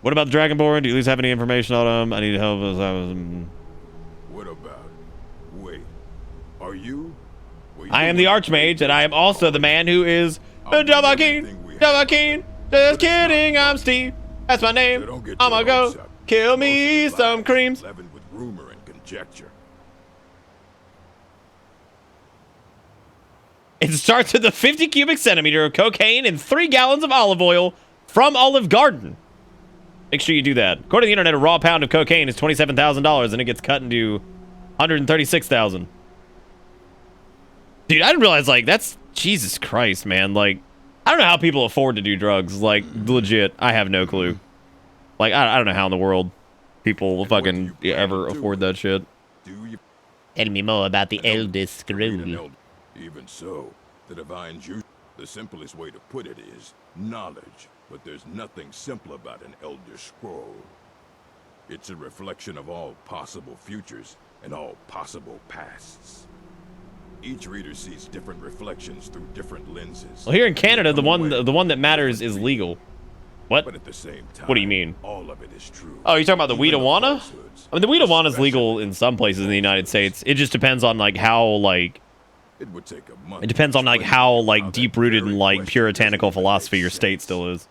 What about the Dragonborn? Do you at least have any information on him? I need help.
What about? Wait, are you?
I am the Archmage, and I am also the man who is Javakeen. Just kidding, I'm Steve. That's my name. I'ma go kill me some creams.
With rumor and conjecture.
It starts with a 50 cubic centimeter of cocaine and 3 gallons of olive oil from Olive Garden. Make sure you do that. According to the internet, a raw pound of cocaine is $27,000, and it gets cut into $136,000. Dude, I didn't realize, like, that's... Jesus Christ, man. Like, I don't know how people afford to do drugs. Like, legit, I have no clue. Like, I don't know how in the world people fucking ever afford that shit. Tell me more about the Elder Scroll.
Even so, the divine juice... The simplest way to put it is knowledge. But there's nothing simple about an Elder Scroll. It's a reflection of all possible futures and all possible pasts. Each reader sees different reflections through different lenses.
Well, here in Canada, the one that matters is legal. What?
But at the same time,
what do you mean?
All of it is true.
Oh, you're talking about the Weedawana? I mean, the Weedawana is legal in some places in the United States. It just depends on like how like.
It would take a month.
It depends on like how like deep rooted in like puritanical philosophy your state still is.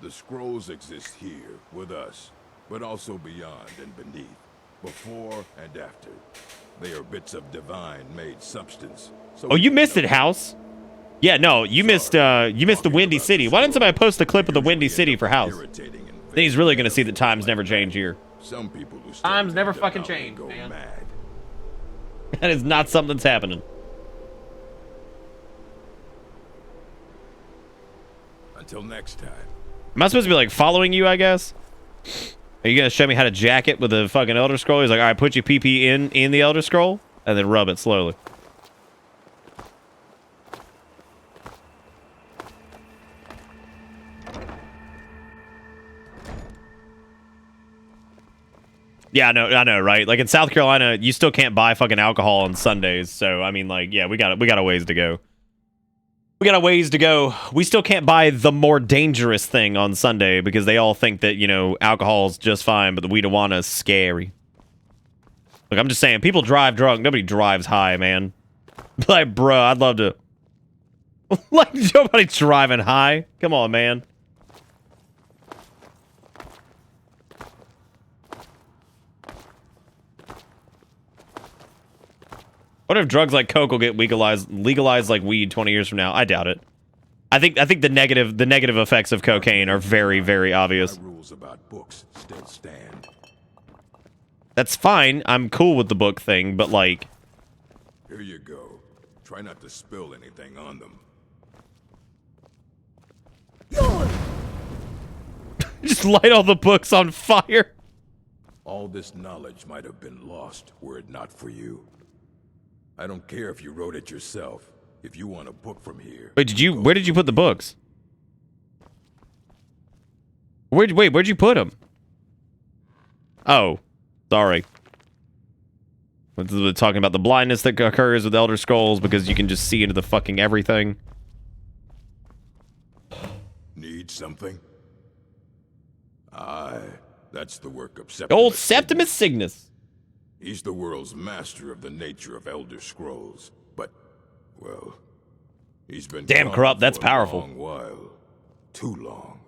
The scrolls exist here with us, but also beyond and beneath, before and after. They are bits of divine-made substance. So
oh, you missed it, House. Yeah, no, you missed the Windy City. Why didn't somebody post a clip of the Windy City for House? Then he's really gonna see that times never change here.
Some people who
Times never fucking change, man.
mad.
That is not something that's happening.
Until next time.
Am I supposed to be like following you, I guess? Are you gonna show me how to jack it with the fucking Elder Scroll? He's like, all right, put your PP in the Elder Scroll and then rub it slowly. Yeah, I know, right? Like in South Carolina, you still can't buy fucking alcohol on Sundays. So I mean, like, yeah, we got a ways to go. We got a ways to go. We still can't buy the more dangerous thing on Sunday because they all think that, you know, alcohol's just fine, but the weed-a-wanna is scary. Look, I'm just saying, people drive drunk. Nobody drives high, man. Like, bruh, I'd love to. Like, nobody driving high. Come on, man. What if drugs like coke will get legalized like weed 20 years from now? I doubt it. I think the negative effects of cocaine are very, very obvious.
Rules about books still stand.
That's fine. I'm cool with the book thing, but like,
Here you go. Try not to spill anything on them.
just light all the books on fire.
All this knowledge might have been lost were it not for you. I don't care if you wrote it yourself. If you want a book from here.
Wait, where did you put the books? Where'd you put them? Oh, sorry. We're talking about the blindness that occurs with Elder Scrolls because you can just see into the fucking everything.
Need something? Aye, that's the work of
Old Septimus Cygnus.
He's the world's master of the nature of Elder Scrolls, but, well, he's been
damn corrupt. That's powerful.
A long while. Too long.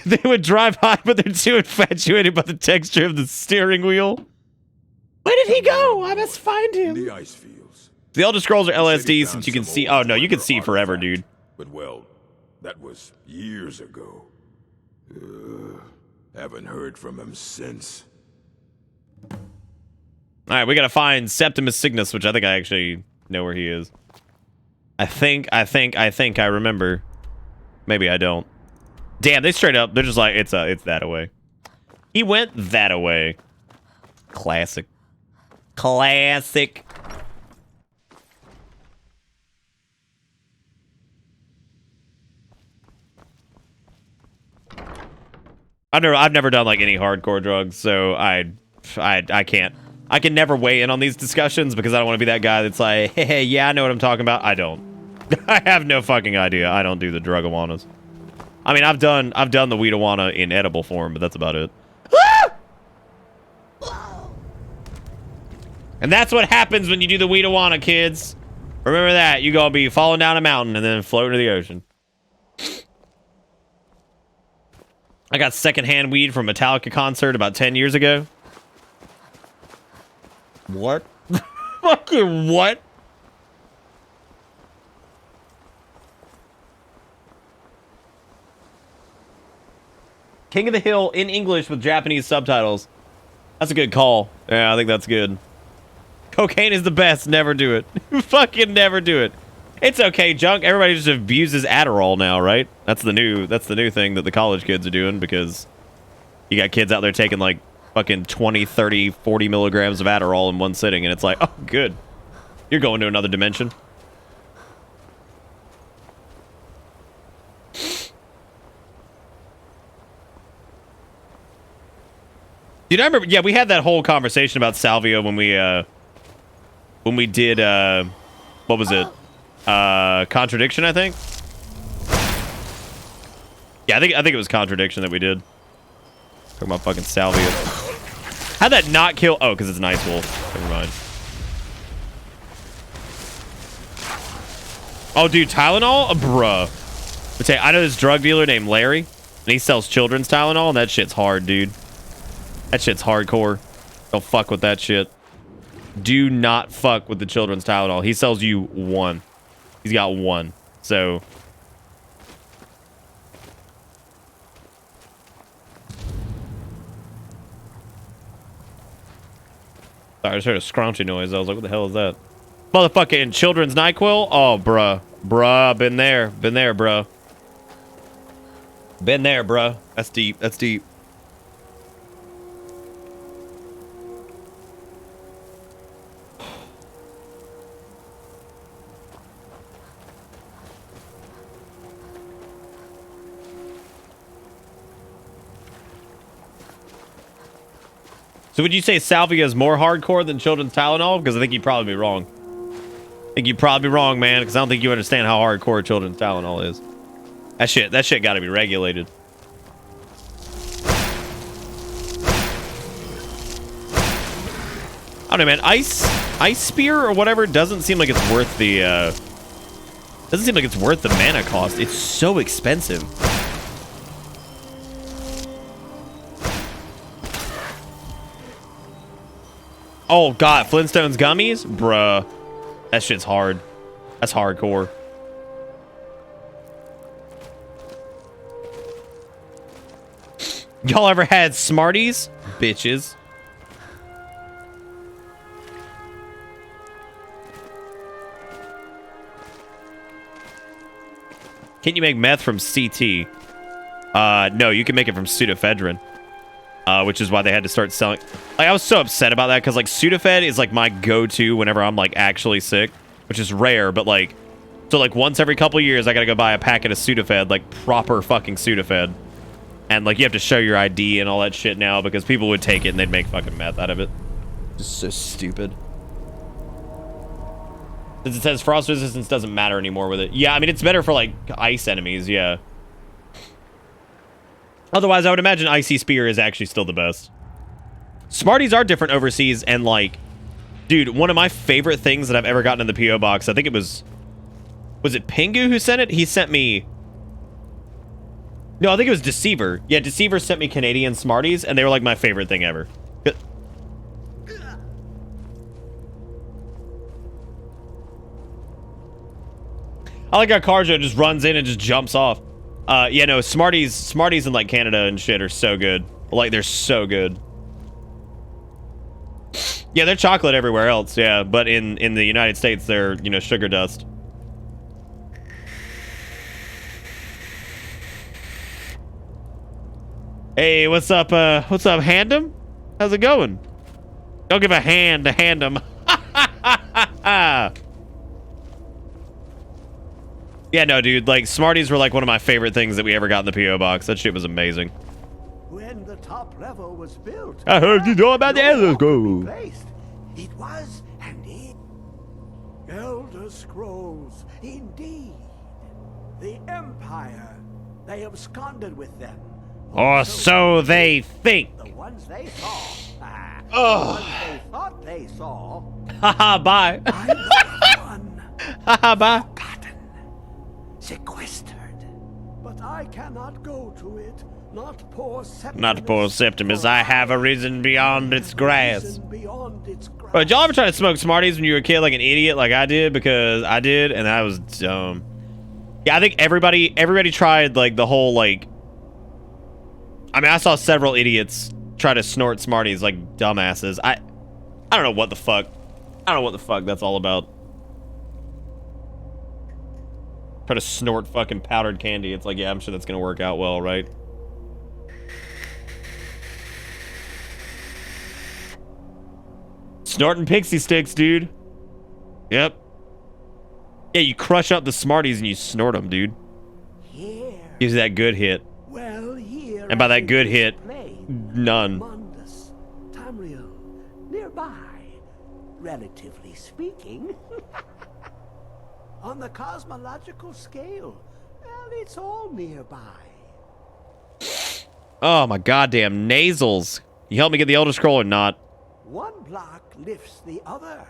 They would drive high, but they're too infatuated by the texture of the steering wheel. Where did he go? I must find him.
The ice fields.
The Elder Scrolls are LSD since you can see. Oh no, you can see forever, dude.
But well, that was years ago. Haven't heard from him since.
All right, we gotta find Septimus Cygnus, which I think I actually know where he is. I think I remember. Maybe I don't. Damn, they straight up. They're just like it's that away. He went that away. Classic. Classic. I've never done like any hardcore drugs, so I can't. I can never weigh in on these discussions because I don't want to be that guy that's like, hey, yeah, I know what I'm talking about. I don't. I have no fucking idea. I don't do the drug-awanas. I mean, I've done the weed-awana in edible form, but that's about it. And that's what happens when you do the weed-awana, kids. Remember that. You're gonna be falling down a mountain and then floating to the ocean. I got secondhand weed from a Metallica concert about 10 years ago. What? Fucking what? King of the Hill in English with Japanese subtitles. That's a good call. Yeah, I think that's good. Cocaine is the best. Never do it. Fucking never do it. It's okay, junk. Everybody just abuses Adderall now, right? That's the new thing that the college kids are doing because you got kids out there taking like fucking 20, 30, 40 milligrams of Adderall in one sitting, and it's like, oh, good. You're going to another dimension. Dude, I remember, yeah, we had that whole conversation about salvia when we did, what was it? Contradiction, I think. Yeah, I think it was Contradiction that we did. Talking about fucking salvia. How'd that not kill? Oh, because it's an ice wolf. Never mind. Oh, dude, Tylenol? Bruh. But I know this drug dealer named Larry, and he sells children's Tylenol, and that shit's hard, dude. That shit's hardcore. Don't fuck with that shit. Do not fuck with the children's Tylenol. He sells you one. He's got one. So... Sorry, I just heard a scrunching noise. I was like, what the hell is that? Motherfucking children's NyQuil? Oh, bruh. Bruh, been there. Been there, bruh. Been there, bruh. That's deep. That's deep. So would you say salvia is more hardcore than children's Tylenol? Because I think you'd probably be wrong. I think you'd probably be wrong, man, because I don't think you understand how hardcore children's Tylenol is. That shit got to be regulated. I don't know, man. Ice spear or whatever doesn't seem like it's worth the mana cost. It's so expensive. Oh god, Flintstones gummies? Bruh. That shit's hard. That's hardcore. Y'all ever had Smarties? Bitches. Can't you make meth from CT? No, you can make it from pseudoephedrine. Which is why they had to start selling. Like, I was so upset about that because, like, Sudafed is, like, my go-to whenever I'm, like, actually sick, which is rare, but, like, so, like, once every couple years, I gotta go buy a packet of Sudafed, like, proper fucking Sudafed. And, like, you have to show your ID and all that shit now because people would take it and they'd make fucking meth out of it. Just so stupid. Since it says frost resistance doesn't matter anymore with it. Yeah, I mean, it's better for, like, ice enemies, yeah. Otherwise, I would imagine Icy Spear is actually still the best. Smarties are different overseas, and, like, dude, one of my favorite things that I've ever gotten in the P.O. box, I think it was it Pingu who sent it? He sent me... No, I think it was Deceiver. Yeah, Deceiver sent me Canadian Smarties, and they were, like, my favorite thing ever. I like how Karja just runs in and just jumps off. Yeah, no, Smarties in, like, Canada and shit are so good. Like, they're so good. Yeah, they're chocolate everywhere else, yeah. But in the United States, they're, you know, sugar dust. Hey, what's up, Handem? How's it going? Don't give a hand to Handem. Yeah, no, dude, like, Smarties were, like, one of my favorite things that we ever got in the P.O. box. That shit was amazing.
When the top level was built,
I heard you know about the Elder Scrolls.
It was and is. Elder Scrolls, indeed. The Empire, they absconded with them.
Or so they think.
The ones they saw. The ones they thought they saw.
Haha, bye. Haha, bye.
Sequestered. But I cannot go to it. Not poor Septimus.
Not poor Septimus. I have a reason beyond its grass. But y'all ever try to smoke Smarties when you were a kid like an idiot like I did? Because I did, and that was dumb. Yeah, I think everybody tried, like, the whole, like... I mean, I saw several idiots try to snort Smarties like dumbasses. I don't know what the fuck. I don't know what the fuck that's all about. Try to snort fucking powdered candy. It's like, yeah, I'm sure that's gonna work out well, right? Snorting pixie sticks, dude. Yep. Yeah, you crush up the Smarties and you snort them, dude. Gives you that good hit.
Well, here
and by that good hit, none.
Mundus, Tamriel, nearby, relatively speaking. On the cosmological scale, well, it's all nearby.
Oh my goddamn nasals! You help me get the Elder Scroll or not?
One block lifts the other.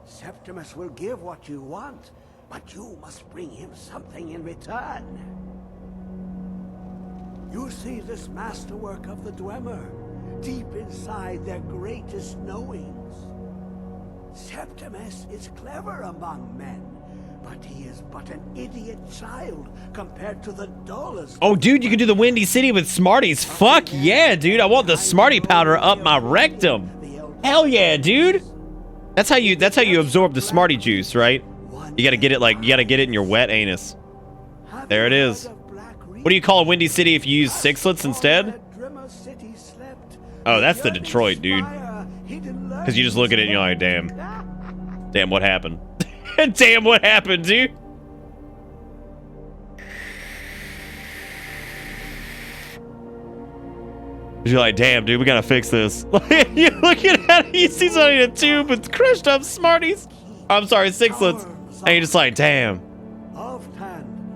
Septimus will give what you want, but you must bring him something in return. You see this masterwork of the Dwemer, deep inside their greatest knowings. Septimus is clever among men, but he is but an idiot child compared to the dullest.
Oh, dude, you can do the Windy City with Smarties. Fuck yeah, dude. I want the Smartie powder up my rectum. Hell yeah, dude. That's how you absorb the Smartie juice, right? You gotta get it in your wet anus. There it is. What do you call a Windy City if you use sixlets instead? Oh, that's the Detroit, dude. Because you just look at it and you're like, damn. Damn, what happened? Damn, what happened, dude? You're like, damn, dude, we gotta fix this. You're looking at it, you see something in a tube with crushed up Smarties. I'm sorry, sixlets. And you're just like, damn.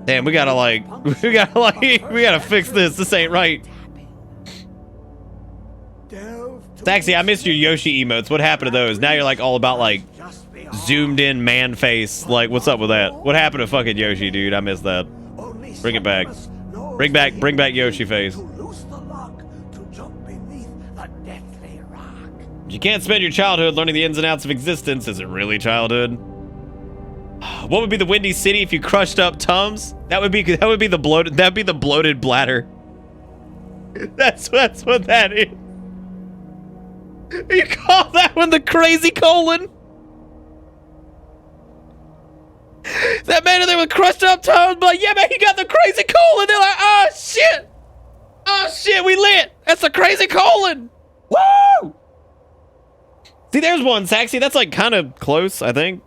Damn, we gotta fix this. This ain't right. Taxi, I missed your Yoshi emotes. What happened to those? Now you're like all about like zoomed in man face. Like, what's up with that? What happened to fucking Yoshi, dude? I missed that. Bring it back. Bring back Yoshi face. You can't spend your childhood learning the ins and outs of existence. Is it really childhood? What would be the Windy City if you crushed up Tums? That would be the bloated bladder. That's what that is. You call that one the crazy colon? That man in there with crushed up Tums, like, yeah, man, he got the crazy colon. They're like, oh shit, we lit. That's a crazy colon. Woo! See, there's one, Saxy. That's like kind of close, I think.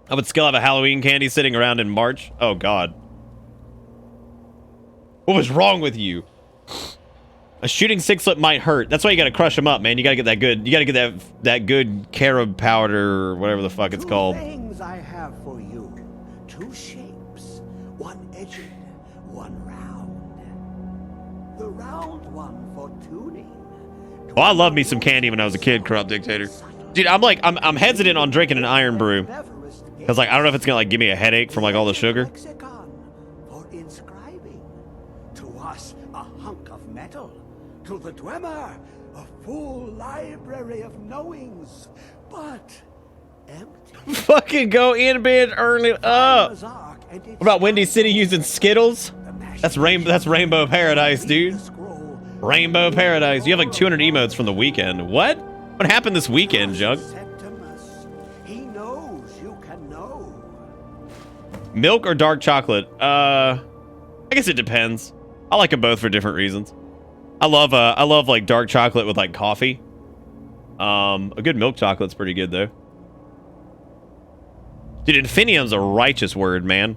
I would still have a Halloween candy sitting around in March. Oh, God. What was wrong with you? A shooting sixlet might hurt. That's why you gotta crush them up, man. You gotta get that good. You gotta get that good carob powder or whatever the fuck it's called.
Things I have for you. 2 shapes. One edged, one round. The round one for tuning.
Oh, I love me some candy when I was a kid, Corrupt Dictator. Dude, I'm hesitant on drinking an iron brew. Because, like, I don't know if it's going to, like, give me a headache from, like, all the sugar.
For inscribing. To us, a hunk of metal. To the Dwemer, a full library of knowings. But empty.
Fucking go in bed early up. What about Windy City using Skittles? That's Rainbow Paradise, dude. Rainbow Paradise. You have, like, 200 emotes from the weekend. What? What happened this weekend, Junk? Milk or dark chocolate? I guess it depends. I like them both for different reasons. I love like dark chocolate with like coffee. A good milk chocolate's pretty good though. Dude, infinium's a righteous word, man.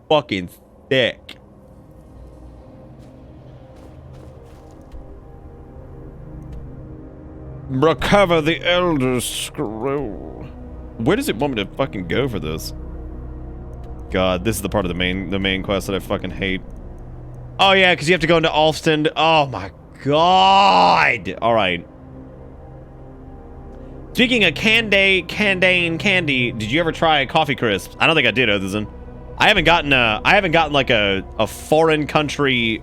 Fucking thick. Recover the Elder Scroll. Where does it want me to fucking go for this? God, this is the part of the main quest that I fucking hate. Oh yeah, because you have to go into Alston. Oh my God! All right. Speaking of candy, did you ever try coffee crisps? I don't think I did, other than I haven't gotten like a foreign country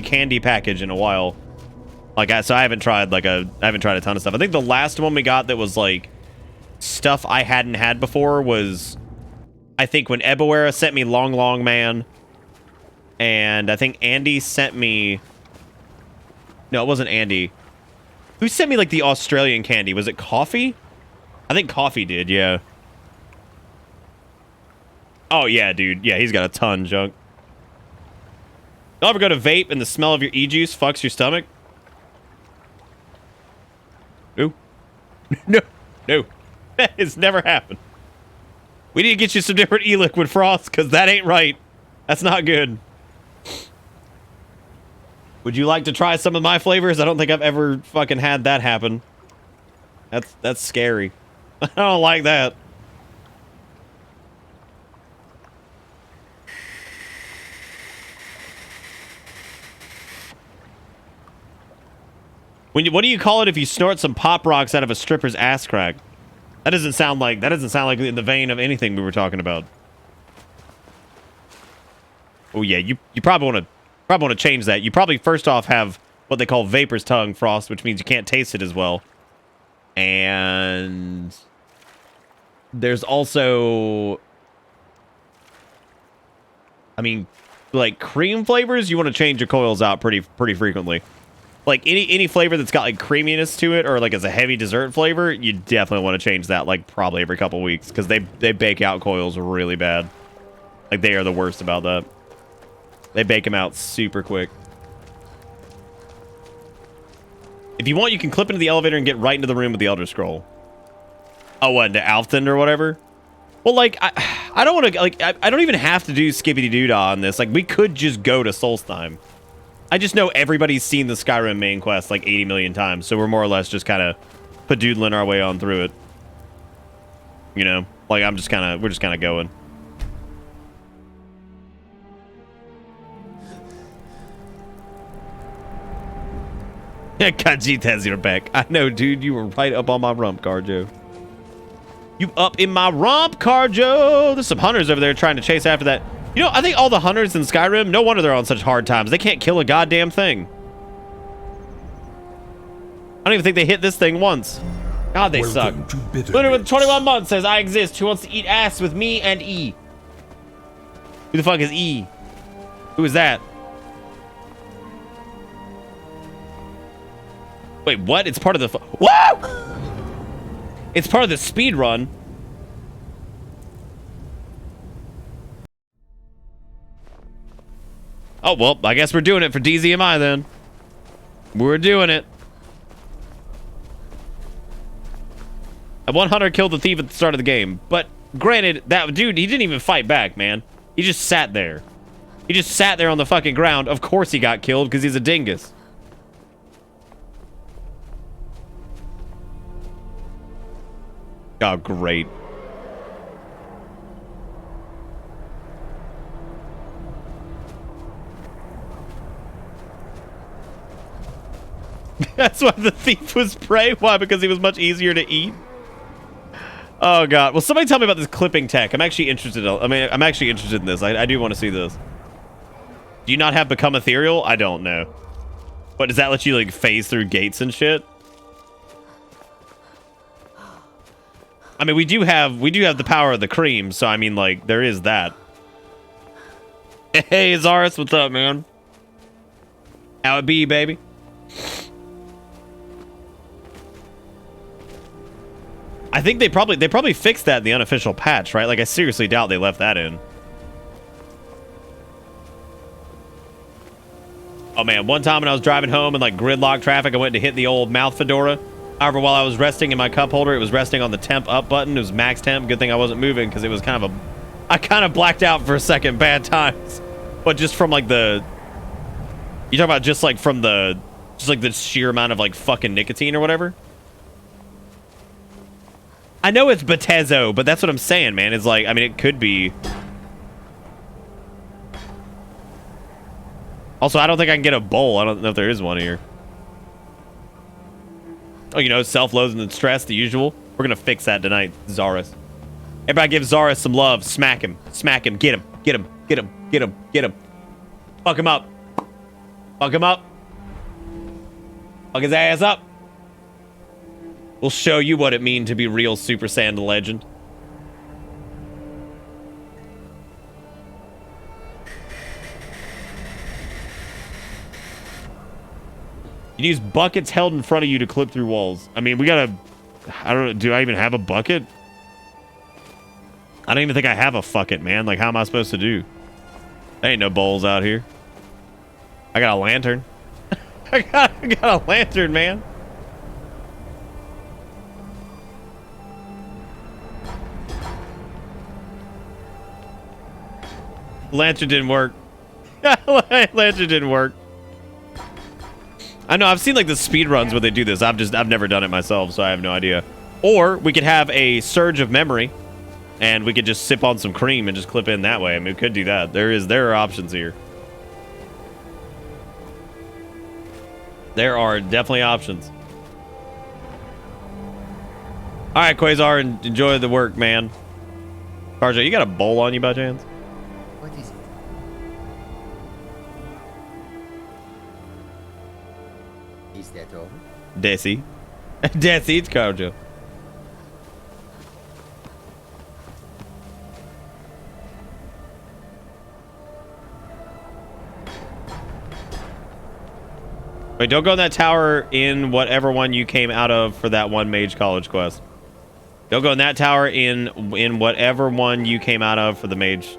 candy package in a while. Like, so I haven't tried a ton of stuff. I think the last one we got that was like stuff I hadn't had before was, I think, when Ebawera sent me Long Long Man, and I think Andy sent me... No, it wasn't Andy. Who sent me, like, the Australian candy? Was it Coffee? I think Coffee did, yeah. Oh, yeah, dude. Yeah, he's got a ton, Junk. Don't ever go to vape and the smell of your e-juice fucks your stomach? No. No. That has never happened. We need to get you some different e-liquid frost, because that ain't right. That's not good. Would you like to try some of my flavors? I don't think I've ever fucking had that happen. That's scary. I don't like that. What do you call it if you snort some pop rocks out of a stripper's ass crack? That doesn't sound like in the vein of anything we were talking about. Oh yeah, you probably want to Probably want to change that. You probably first off have what they call Vapor's Tongue Frost, which means you can't taste it as well. And there's also, I mean, like cream flavors, you want to change your coils out pretty frequently. Like any flavor that's got like creaminess to it, or like as a heavy dessert flavor, you definitely want to change that like probably every couple weeks, because they bake out coils really bad. Like they are the worst about that. They bake them out super quick. If you want, you can clip into the elevator and get right into the room with the Elder Scroll. Oh, what, into Alfton or whatever? Well, like, I don't want to, like, I don't even have to do Skibbity-Doo-Dah on this. Like, we could just go to Solstheim. I just know everybody's seen the Skyrim main quest like 80 million times, so we're more or less just kind of padoodling our way on through it. You know? Like, we're just kind of going. Yeah, Khajiit has your back. I know, dude. You were right up on my rump, Carjo. You up in my rump, Carjo. There's some hunters over there trying to chase after that. You know, I think all the hunters in Skyrim, no wonder they're on such hard times. They can't kill a goddamn thing. I don't even think they hit this thing once. God, they suck. Lunar with 21 months says, I exist. Who wants to eat ass with me and E? Who the fuck is E? Who is that? Wait, what? It's part of the... Whoa! It's part of the speed run. Oh, well, I guess we're doing it for DZMI then. We're doing it. And one hunter killed the thief at the start of the game. But granted, that dude, he didn't even fight back, man. He just sat there. He just sat there on the fucking ground. Of course he got killed because he's a dingus. Oh, great. That's why the thief was prey. Why? Because he was much easier to eat. Oh god. Well, somebody tell me about this clipping tech. I'm actually interested. I'm actually interested in this. I do want to see this. Do you not have become ethereal? I don't know. What, does that let you like phase through gates and shit? I mean, we do have the power of the cream, so I mean, like, there is that. Hey, Zaris, what's up, man? How it be, baby? I think they probably fixed that in the unofficial patch, right? Like, I seriously doubt they left that in. Oh man, one time when I was driving home in like gridlock traffic, I went to hit the old mouth fedora. However, while I was resting in my cup holder, it was resting on the temp up button. It was max temp. Good thing I wasn't moving because it was kind of I kind of blacked out for a second. Bad times. But just from like the... You talk about just like from the... Just like the sheer amount of like fucking nicotine or whatever? I know it's Betezo, but that's what I'm saying, man. It's like, I mean, it could be... Also, I don't think I can get a bowl. I don't know if there is one here. Oh, you know, self-loathing and stress, the usual. We're gonna fix that tonight, Zaris. Everybody give Zaris some love. Smack him. Smack him. Get him. Get him. Get him. Get him. Get him. Fuck him up. Fuck him up. Fuck his ass up. We'll show you what it means to be real Super Saiyan legend. You use buckets held in front of you to clip through walls. I mean, we gotta... I don't know. Do I even have a bucket? I don't even think I have a fuck it, man. Like, how am I supposed to do? There ain't no bowls out here. I got a lantern. I got a lantern, man. Lantern didn't work. Lantern didn't work. I know, I've seen like the speed runs where they do this. I've never done it myself, so I have no idea. Or we could have a surge of memory and we could just sip on some cream and just clip in that way. I mean, we could do that. There are options here. There are definitely options. All right, Quasar, enjoy the work, man. Carjo, you got a bowl on you by chance?
What is it? metal.
Desi. Desi, it's Carjo. Wait, don't go in that tower in whatever one you came out of for that one mage college quest. Don't go in that tower in whatever one you came out of for the mage.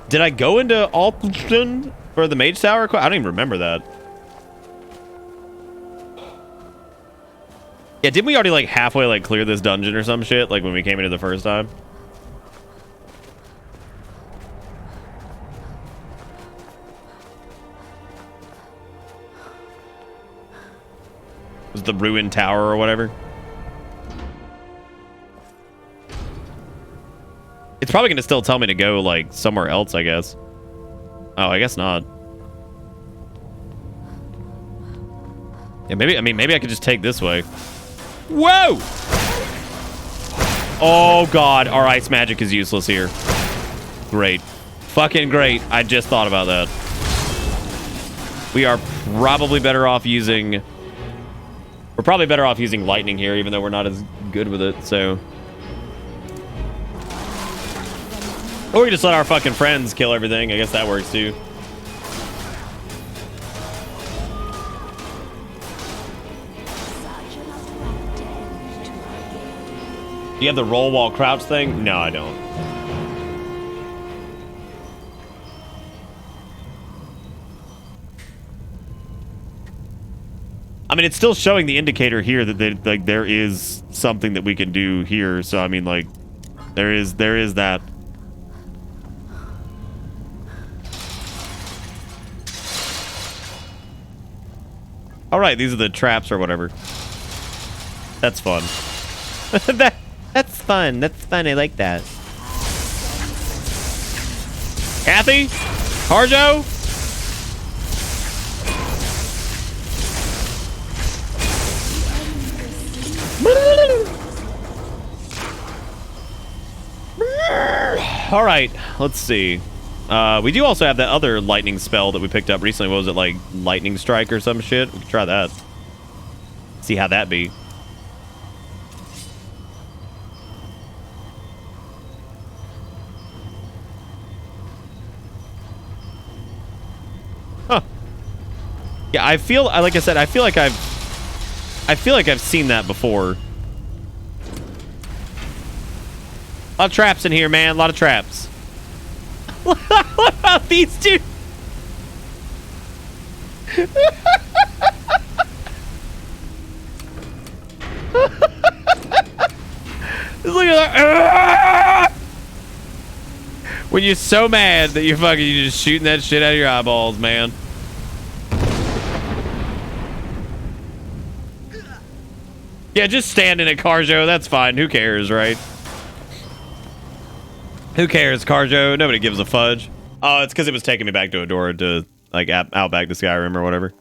Did I go into Alton for the mage tower quest? I don't even remember that. Yeah, didn't we already like halfway like clear this dungeon or some shit like when we came into the first time? Was the ruined tower or whatever? It's probably gonna still tell me to go like somewhere else, I guess. Oh, I guess not. Yeah, maybe, I mean, maybe I could just take this way. Whoa! Oh god, our ice magic is useless here. Great. Fucking great. I just thought about that. We are probably better off using... We're probably better off using lightning here, even though we're not as good with it, so... Or we can just let our fucking friends kill everything. I guess that works, too. Do you have the roll while crouch thing? No, I don't. I mean, it's still showing the indicator here that like there is something that we can do here. So I mean, like, there is that. All right, these are the traps or whatever. That's fun. That's fun. That's fun. I like that. Kathy? Harjo? All right, let's see. We do also have that other lightning spell that we picked up recently. What was it, like lightning strike or some shit? We could try that. See how that be. Huh. Yeah, I feel like I said, I feel like I've seen that before. A lot of traps in here, man. A lot of traps. What about these two? Look at that. When you're so mad that you're just shooting that shit out of your eyeballs, man. Yeah, just stand in it, Carjo. That's fine. Who cares, right? Who cares, Carjo? Nobody gives a fudge. Oh, it's because it was taking me back to Adora to, like, out back to Skyrim or whatever.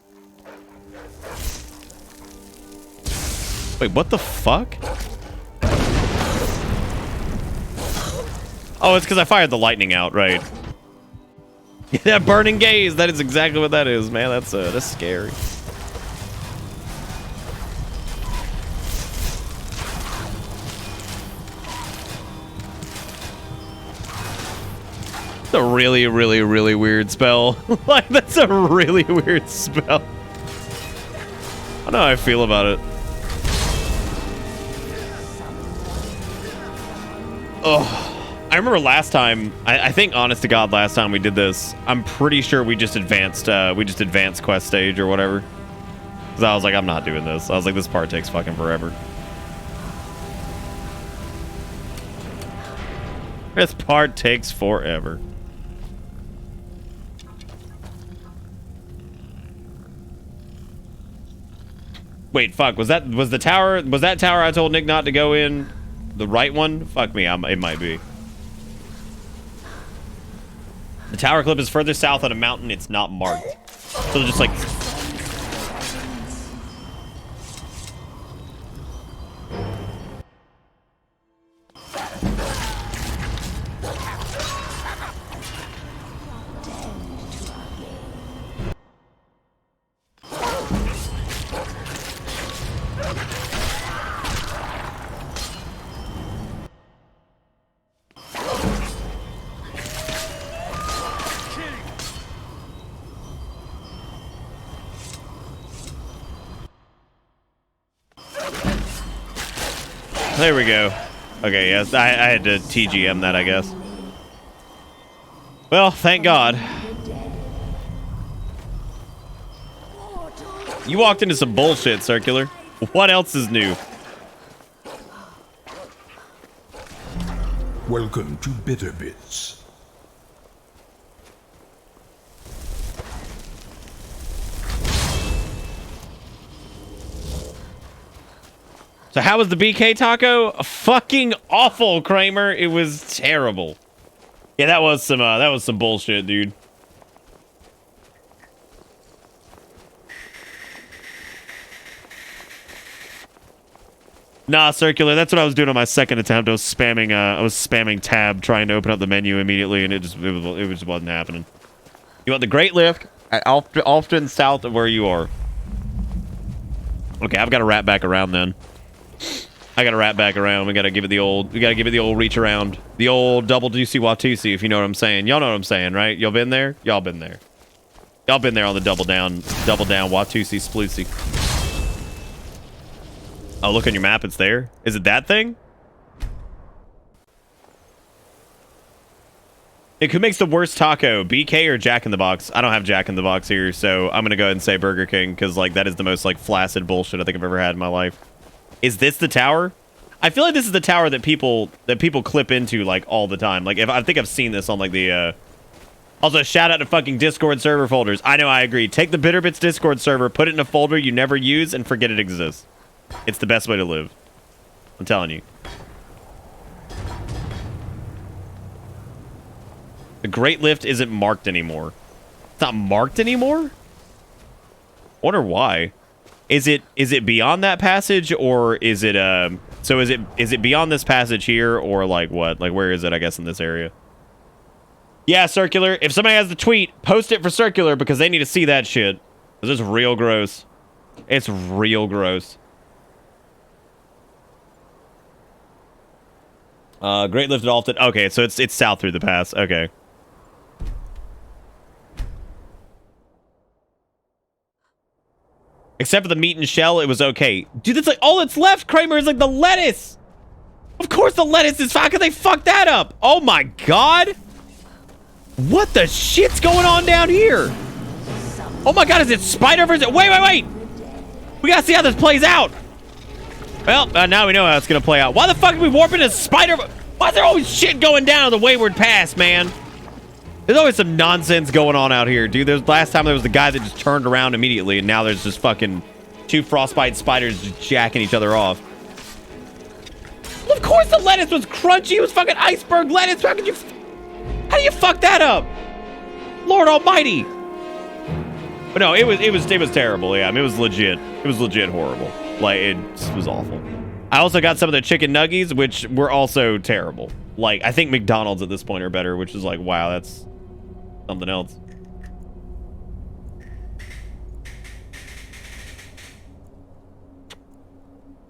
Wait, what the fuck? Oh, it's because I fired the lightning out, right? That burning gaze. That is exactly what that is, man. That's scary. That's a really, really, really weird spell. Like, that's a really weird spell. I don't know how I feel about it. Oh, I remember last time. I think, honest to God, last time we did this, I'm pretty sure we just advanced quest stage or whatever. Because I was like, I'm not doing this. I was like, this part takes fucking forever. This part takes forever. Wait, fuck. Was that tower I told Nick not to go in the right one? Fuck me, it might be. The tower clip is further south on a mountain. It's not marked. So just like... there we go. Okay, yes, I had to TGM that, I guess. Well, thank God. You walked into some bullshit, Circular. What else is new?
Welcome to Bitter Bits.
So how was the BK taco? Fucking awful, Kramer. It was terrible. Yeah, that was some bullshit, dude. Nah, Circular. That's what I was doing on my second attempt. I was spamming tab trying to open up the menu immediately, and it just wasn't happening. You want the Great Lift at often south of where you are. Okay, I've got to wrap back around then. I got to wrap back around. We got to give it the old reach around. The old double deucey watusi, if you know what I'm saying. Y'all know what I'm saying, right? Y'all been there? Y'all been there. Y'all been there on the double down watusi sploosy. Oh, look on your map, it's there. Is it that thing? Who makes the worst taco, BK or Jack in the Box? I don't have Jack in the Box here, so I'm gonna go ahead and say Burger King, because like that is the most like flaccid bullshit I think I've ever had in my life. Is this the tower? I feel like this is the tower that people clip into like all the time. Like I think I've seen this on like the Also, shout out to fucking Discord server folders. I know, I agree. Take the Bitterbits Discord server, put it in a folder you never use, and forget it exists. It's the best way to live. I'm telling you. The Great Lift isn't marked anymore. It's not marked anymore? I wonder why. Is it beyond that passage, or is it so is it beyond this passage here, or like what? Like where is it, I guess, in this area? Yeah, Circular. If somebody has the tweet, post it for Circular, because they need to see that shit. This is real gross. It's real gross. Great Lift at Alton. Okay, so it's south through the pass. Okay. Except for the meat and shell, it was okay. Dude, that's like all that's left, Kramer, is like the lettuce. Of course the lettuce is fine. How could they fuck that up? Oh my god. What the shit's going on down here? Oh my god, is it Spider-Verse? Wait. We gotta see how this plays out. Well, now we know how it's gonna play out. Why the fuck are we warping a spider? Why is there always shit going down on the Wayward Pass, man? There's always some nonsense going on out here, dude. Last time there was the guy that just turned around immediately, and now there's just fucking 2 frostbite spiders just jacking each other off. Well, of course the lettuce was crunchy. It was fucking iceberg lettuce. How do you fuck that up? Lord Almighty. But no, it was terrible. Yeah, I mean, it was legit. It was legit horrible. Like, it was awful. I also got some of the chicken nuggies, which were also terrible. Like, I think McDonald's at this point are better, which is like, wow, that's something else.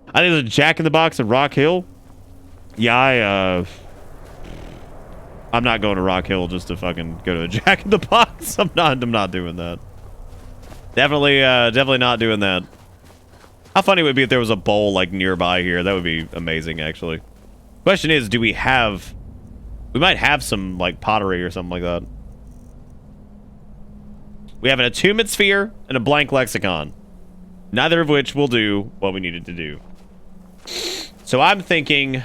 I think there's a Jack in the Box in Rock Hill. Yeah, I'm not going to Rock Hill just to fucking go to a Jack in the Box. I'm not doing that. Definitely not doing that. How funny would it be if there was a bowl like nearby here? That would be amazing, actually. Question is, do we have... We might have some like pottery or something like that. We have an attunement sphere and a blank lexicon. Neither of which will do what we needed to do. So I'm thinking...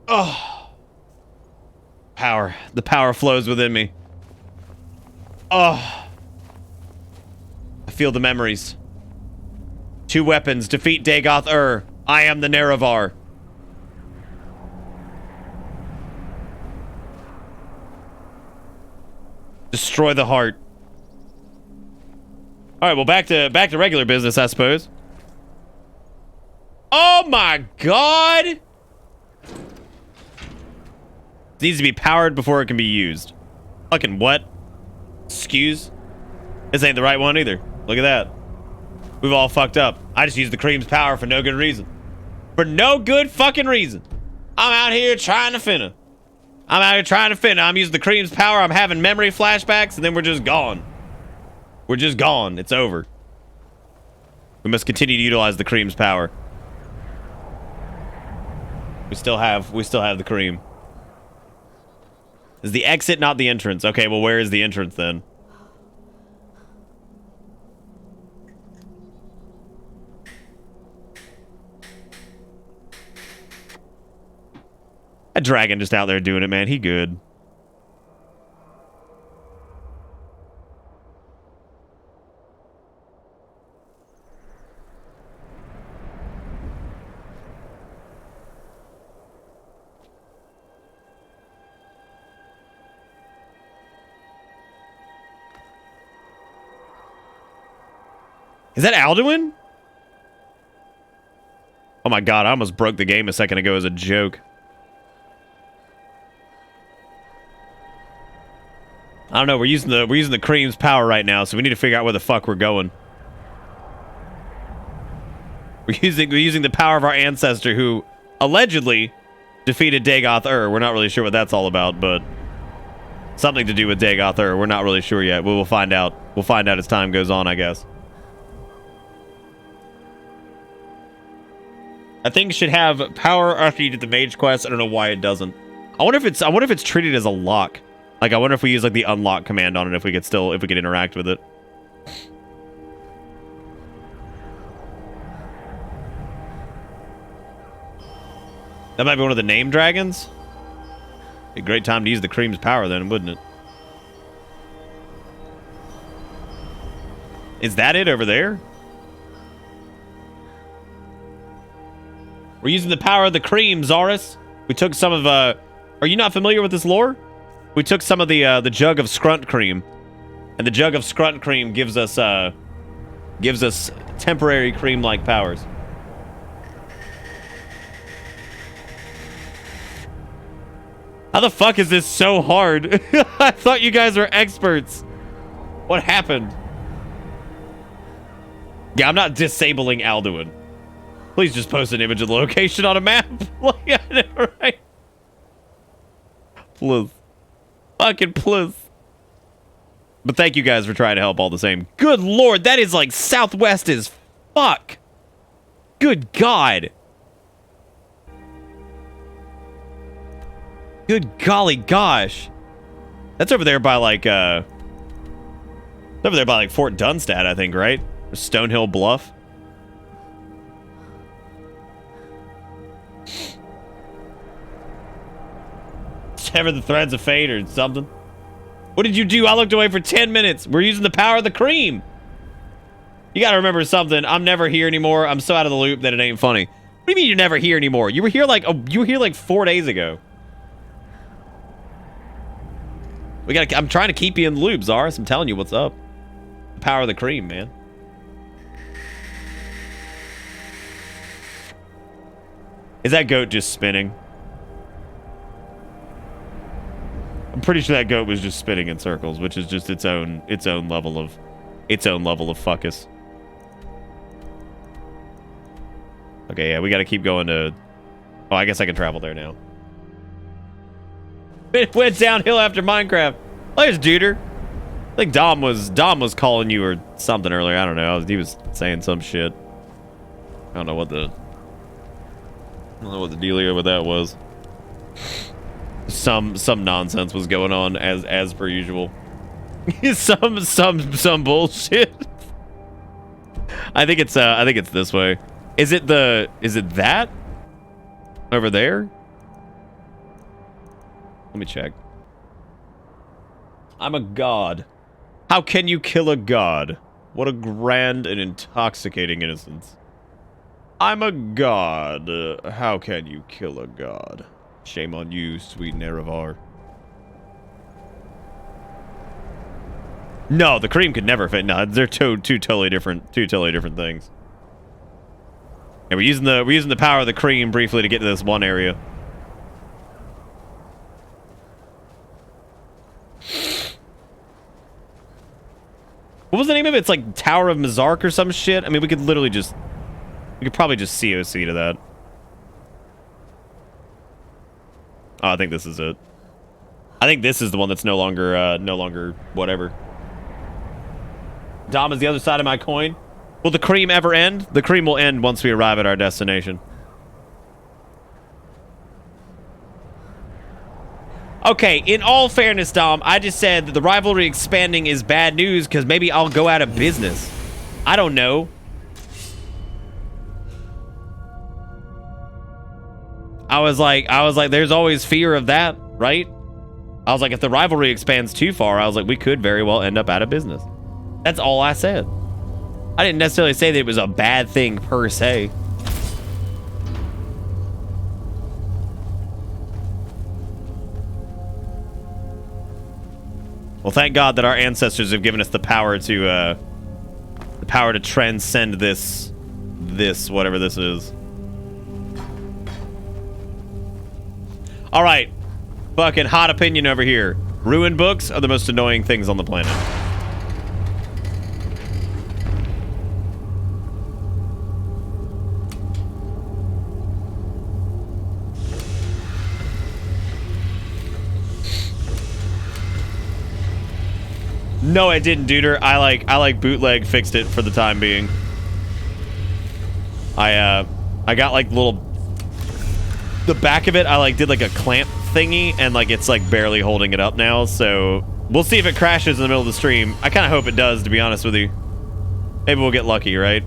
Oh. Power. The power flows within me. Oh. I feel the memories. 2 weapons. Defeat Dagoth I am the Nerevar. Destroy the heart. Alright, well, back to regular business, I suppose. Oh my god! It needs to be powered before it can be used. Fucking what? Excuse? This ain't the right one either. Look at that. We've all fucked up. I just used the cream's power for no good reason. For no good fucking reason. I'm out here trying to finna. I'm using the cream's power. I'm having memory flashbacks, and then we're just gone. We're just gone. It's over. We must continue to utilize the cream's power. We still have the cream. Is the exit not the entrance? Okay, well, where is the entrance then? That dragon just out there doing it, man. He good. Is that Alduin? Oh my god, I almost broke the game a second ago as a joke. I don't know, we're using the cream's power right now, so we need to figure out where the fuck we're going. We're using the power of our ancestor who allegedly defeated Dagoth-Ur. We're not really sure what that's all about, but something to do with Dagoth-Ur. We're not really sure yet. We'll find out. We'll find out as time goes on, I guess. I think it should have power after you did the mage quest. I don't know why it doesn't. I wonder if it's treated as a lock. Like, I wonder if we use like the unlock command on it, if we could interact with it. That might be one of the name dragons. Be a great time to use the cream's power then, wouldn't it? Is that it over there? We're using the power of the cream, Zaurus. We took some of, are you not familiar with this lore? We took some of the jug of Scrunt cream. And the jug of Scrunt cream gives us temporary cream-like powers. How the fuck is this so hard? I thought you guys were experts. What happened? Yeah, I'm not disabling Alduin. Please just post an image of the location on a map. Like, I know, right? Please. Fucking please. But thank you guys for trying to help all the same. Good lord, that is like southwest as fuck. Good god. Good golly gosh. That's over there by like, over there by like Fort Dunstad, I think, right? Or Stonehill Bluff. Sever the threads of fate or something. What did you do? I looked away for 10 minutes. We're using the power of the cream. You gotta remember something. I'm never here anymore. I'm so out of the loop that it ain't funny. What do you mean you're never here anymore? You were here like 4 days ago. I'm trying to keep you in the loop, Zaris. I'm telling you what's up. The power of the cream, man. Is that goat just spinning? I'm pretty sure that goat was just spinning in circles, which is just its own level of fuckus. Okay, yeah, we got to keep going to. Oh, I guess I can travel there now. It went downhill after Minecraft. Oh, there's Duder. I think Dom was calling you or something earlier. I don't know. He was saying some shit. I don't know what the dealio with that was. Some nonsense was going on as per usual. some bullshit. I think it's this way. Is it that over there? Let me check. I'm a god. How can you kill a god? What a grand and intoxicating innocence. I'm a god. How can you kill a god? Shame on you, sweet Nerevar. No, the cream could never fit. No, they're two totally different things. And we're using the power of the cream briefly to get to this one area. What was the name of it? It's like Tower of Mizark or some shit. I mean, we could literally just... We could probably just COC to that. Oh, I think this is it. I think this is the one that's no longer whatever. Dom is the other side of my coin. Will the cream ever end? The cream will end once we arrive at our destination. Okay, in all fairness, Dom, I just said that the rivalry expanding is bad news because maybe I'll go out of business. I don't know. I was like, there's always fear of that, right? I was like, if the rivalry expands too far, I was like, we could very well end up out of business. That's all I said. I didn't necessarily say that it was a bad thing per se. Well, thank God that our ancestors have given us the power to transcend this whatever this is. All right, fucking hot opinion over here. Ruined books are the most annoying things on the planet. No, it didn't, duder. I like bootleg fixed it for the time being. I got like the back of it. I like did like a clamp thingy and like it's like barely holding it up now. So we'll see if it crashes in the middle of the stream. I kind of hope it does, to be honest with you. Maybe we'll get lucky, right?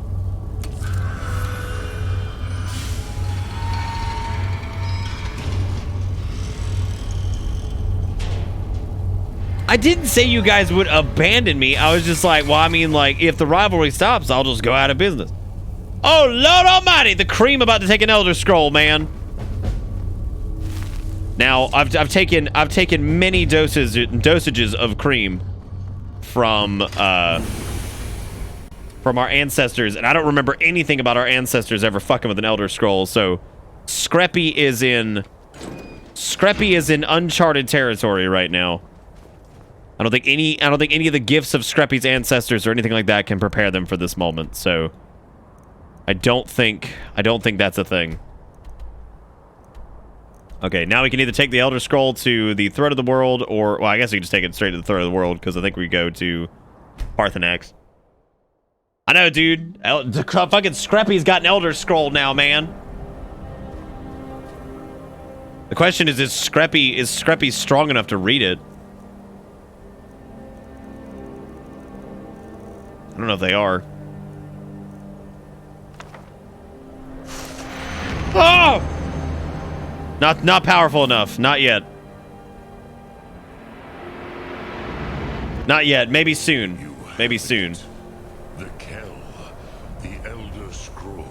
I didn't say you guys would abandon me. I was just like, well, I mean, like, if the rivalry stops, I'll just go out of business. Oh, Lord Almighty, the cream about to take an Elder Scroll, man. Now, I've taken many dosages of cream from our ancestors, and I don't remember anything about our ancestors ever fucking with an Elder Scroll. So, Scrappy is in uncharted territory right now. I don't think any of the gifts of Scrappy's ancestors or anything like that can prepare them for this moment. So I don't think that's a thing. Okay, now we can either take the Elder Scroll to the Thread of the World, or well, I guess we can just take it straight to the Thread of the World because I think we go to Parthenax. I know, dude. Fucking Scrappy's got an Elder Scroll now, man. The question is Scrappy strong enough to read it? I don't know if they are. Oh! Not powerful enough. Not yet. Not yet. Maybe soon. Maybe soon.
The Kell, the Elder Scroll.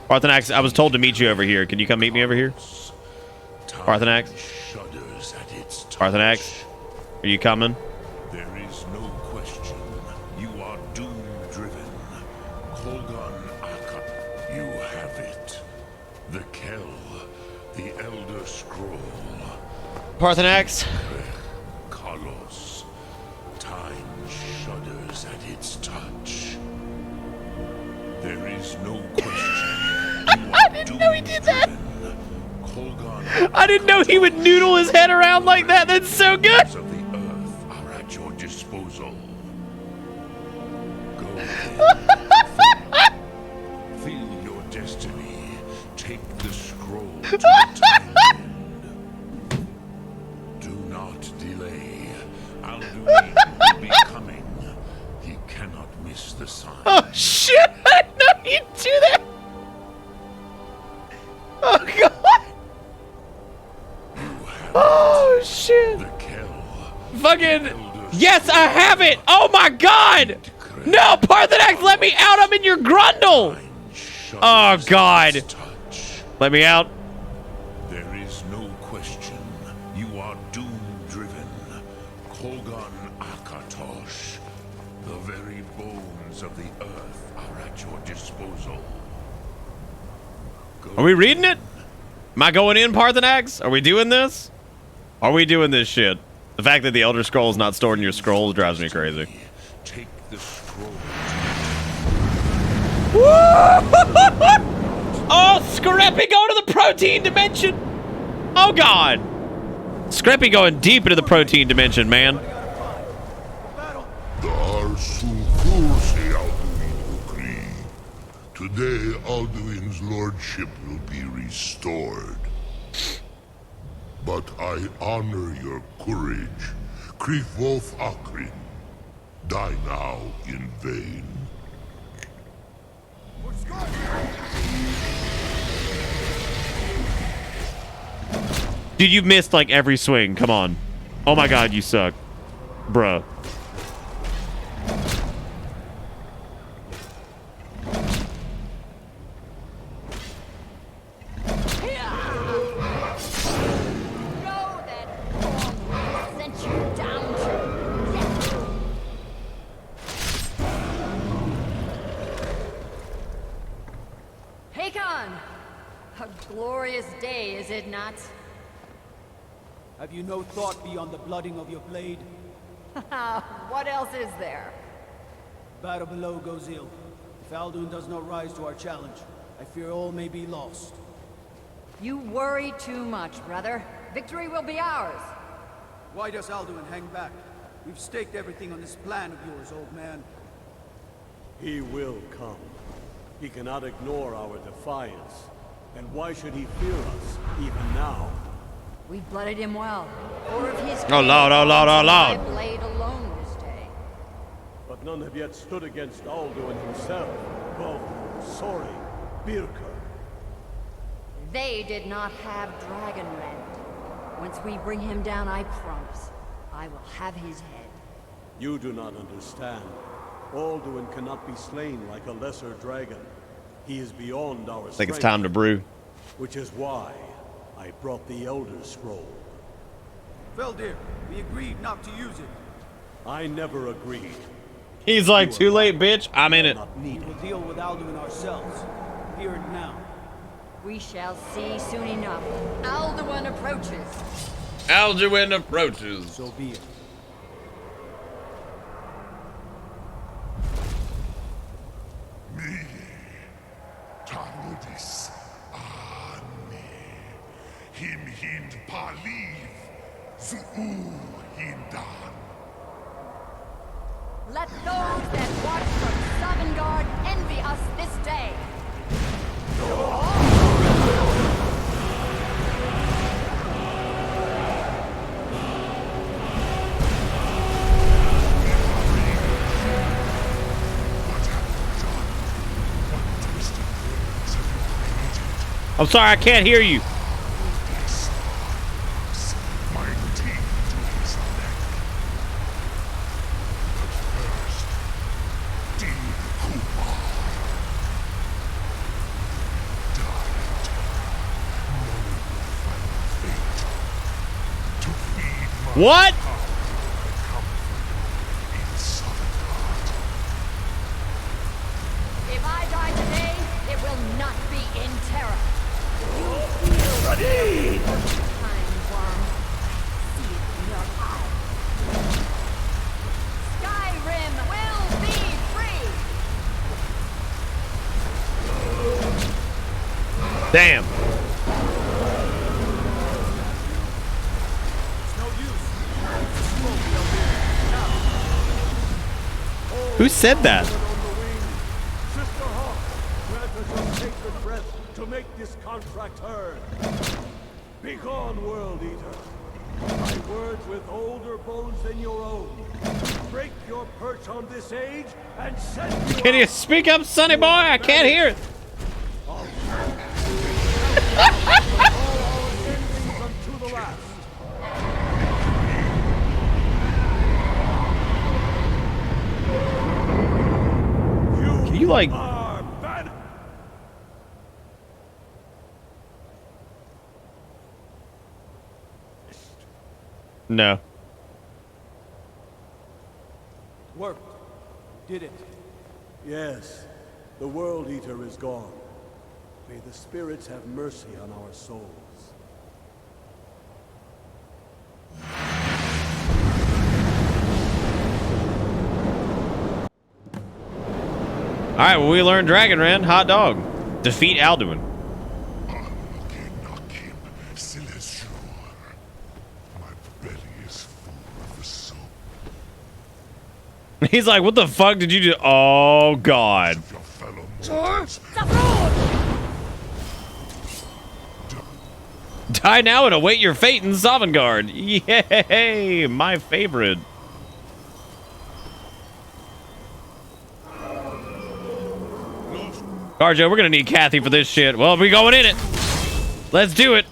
Parthenax, I was told to meet you over here. Can you come meet me over here? Parthenax? Parthenax? Are you coming?
There is no question. You are doom-driven. Kolgan Akka. You have it. The Kell, the Elder Scroll.
Parthenax?
Carlos. Time shudders at its touch. There is no question.
I didn't know he did that. I didn't know he would noodle his head around like that. That's so good.
Of the earth are at your disposal. Go. Feel your destiny. Take the scroll to the time end. Do not delay. Alduin will be coming. He cannot miss the sign.
Oh shit! I didn't know you'd do that. Oh god. Oh shit! Fucking yes, I have it! Oh my god! No, Parthenax, let me out! I'm in your grundle! Oh god! Let me out.
There is no question. You are doom-driven. Kolgan Akatosh. The very bones of the earth are at your disposal.
Are we reading it? Am I going in, Parthenax? Are we doing this? Are we doing this shit? The fact that the Elder Scroll is not stored in your scrolls drives me crazy.
Take the scroll.
Oh, Scrappy going to the protein dimension. Oh, God. Scrappy going deep into the protein dimension, man.
The Arsul say Alduin agree. Today, Alduin's lordship will be restored. But I honor your courage. Krifwolf Akrin. Die now in vain.
Dude, you've missed like every swing. Come on. Oh my God, you suck. Bruh.
A glorious day, is it not?
Have you no thought beyond the blooding of your blade?
What else is there?
Battle below goes ill. If Alduin does not rise to our challenge, I fear all may be lost.
You worry too much, brother. Victory will be ours.
Why does Alduin hang back? We've staked everything on this plan of yours, old man.
He will come. He cannot ignore our defiance. And why should he fear us, even now?
We've blooded him well. Or if he's
oh Lord, oh Lord, oh
my
Lord.
blade alone this day.
But none have yet stood against Alduin himself. Both Sori, Birka.
They did not have Dragonrend. Once we bring him down, I promise, I will have his head.
You do not understand. Alduin cannot be slain like a lesser dragon. He is beyond our strength.
I think it's time to brew.
Which is why I brought the Elder Scroll.
Feldir, we agreed not to use it.
I never agreed.
He's like, too late, bitch. I'm in it.
We will deal with Alduin ourselves. Here and now.
We shall see soon enough. Alduin approaches.
Alduin approaches.
So be it.
Me, Tarudis, Ane, Him Hind Paliv, Zuu Hindan.
Let those that watch from Sovngarde envy us this day.
I'm sorry, I can't hear you. What?
If I die today, it will not be in terror. You feel ready. Time, worm. See it in your eyes. Skyrim will be free.
Damn. Who said that?
Sister Hawk, grant us your sacred breath to make this contract heard. Begone, World Eater. My words with older bones than your own. Break your perch on this age and send you
Can you speak up, sonny boy? I can't hear it.
To the last.
Can you like? No.
Worked. Did it.
Yes, the World Eater is gone. May the spirits have mercy on our souls.
right, well, we learned Dragonrend. Hot dog. Defeat Alduin. He's like, what the fuck did you do? Oh, God. Die now and await your fate in Sovngarde. Yay, my favorite. Garjo, we're gonna need Kathy for this shit. Well, we going in it. Let's do it.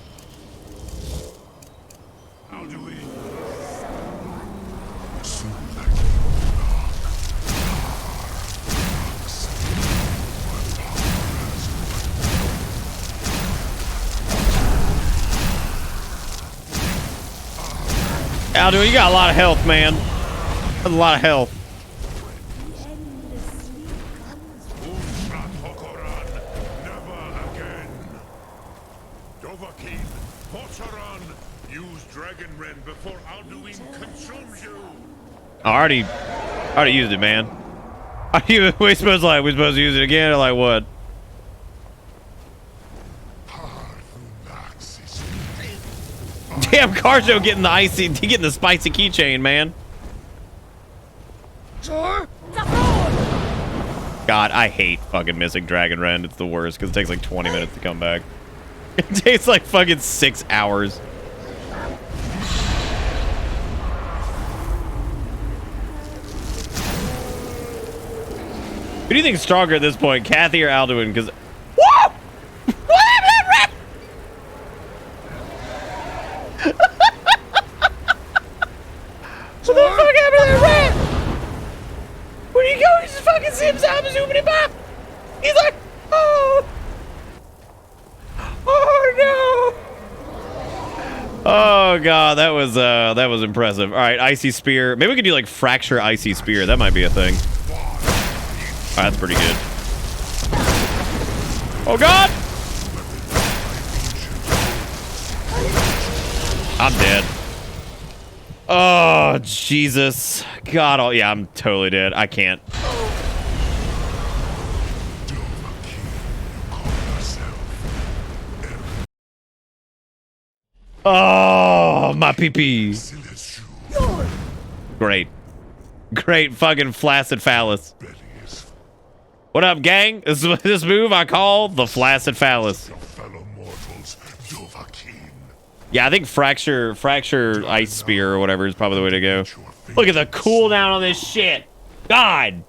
Alduin, you got a lot of health, man. That's a lot of health. I already used it, man. We supposed to use it again or like what? Damn, Carjo getting the spicy keychain, man. God, I hate fucking missing Dragonrend. It's the worst because it takes like 20 minutes to come back. It takes like fucking 6 hours. Who do you think is stronger at this point, Kathy or Alduin? Because what the fuck happened to that rat? Where do you go? He's just fucking zooming bop. He's like, oh no. Oh god, that was impressive. All right, icy spear. Maybe we could do like fracture icy spear. That might be a thing. Oh, that's pretty good. Oh god! I'm dead. Oh Jesus. God, oh yeah, I'm totally dead. I can't. Oh, my pee-pee. Great. Great fucking flaccid phallus. What up, gang? This move I call the flaccid phallus. Yeah, I think fracture ice spear or whatever is probably the way to go. Look at the cooldown on this shit. God.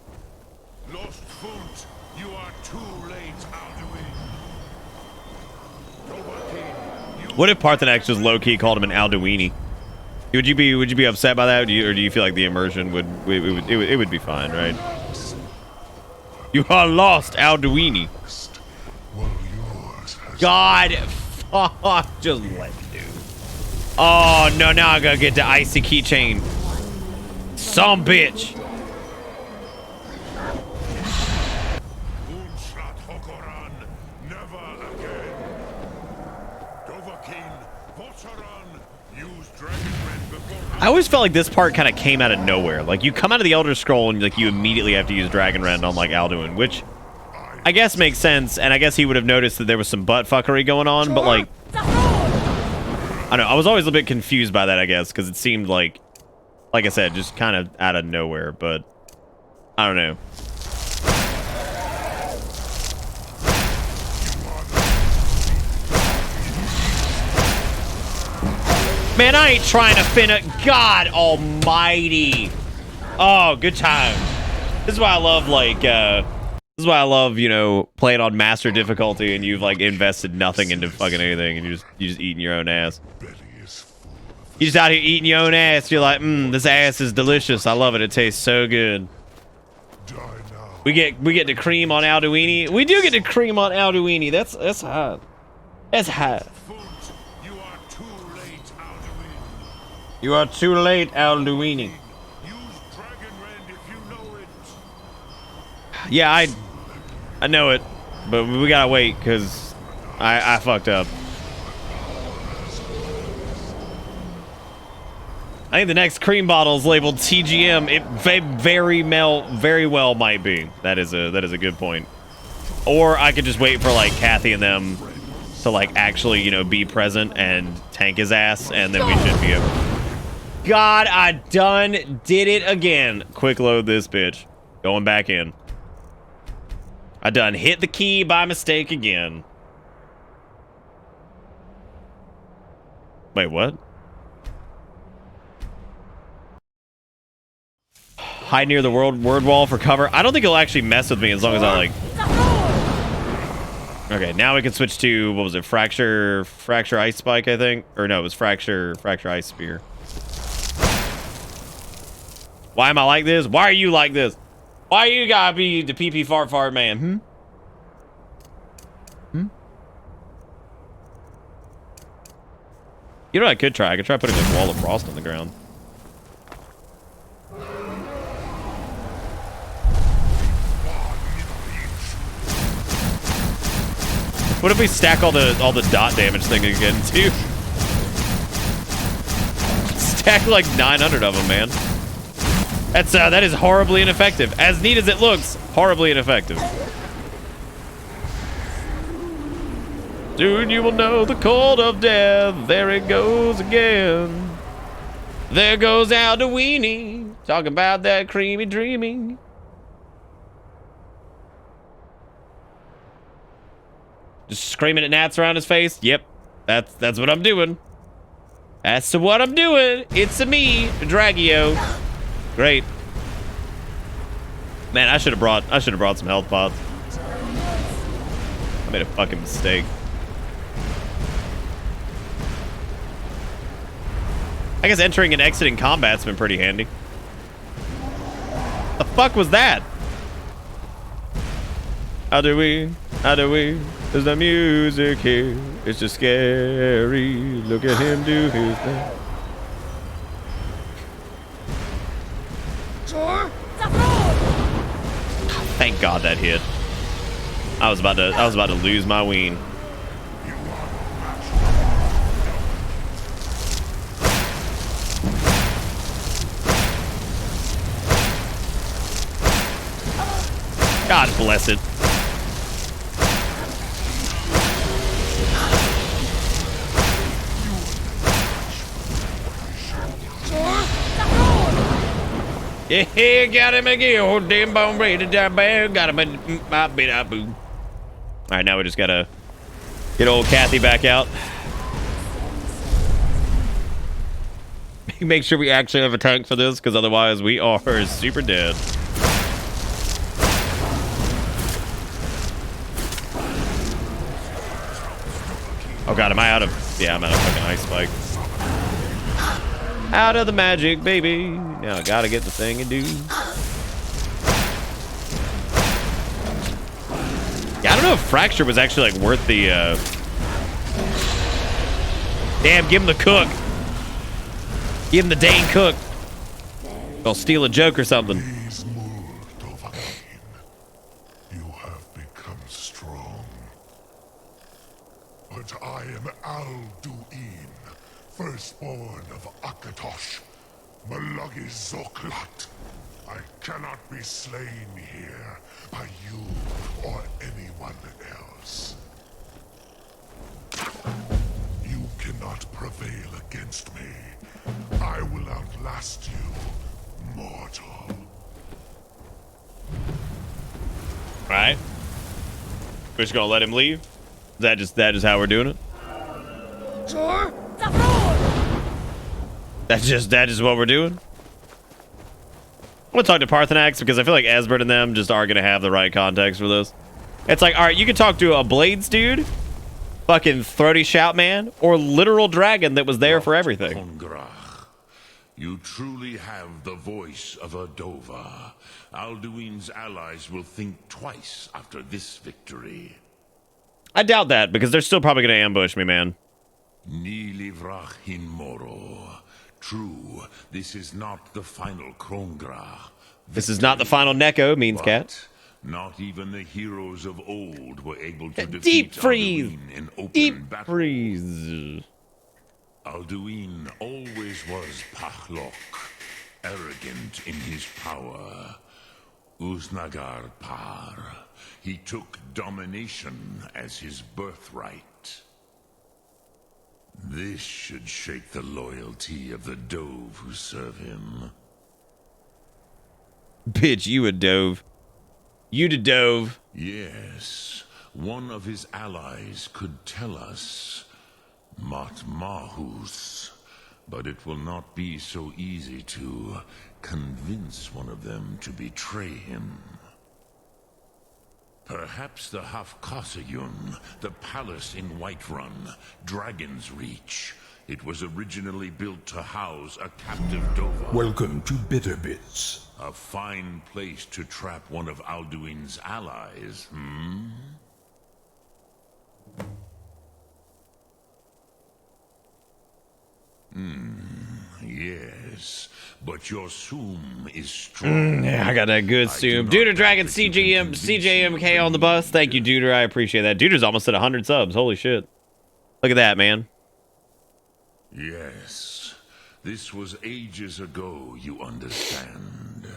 What if Parthenax just low-key called him an Alduini? Would you be upset by that, or do you feel like the immersion would be fine, right? You are lost, Alduini. God, fuck, just let me do. Oh no, now I gotta get the icy keychain. Some bitch. I always felt like this part kind of came out of nowhere. Like, you come out of the Elder Scroll and like you immediately have to use Dragonrend on like Alduin, which I guess makes sense. And I guess he would have noticed that there was some butt fuckery going on. But like, I don't know. I was always a bit confused by that, I guess, because it seemed like I said, just kind of out of nowhere. But I don't know. Man, I ain't trying to God almighty. Oh, good time. This is why I love, like, this is why I love, you know, playing on master difficulty and you've, like, invested nothing into fucking anything and you're just eating your own ass. You're just out here eating your own ass. You're like, this ass is delicious. I love it. It tastes so good. We get to cream on Alduini. We do get to cream on Alduini. That's hot. That's hot. You are too late, Alduini. Yeah, I know it, but we gotta wait because I fucked up. I think the next cream bottle is labeled TGM. It very well might be. That is a good point. Or I could just wait for like Kathy and them to like actually, you know, be present and tank his ass, and then we should be able. God, I did it again. Quick load this bitch. Going back in. I done hit the key by mistake again. Wait, what? Hide near the word wall for cover. I don't think it'll actually mess with me as long as I like. Okay, now we can switch to, what was it? Fracture ice spike, I think, or no, it was fracture ice spear. Why am I like this? Why are you like this? Why you gotta be the pee fart man? You know what I could try? I could try putting a wall of frost on the ground. What if we stack all the dot damage thing again too? Stack like 900 of them, man. That is horribly ineffective. As neat as it looks, horribly ineffective. Soon you will know the cold of death. There it goes again. There goes Alduini, talking about that creamy dreaming. Just screaming at gnats around his face. Yep, that's what I'm doing. That's what I'm doing. It's a me, Dragio. Great. Man, I should have brought some health pods. I made a fucking mistake. I guess entering and exiting combat's been pretty handy. The fuck was that? How do we? There's the music here. It's just scary. Look at him do his thing. Thank God that hit. I was about to lose my ween. God bless it. Yeah, got him again. Oh, damn bone ready to die bad. Got him in my bit of boo. All right, now we just gotta get old Kathy back out. Make sure we actually have a tank for this, because otherwise we are super dead. Oh God, am I out of? Yeah, I'm out of fucking ice spike. Out of the magic, baby. Now I gotta get the thing and do. Yeah, I don't know if Fracture was actually like worth the Damn, give him the cook. Give him the Dane cook. I'll steal a joke or something.
You have become strong. But I am Alduin, firstborn of Akatosh, Malagi Zoklat. I cannot be slain here by you or anyone else. You cannot prevail against me. I will outlast you, mortal.
Alright. We're just gonna let him leave? Is that just how we're doing it? That's just what we're doing? I'm gonna talk to Parthenax because I feel like Asbert and them just are gonna have the right context for this. It's like, alright, you can talk to a Blades dude, fucking throaty shout man, or literal dragon that was there for everything.
You truly have the voice of a Dova. Alduin's allies will think twice after this victory.
I doubt that, because they're still probably gonna ambush me, man.
Ni livrach hin moro. True, this is not the final Krongrach.
This is not the final Neko, means cat.
Not even the heroes of old were able to defeat
Deep freeze!
Alduin in open
Deep
battle.
freeze!
Alduin always was Pahlok, arrogant in his power. Uznagar Par. He took domination as his birthright. This should shake the loyalty of the Dove who serve him.
Bitch, you a Dove. You the Dove.
Yes, one of his allies could tell us. Matmahus. But it will not be so easy to convince one of them to betray him. Perhaps the Hafkasayun, the palace in Whiterun, Dragon's Reach. It was originally built to house a captive Dova. Welcome to Bitterbits. A fine place to trap one of Alduin's allies, hmm? Yes, but your Soom is strong.
Yeah, I got that good Soom. Duder Dragon CJMK on the bus. Thank you, Duder. I appreciate that. Duder's almost at 100 subs. Holy shit. Look at that, man.
Yes, this was ages ago, you understand.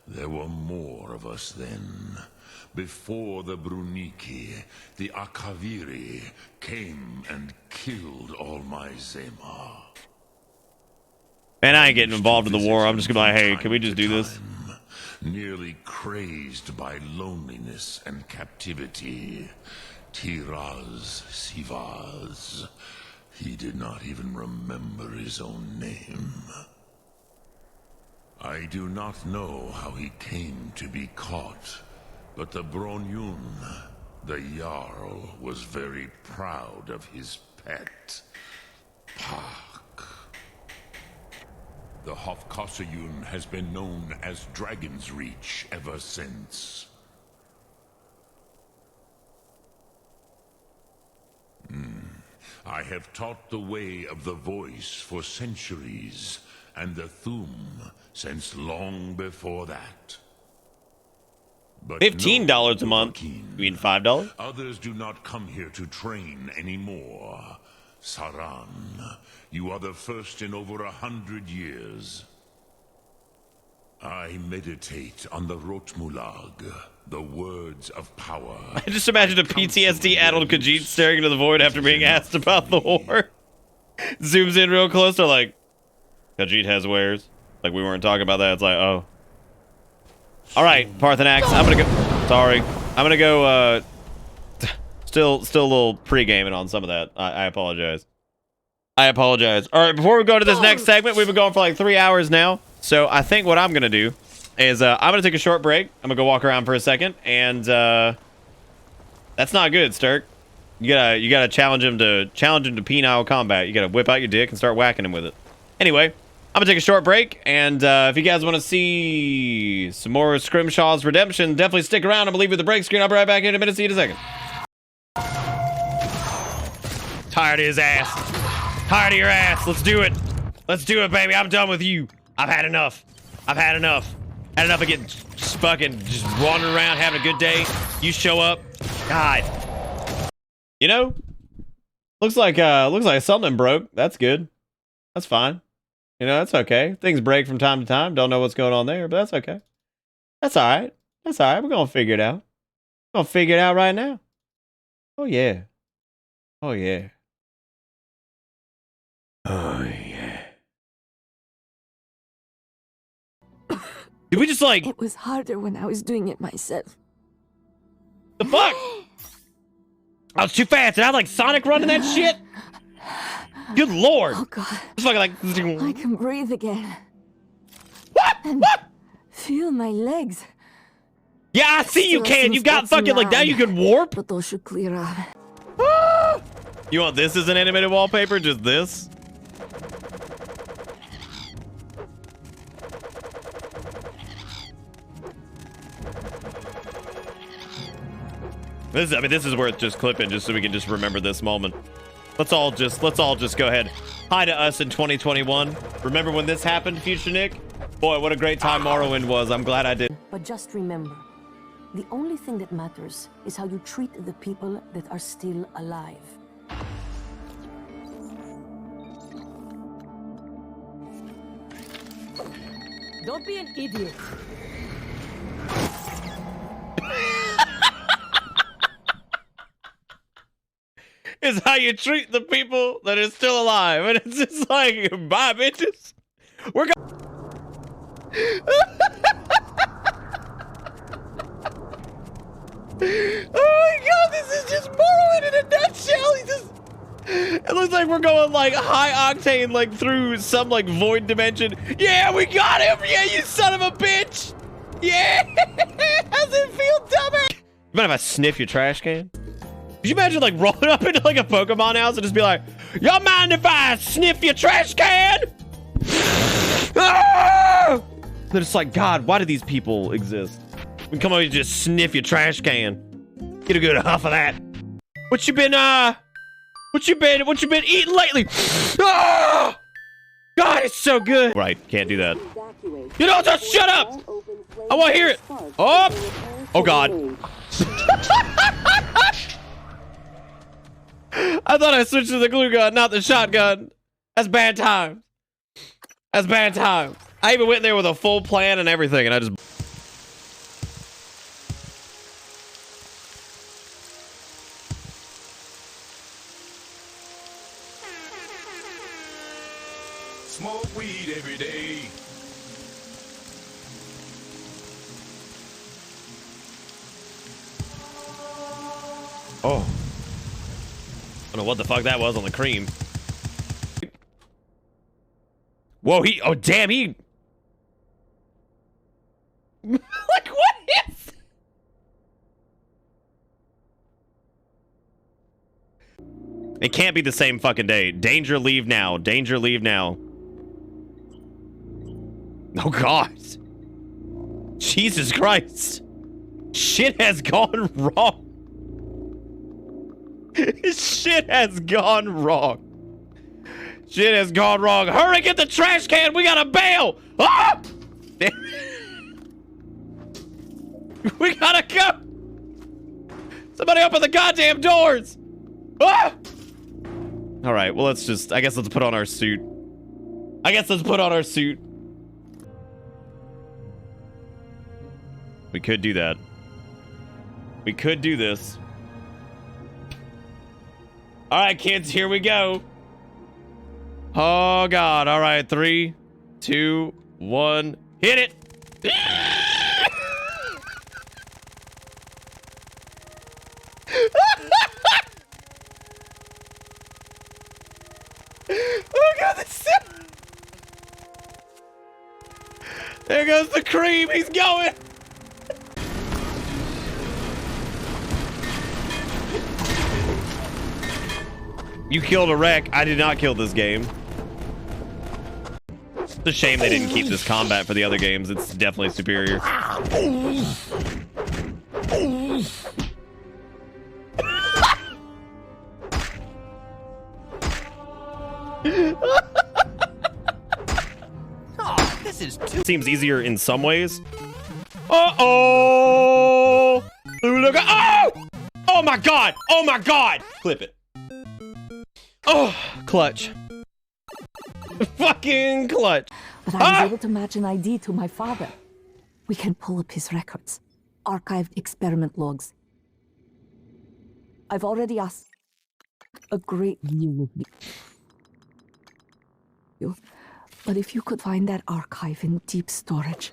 There were more of us then. Before the Bruniki, the Akaviri came and killed all my Zema.
Man, I ain't getting involved in the war. I'm just gonna be like, hey, can we just do this?
Nearly crazed by loneliness and captivity. Tiraz Sivaz. He did not even remember his own name. I do not know how he came to be caught, but the Bronyun, the Jarl, was very proud of his pet, Pak. The Hofkosayun has been known as Dragon's Reach ever since. I have taught the way of the voice for centuries, and the Thum since long before that. But
$15 a month? You mean $5?
Others do not come here to train anymore. Saran, you are the first in over 100 years. I meditate on the Rotmulag, the words of power.
I just imagine a PTSD-addled Khajiit staring into the void after being asked about the war. Zooms in real close. They're like, Khajiit has wares. Like, we weren't talking about that. It's like, oh. All right, Parthenax, I'm gonna go. Sorry. I'm gonna go, Still a little pre-gaming on some of that. I apologize. I apologize. All right, before we go to this next segment, we've been going for like 3 hours now. So I think what I'm going to do is I'm going to take a short break. I'm going to go walk around for a second. And that's not good, Sturk. You gotta challenge him to penile combat. You got to whip out your dick and start whacking him with it. Anyway, I'm going to take a short break. And if you guys want to see some more Scrimshaw's Redemption, definitely stick around. I'm going to leave you with the break screen. I'll be right back in a minute. See you in a second. Tired of his ass. Tired of your ass. Let's do it. Let's do it, baby. I'm done with you. I've had enough. I've had enough. Had enough of getting fucking just wandering around having a good day. You show up. God. You know? Looks like something broke. That's good. That's fine. You know, that's okay. Things break from time to time. Don't know what's going on there, but that's okay. That's all right. That's all right. We're going to figure it out. We're going to figure it out right now. Oh, yeah. Oh, yeah. Oh, yeah. Did we just like...
It was harder when I was doing it myself.
The fuck? I was too fast. Did I like Sonic running that shit? Good lord.
Oh, God.
It's fucking like...
I can breathe again.
What?
And
what?
Feel my legs.
Yeah, I see you can. You got fucking like... Now you can warp?
But those should clear up.
You want this as an animated wallpaper? Just this? This is worth just clipping just so we can just remember this moment. Let's all just go ahead. Hi to us in 2021. Remember when this happened, Future Nick? Boy, what a great time Morrowind was. I'm glad I did.
But just remember, the only thing that matters is how you treat the people that are still alive. Don't be an idiot.
Is how you treat the people that are still alive. And it's just like, bye, bitches. We're going. Oh my god, this is just Morrowind in a nutshell. It looks like we're going like high octane, like through some like void dimension. Yeah, we got him. Yeah, you son of a bitch. Yeah. How's it feel, dumber? You mind if I sniff your trash can? Could you imagine like rolling up into like a Pokemon house and just be like, y'all mind if I sniff your trash can? Ah! They're just like, God, why do these people exist? We come over and just sniff your trash can. Get a good huff of that. What you been eating lately? Ah! God, it's so good. Right, can't do that. You know, just shut up. I want to hear it. Oh God. I thought I switched to the glue gun, not the shotgun. That's bad time. That's bad time. I even went in there with a full plan and everything, and I just...
Smoke weed every day.
Oh. I don't know what the fuck that was on the cream. Whoa, oh damn, he... like, what is... It can't be the same fucking day. Danger, leave now. Danger, leave now. Oh, God. Jesus Christ. Shit has gone wrong. Shit has gone wrong. Shit has gone wrong. Hurry, get the trash can. We gotta bail. Ah! We gotta go. Somebody open the goddamn doors. Ah! All right, well, let's just, I guess let's put on our suit. I guess let's put on our suit. We could do that. We could do this. All right, kids, here we go. Oh, God. All right, 3, 2, 1. Hit it. Oh, God, this... There goes the cream. He's going. You killed a wreck. I did not kill this game. It's a shame they didn't keep this combat for the other games. It's definitely superior.
Oh, this is too...
Seems easier in some ways. Uh-oh! Oh! Oh my God! Oh my God! Clip it. Oh, clutch. Fucking clutch.
But I was able to match an ID to my father. We can pull up his records. Archived experiment logs. I've already asked a great deal of you. But if you could find that archive in deep storage,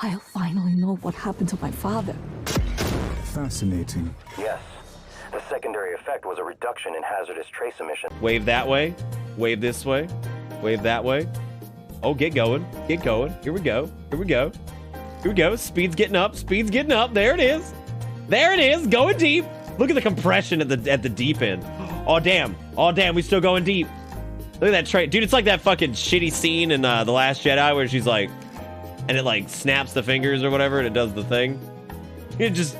I'll finally know what happened to my father.
Fascinating.
Yes. The secondary effect was a reduction in hazardous trace emission.
Wave that way. Wave this way. Wave that way. Oh, get going. Get going. Here we go. Here we go. Here we go. Speed's getting up. Speed's getting up. There it is. There it is. Going deep. Look at the compression at the deep end. Oh, damn. Oh, damn. We still going deep. Look at that trait. Dude, it's like that fucking shitty scene in The Last Jedi where she's like, and it like snaps the fingers or whatever and it does the thing. It just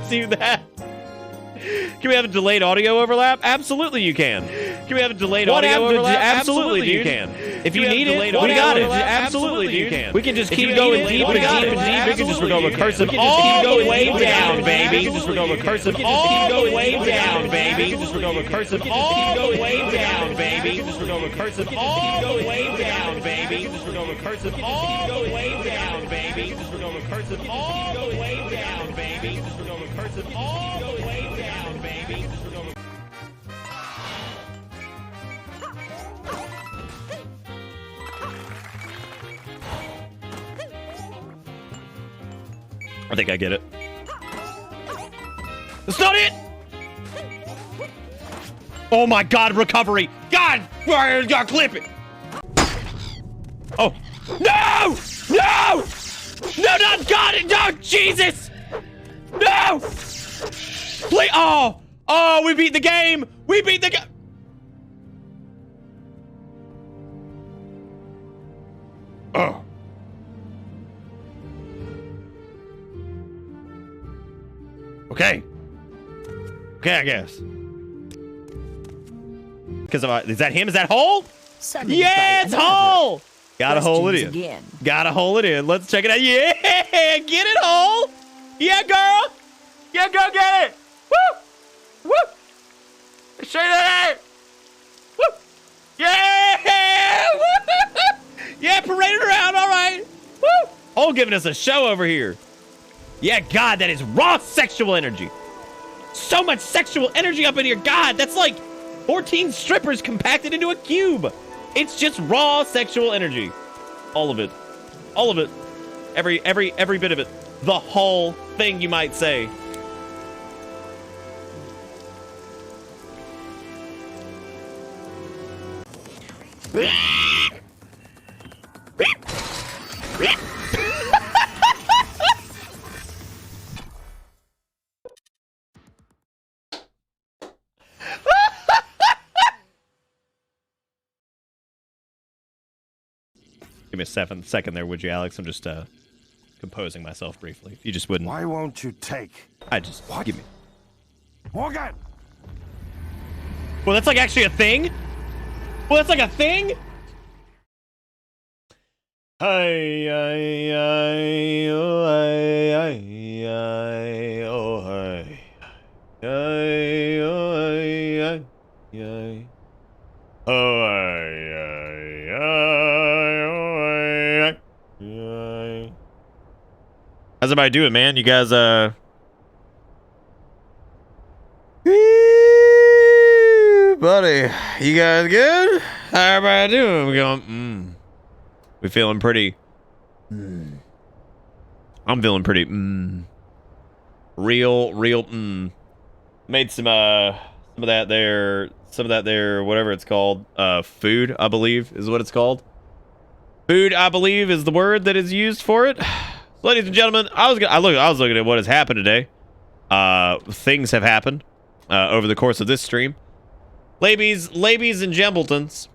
do that. Can we have a delayed audio overlap? Absolutely you can. Can we have a delayed audio overlap? Absolutely you can. If you need it, we got it. Absolutely, dude. We can just keep going deep and deep and deep. We can just go recursive all the way down, baby. We can just go recursive all the way down, baby. We can just go recursive all the way down, baby. We can just go recursive all the way down, baby. We can just go recursive all the way down, baby. We can just go recursive all the way down, baby. We can just go recursive all the way down, baby. I think I get it. That's not it! Oh my god, recovery! God! God, clip it! Oh. No! No! No, not God! No, Jesus! No! Please! Oh! Oh, we beat the game! We beat the game! Oh. Okay. Okay, I guess. Because is that him? Is that Hole? Yeah, it's Hole! Gotta hole it in.
Again.
Gotta hole it in. Let's check it out. Yeah! Get it, Hole! Yeah, girl! Yeah, go get it! Woo! Woo! Show you that! Woo! Yeah! Woo! Yeah, parade it around, all right! Woo! Hole giving us a show over here. Yeah, God, that is raw sexual energy. So much sexual energy up in here. God, that's like 14 strippers compacted into a cube. It's just raw sexual energy. All of it. All of it. Every bit of it. The whole thing, you might say. Give me a second there, would you, Alex? I'm just composing myself briefly. If you just wouldn't.
Why won't you take?
What? Give me.
Morgan!
Well, that's like actually a thing? Well, that's like a thing? Hey, oh, hey, oh, hey. Hey, oh, hey, hey. Oh, how's everybody doing, man? You guys, buddy, you guys good? How everybody doing? We going, we feeling pretty, I'm feeling pretty, real, Made some of that there, whatever it's called, food, I believe, is what it's called. Food, I believe, is the word that is used for it. Ladies and gentlemen, I was looking at what has happened today. Things have happened over the course of this stream. Ladies and gentletons.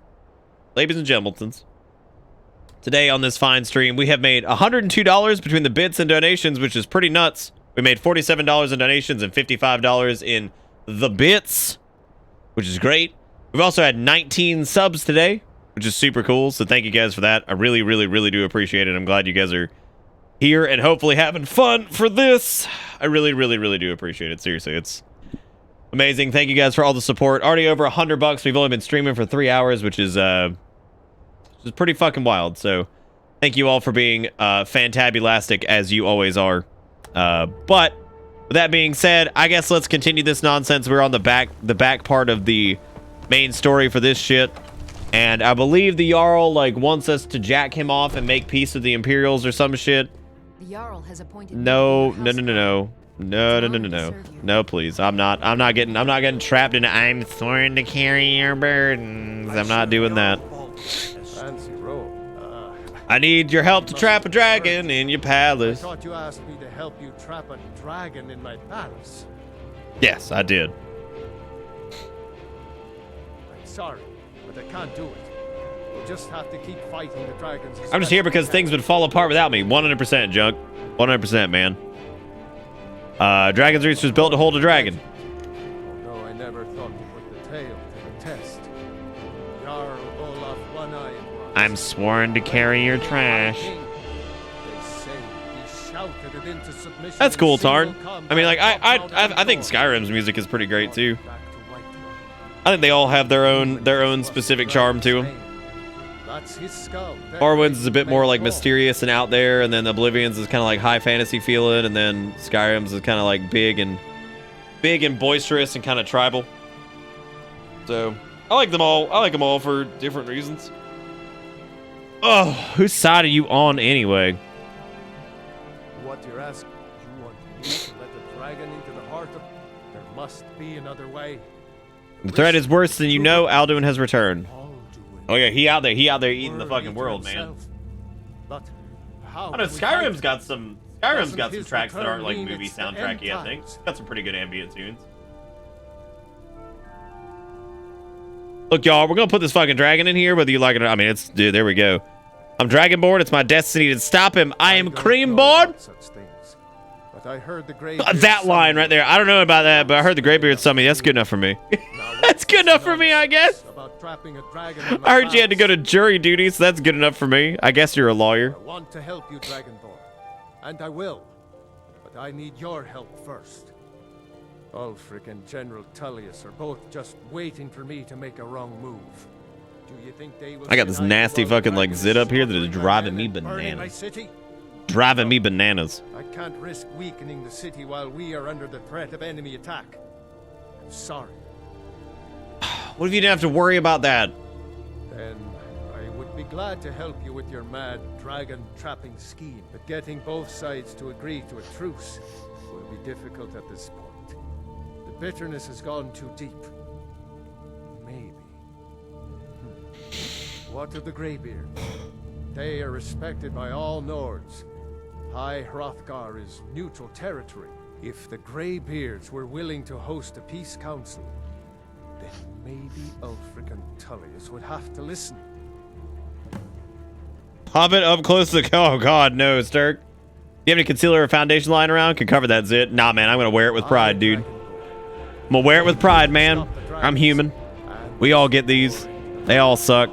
Today on this fine stream, we have made $102 between the bits and donations, which is pretty nuts. We made $47 in donations and $55 in the bits, which is great. We've also had 19 subs today, which is super cool. So thank you guys for that. I really, really, really do appreciate it. I'm glad you guys are here and hopefully having fun for this. I really, really, really do appreciate it. Seriously, it's amazing. Thank you guys for all the support. Already over $100. We've only been streaming for 3 hours, which is pretty fucking wild. So thank you all for being fantabulastic as you always are. But with that being said, I guess let's continue this nonsense. We're on the back part of the main story for this shit. And I believe the Jarl wants us to jack him off and make peace with the Imperials or some shit.
The Jarl has appointed
No, please. I'm not getting trapped in I'm sworn to carry your burdens. I'm not doing that.
Fancy roll.
I need your help to trap a dragon in your
I
palace.
thought you asked me to help you trap a dragon in my palace.
Yes, I did.
I'm sorry, but I can't do it. We'll just have to keep fighting the dragons.
I'm just here because things would fall apart without me. 100%, Junk. 100%, man. Dragon's Reach was built to hold a dragon.
Although I never thought to put the tale to the test. Jarl Olaf One-Eye it was.
I'm sworn to carry your trash. That's cool, Tarn. I mean, like, I think Skyrim's music is pretty great too. I think they all have their own specific charm to them. Morrowind's is a bit more like mysterious and out there, and then Oblivion's is kind of like high fantasy feeling, and then Skyrim's is kind of like big and boisterous and kind of tribal. So I like them all. I like them all for different reasons. Oh, whose side are you on anyway?
What you're asking? You want me to let the dragon into the heart of? There must be another way.
The threat is worse than you know. Alduin has returned. Oh yeah, he out there eating the fucking world, man.
But how?
I know Skyrim's got some tracks that aren't like movie soundtracky. I think it's got some pretty good ambient tunes. Look, y'all, we're gonna put this fucking dragon in here, whether you like it or not. I mean, it's dude. There we go. I'm Dragonborn. It's my destiny to stop him. I am Creamborn.
But I heard the gray.
That line right there. I don't know about that, but I heard the Greybeard summon. That's good enough for me. That's good enough for me, I guess. I heard you had to go to jury duty, so that's good enough for me. I guess you're a lawyer.
I want to help you, Dragonborn, and I will. But I need your help first. Ulfric and General Tullius are both just waiting for me to make a wrong move. Do you think they will?
I got this nasty fucking like zit up here that is driving me bananas. Driving me bananas.
I can't risk weakening the city while we are under the threat of enemy attack. I'm sorry.
What if you didn't have to worry about that?
Then I would be glad to help you with your mad dragon trapping scheme, but getting both sides to agree to a truce will be difficult at this point. The bitterness has gone too deep. Maybe. What of the Greybeards? They are respected by all Nords. High Hrothgar is neutral territory. If the Greybeards were willing to host a peace council, then maybe Ulfric and Tullius would have to listen.
Hobbit up close to the... Oh, God, no, Sturk. You have any concealer or foundation lying around? Can cover that zit. Nah, man, I'm going to wear it with pride, dude. I'm going to wear it with pride, man. I'm human. We all get these. They all suck.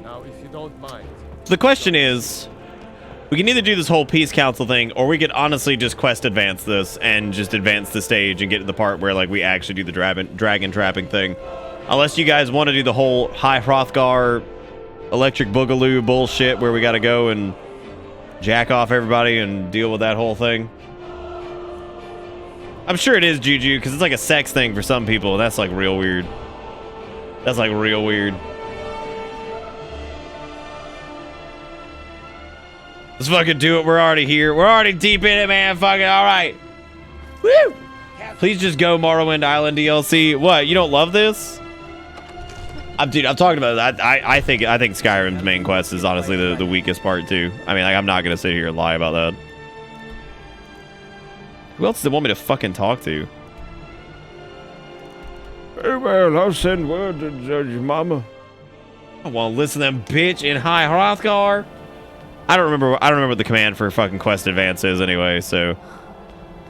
Now, if you don't mind.
The question is, we can either do this whole peace council thing, or we could honestly just quest advance this and just advance the stage and get to the part where like we actually do the dragon trapping thing. Unless you guys want to do the whole High Hrothgar electric boogaloo bullshit where we got to go and jack off everybody and deal with that whole thing. I'm sure it is, Juju, because it's like a sex thing for some people. That's like real weird. That's like real weird. Let's fucking do it. We're already here. We're already deep in it, man. Fucking all right. Woo! Please just go Morrowind Island DLC. What? You don't love this? Dude, I'm talking about that. I think Skyrim's main quest is honestly the weakest part too. I mean, like, I'm not gonna sit here and lie about that. Who else do they want me to fucking talk to?
Very well, I'll send word to Judge Mama.
I want to listen to them bitch in High Hrothgar. I don't remember what the command for fucking quest advance is anyway, so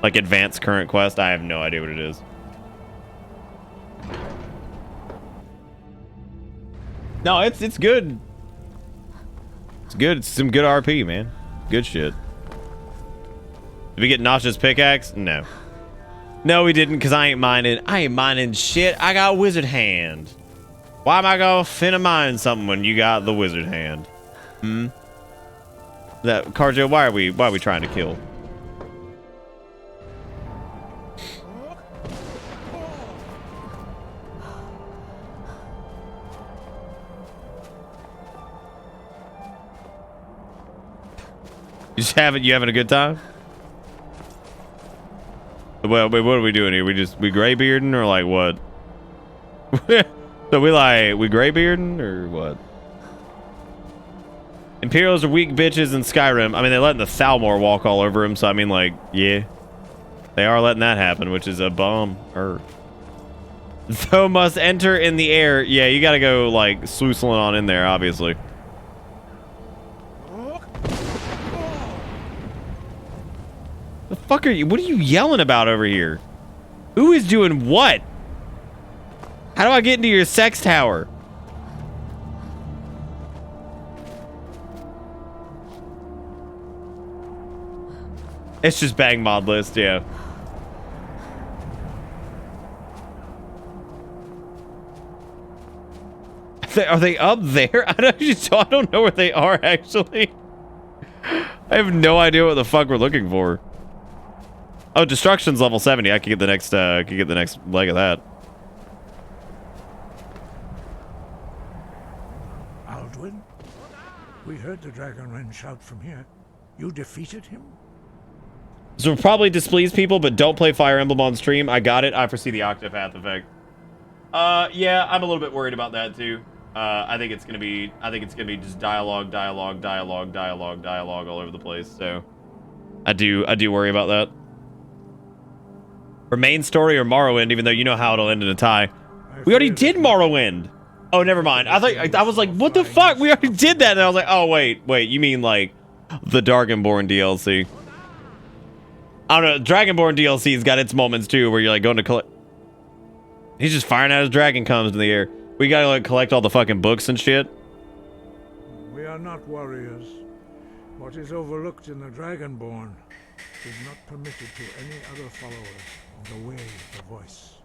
like advance current quest, I have no idea what it is. No, it's good. It's good. It's some good RP, man. Good shit. Did we get Nosha's pickaxe? No. No, we didn't, because I ain't mining shit. I got wizard hand. Why am I gonna finna mine something when you got the wizard hand? That Carjo, why are we trying to kill? You having a good time? Well, wait, what are we doing here? We graybearding or like what? So we graybearding or what? Imperials are weak bitches in Skyrim. I mean, they're letting the Thalmor walk all over him, so I mean, like, yeah. They are letting that happen, which is a bum. Though must enter in the air. Yeah, you gotta go, like, sluicing on in there, obviously. The fuck are you? What are you yelling about over here? Who is doing what? How do I get into your sex tower? It's just bang mod list, yeah. Are they up there? I don't know where they are, actually. I have no idea what the fuck we're looking for. Oh, destruction's level 70. I could get the next leg of that.
Alduin? We heard the Dragon Wren shout from here. You defeated him?
So we'll probably displease people, but don't play Fire Emblem on stream. I got it. I foresee the Octopath effect. Yeah, I'm a little bit worried about that too. I think it's gonna be just dialogue all over the place. So I do worry about that. Or main story or Morrowind, even though you know how it'll end in a tie. We already did Morrowind. Oh, never mind. I was like, what the fuck? We already did that. And I was like, oh wait, you mean like the Dragonborn DLC? I don't know. Dragonborn DLC's got its moments too, where you're like going to collect. He's just firing out his dragon comes in the air. We gotta like collect all the fucking books and shit.
We are not warriors. What is overlooked in the Dragonborn is not permitted to any other followers of the Way of the Voice.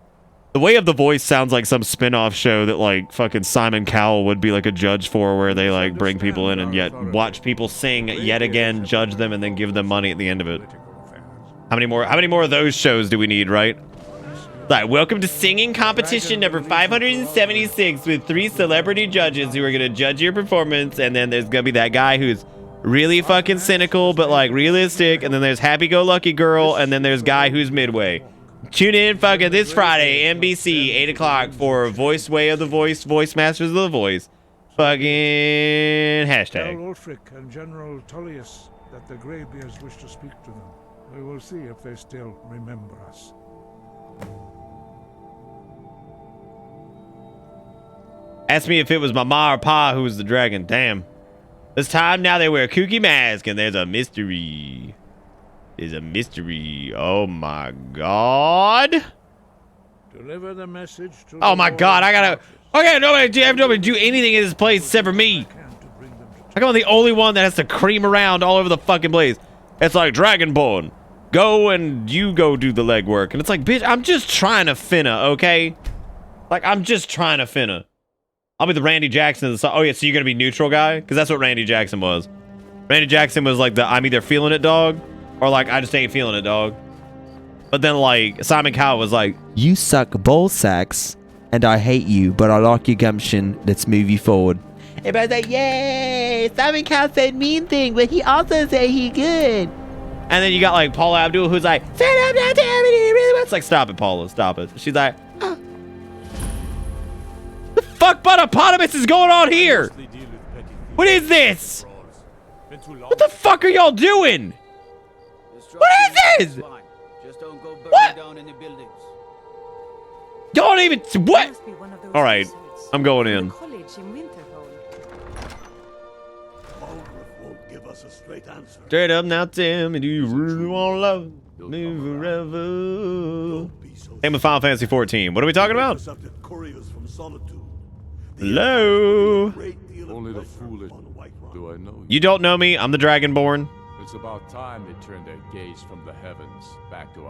The Way of the Voice sounds like some spin-off show that like fucking Simon Cowell would be like a judge for, where they like bring people in and yet watch people sing yet again, judge them, and then give them money at the end of it. How many more of those shows do we need, right? Like, welcome to singing competition number 576 with 3 celebrity judges who are gonna judge your performance, and then there's gonna be that guy who's really fucking cynical but like realistic, and then there's happy-go-lucky girl, and then there's guy who's midway. Tune in fucking this Friday, NBC, 8 o'clock for Voice Way of the Voice, Voice Masters of the Voice. Fucking hashtag.
Tell Ulfric and General Tullius that the Greybeards wish to speak to them. We will see if they still remember us.
Ask me if it was my ma or pa who was the dragon. Damn. This time now they wear a kooky mask and there's a mystery. There's a mystery. Oh my god.
Deliver the message to
oh my god, I have nobody do anything in this place except for me. Like I'm the only one that has to cream around all over the fucking place. It's like Dragonborn. Go and you go do the legwork. And it's like, bitch, I'm just trying to finna, okay? Like, I'm just trying to finna. I'll be the Randy Jackson of the song. Oh yeah, so you're gonna be neutral guy? Because that's what Randy Jackson was. Randy Jackson was like the I'm either feeling it dog, or like I just ain't feeling it dog. But then like Simon Cowell was like,
you suck ball sacks, and I hate you, but I like your gumption. Let's move you forward.
Everybody's like, yay! Simon Cowell said mean thing, but he also said he good. And then you got like Paula Abdul, who's like, "Stand up, now, damn it, he really wants." Like, stop it, Paula, stop it. She's like, oh. The fuck buttopotamus is going on here? What is this? What the fuck are y'all doing? What is this? What? Y'all don't even what? All right, I'm going in. Straight up now, tell me, do you really want to love me forever? Same with Final Fantasy 14. What are we talking about? Hello?
Only the foolish do I know.
You don't know me. I'm the Dragonborn.
It's about time they turned their gaze from the heavens back to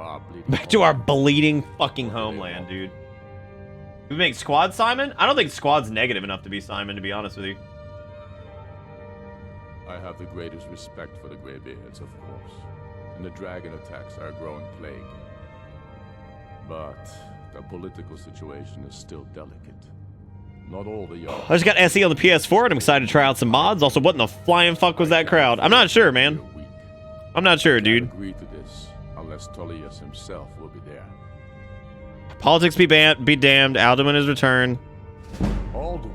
our
bleeding fucking homeland, dude. We make Squad Simon? I don't think Squad's negative enough to be Simon, to be honest with you.
I have the greatest respect for the Greybeards, of course, and the dragon attacks are a growing plague. But the political situation is still delicate. Not all the young...
I just got SE on the PS4 and I'm excited to try out some mods. Also, what in the flying fuck was that crowd? I'm not sure, man. I'm not sure, dude.
Agree to this unless Tullius himself will be there.
Politics be damned. Alduin has returned.
Alduin.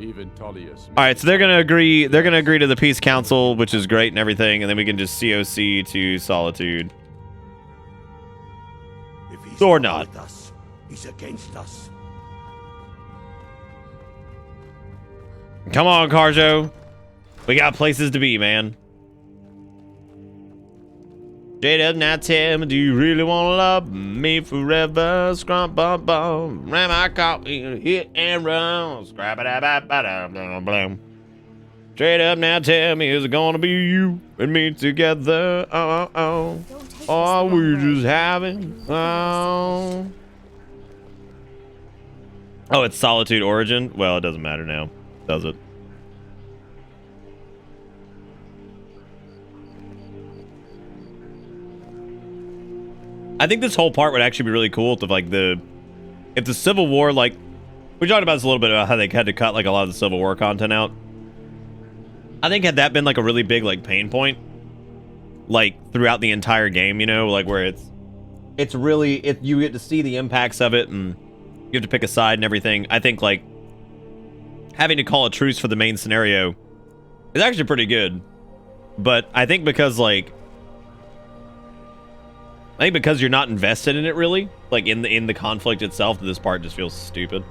Even Tullius.
All right, so they're gonna agree. They're gonna agree to the Peace Council, which is great and everything, and then we can just COC to Solitude.
If he's
or not.
with us, he's against us.
Come on, Carjo. We got places to be, man. J-Dub, now tell me, do you really want to love me forever? Scrump, bum, bum. Ram, I caught you, hit and run. Scrap it, blah, blah, blah, blah. Straight up now, tell me, is it gonna be you and me together? Or are we just having fun? Oh, it's Solitude Origin? Well, it doesn't matter now, does it? I think this whole part would actually be really cool if, like, if the Civil War, like, we talked about this a little bit about how they had to cut, like, a lot of the Civil War content out. I think had that been, like, a really big, like, pain point, like, throughout the entire game, you know, like, where it's really, you get to see the impacts of it, and you have to pick a side and everything. I think, like, having to call a truce for the main scenario is actually pretty good. But I think because, like, you're not invested in it, really, like, in the conflict itself, this part just feels stupid.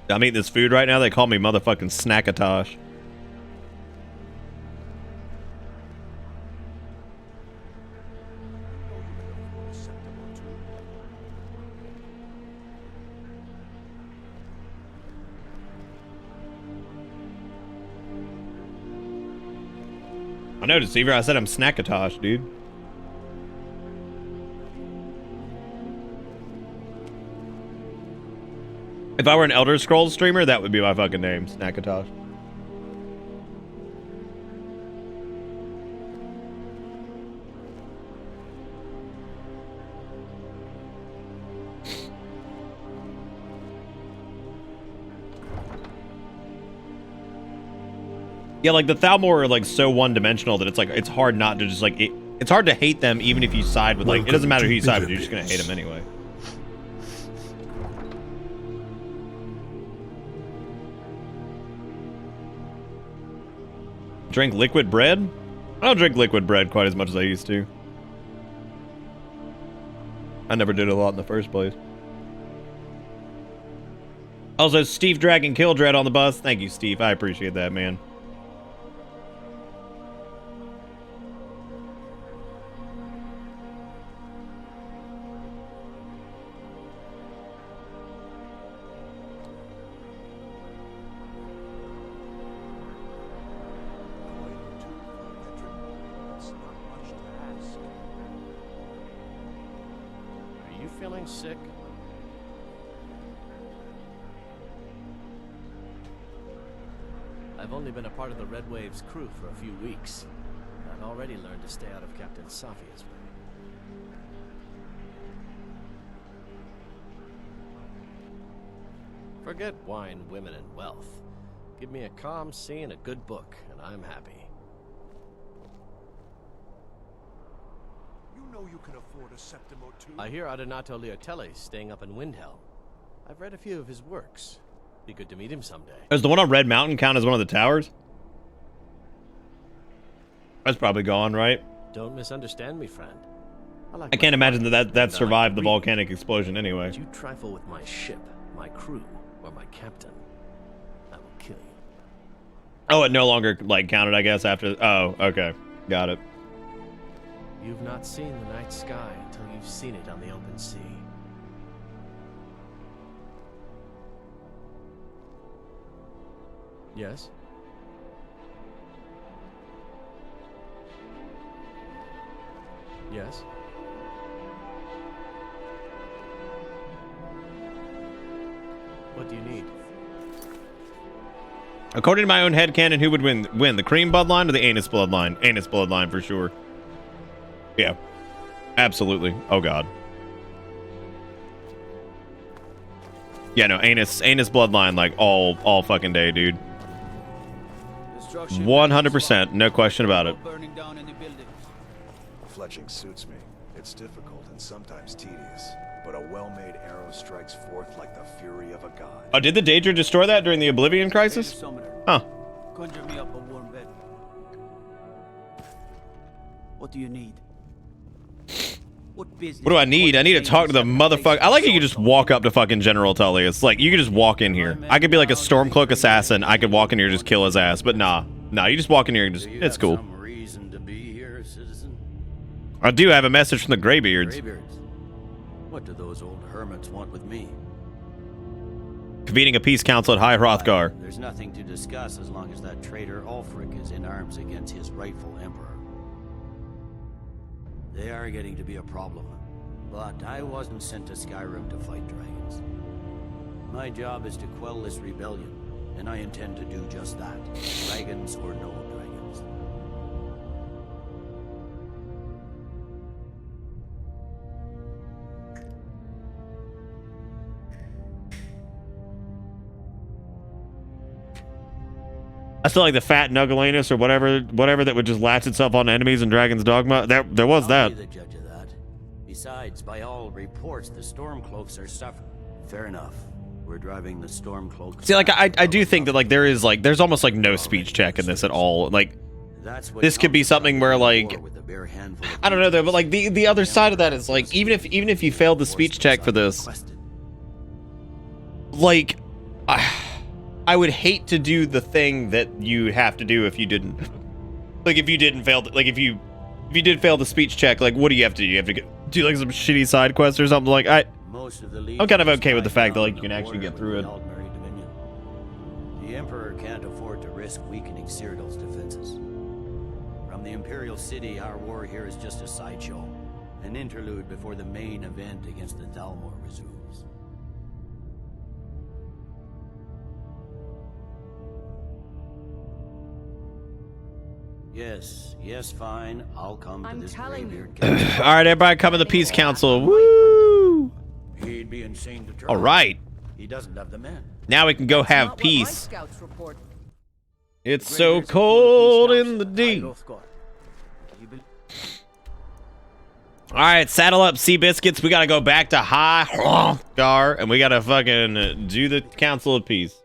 I'm eating this food right now. They call me motherfucking Snackatosh. I know, Deceiver. I said I'm Snackatosh, dude. If I were an Elder Scrolls streamer, that would be my fucking name, Snackatosh. Yeah, like the Thalmor are like so one-dimensional that it's like it's hard not to just like it's hard to hate them even if you side with like it doesn't matter who you side with, you're just gonna hate them anyway. Drink liquid bread? I don't drink liquid bread quite as much as I used to. I never did a lot in the first place. Also, Steve Dragon Killdread on the bus. Thank you, Steve. I appreciate that, man.
Sick. I've only been a part of the Red Wave's crew for a few weeks. I've already learned to stay out of Captain Safia's way. Forget wine, women, and wealth. Give me a calm sea and a good book, and I'm happy.
You know you can afford a Septimo too.
I hear Adonato Leotelli's staying up in Windhelm. I've read a few of his works. Be good to meet him someday.
Does the one on Red Mountain count as one of the towers? That's probably gone, right?
Don't misunderstand me, friend.
I can't imagine that survived the volcanic explosion anyway.
If you trifle with my ship, my crew, or my captain, I will kill you.
Oh, it no longer like counted, I guess, after. Oh, okay, got it.
You've not seen the night sky until you've seen it on the open sea. Yes? Yes? What do you need?
According to my own headcanon, who would win? The cream bloodline or the anus bloodline? Anus bloodline for sure. Yeah, absolutely. Oh god. Yeah, no, anus bloodline like all fucking day, dude. 100%, no question about it.
Fletching suits me. It's difficult and sometimes tedious, but a well-made arrow strikes forth like the fury of a god.
Oh, did the Daedra destroy that during the Oblivion Crisis? Huh.
Conjure me up a warm bed. What do you need?
What business?
What do I need? I need to talk to the motherfucker. I like how you just walk up to fucking General Tully. It's like, you could just walk in here. I could be like a Stormcloak assassin. I could walk in here and just kill his ass. But nah. Nah, you just walk in here and just, it's cool.
Some reason to be here, citizen?
I do have a message from the Greybeards.
Greybeards? What do those old hermits want with me?
Convening a peace council at High Hrothgar.
There's nothing to discuss as long as that traitor Ulfric is in arms against his rightful emperor. They are getting to be a problem, but I wasn't sent to Skyrim to fight dragons. My job is to quell this rebellion, and I intend to do just that, dragons or no dragons.
I still like the fat Nugalanus or whatever that would just latch itself on enemies in Dragon's Dogma. There was that.
I'll be the judge of that. Besides, by all reports, the Stormcloaks are suffering. Fair enough. We're driving the Stormcloaks.
See, like, I do think that, like, there's almost, like, no speech check in this at all. Like, this could be something where, like, I don't know, though, but, like, the other side of that is, like, even if you failed the speech check for this, like, I would hate to do the thing that you have to do if you didn't. Like, if you didn't fail, like, if you did fail the speech check, like, what do you have to do? You have to do, like, some shitty side quest or something? Like, I'm kind of okay with the fact that, like, you can actually get through it.
The Emperor can't afford to risk weakening Cyrodiil's defenses. From the Imperial City, our war here is just a sideshow, an interlude before the main event against the Thalmor resumes. Yes, fine. I'll come to this Greybeard Council.
All right, everybody, come to the Peace Council. Woo!
He'd be insane to try.
All right.
He doesn't have the men.
Now we can go have peace. It's so cold in the deep. All right, saddle up, Seabiscuits. We gotta go back to High Hrothgar, and we gotta fucking do the Council of Peace.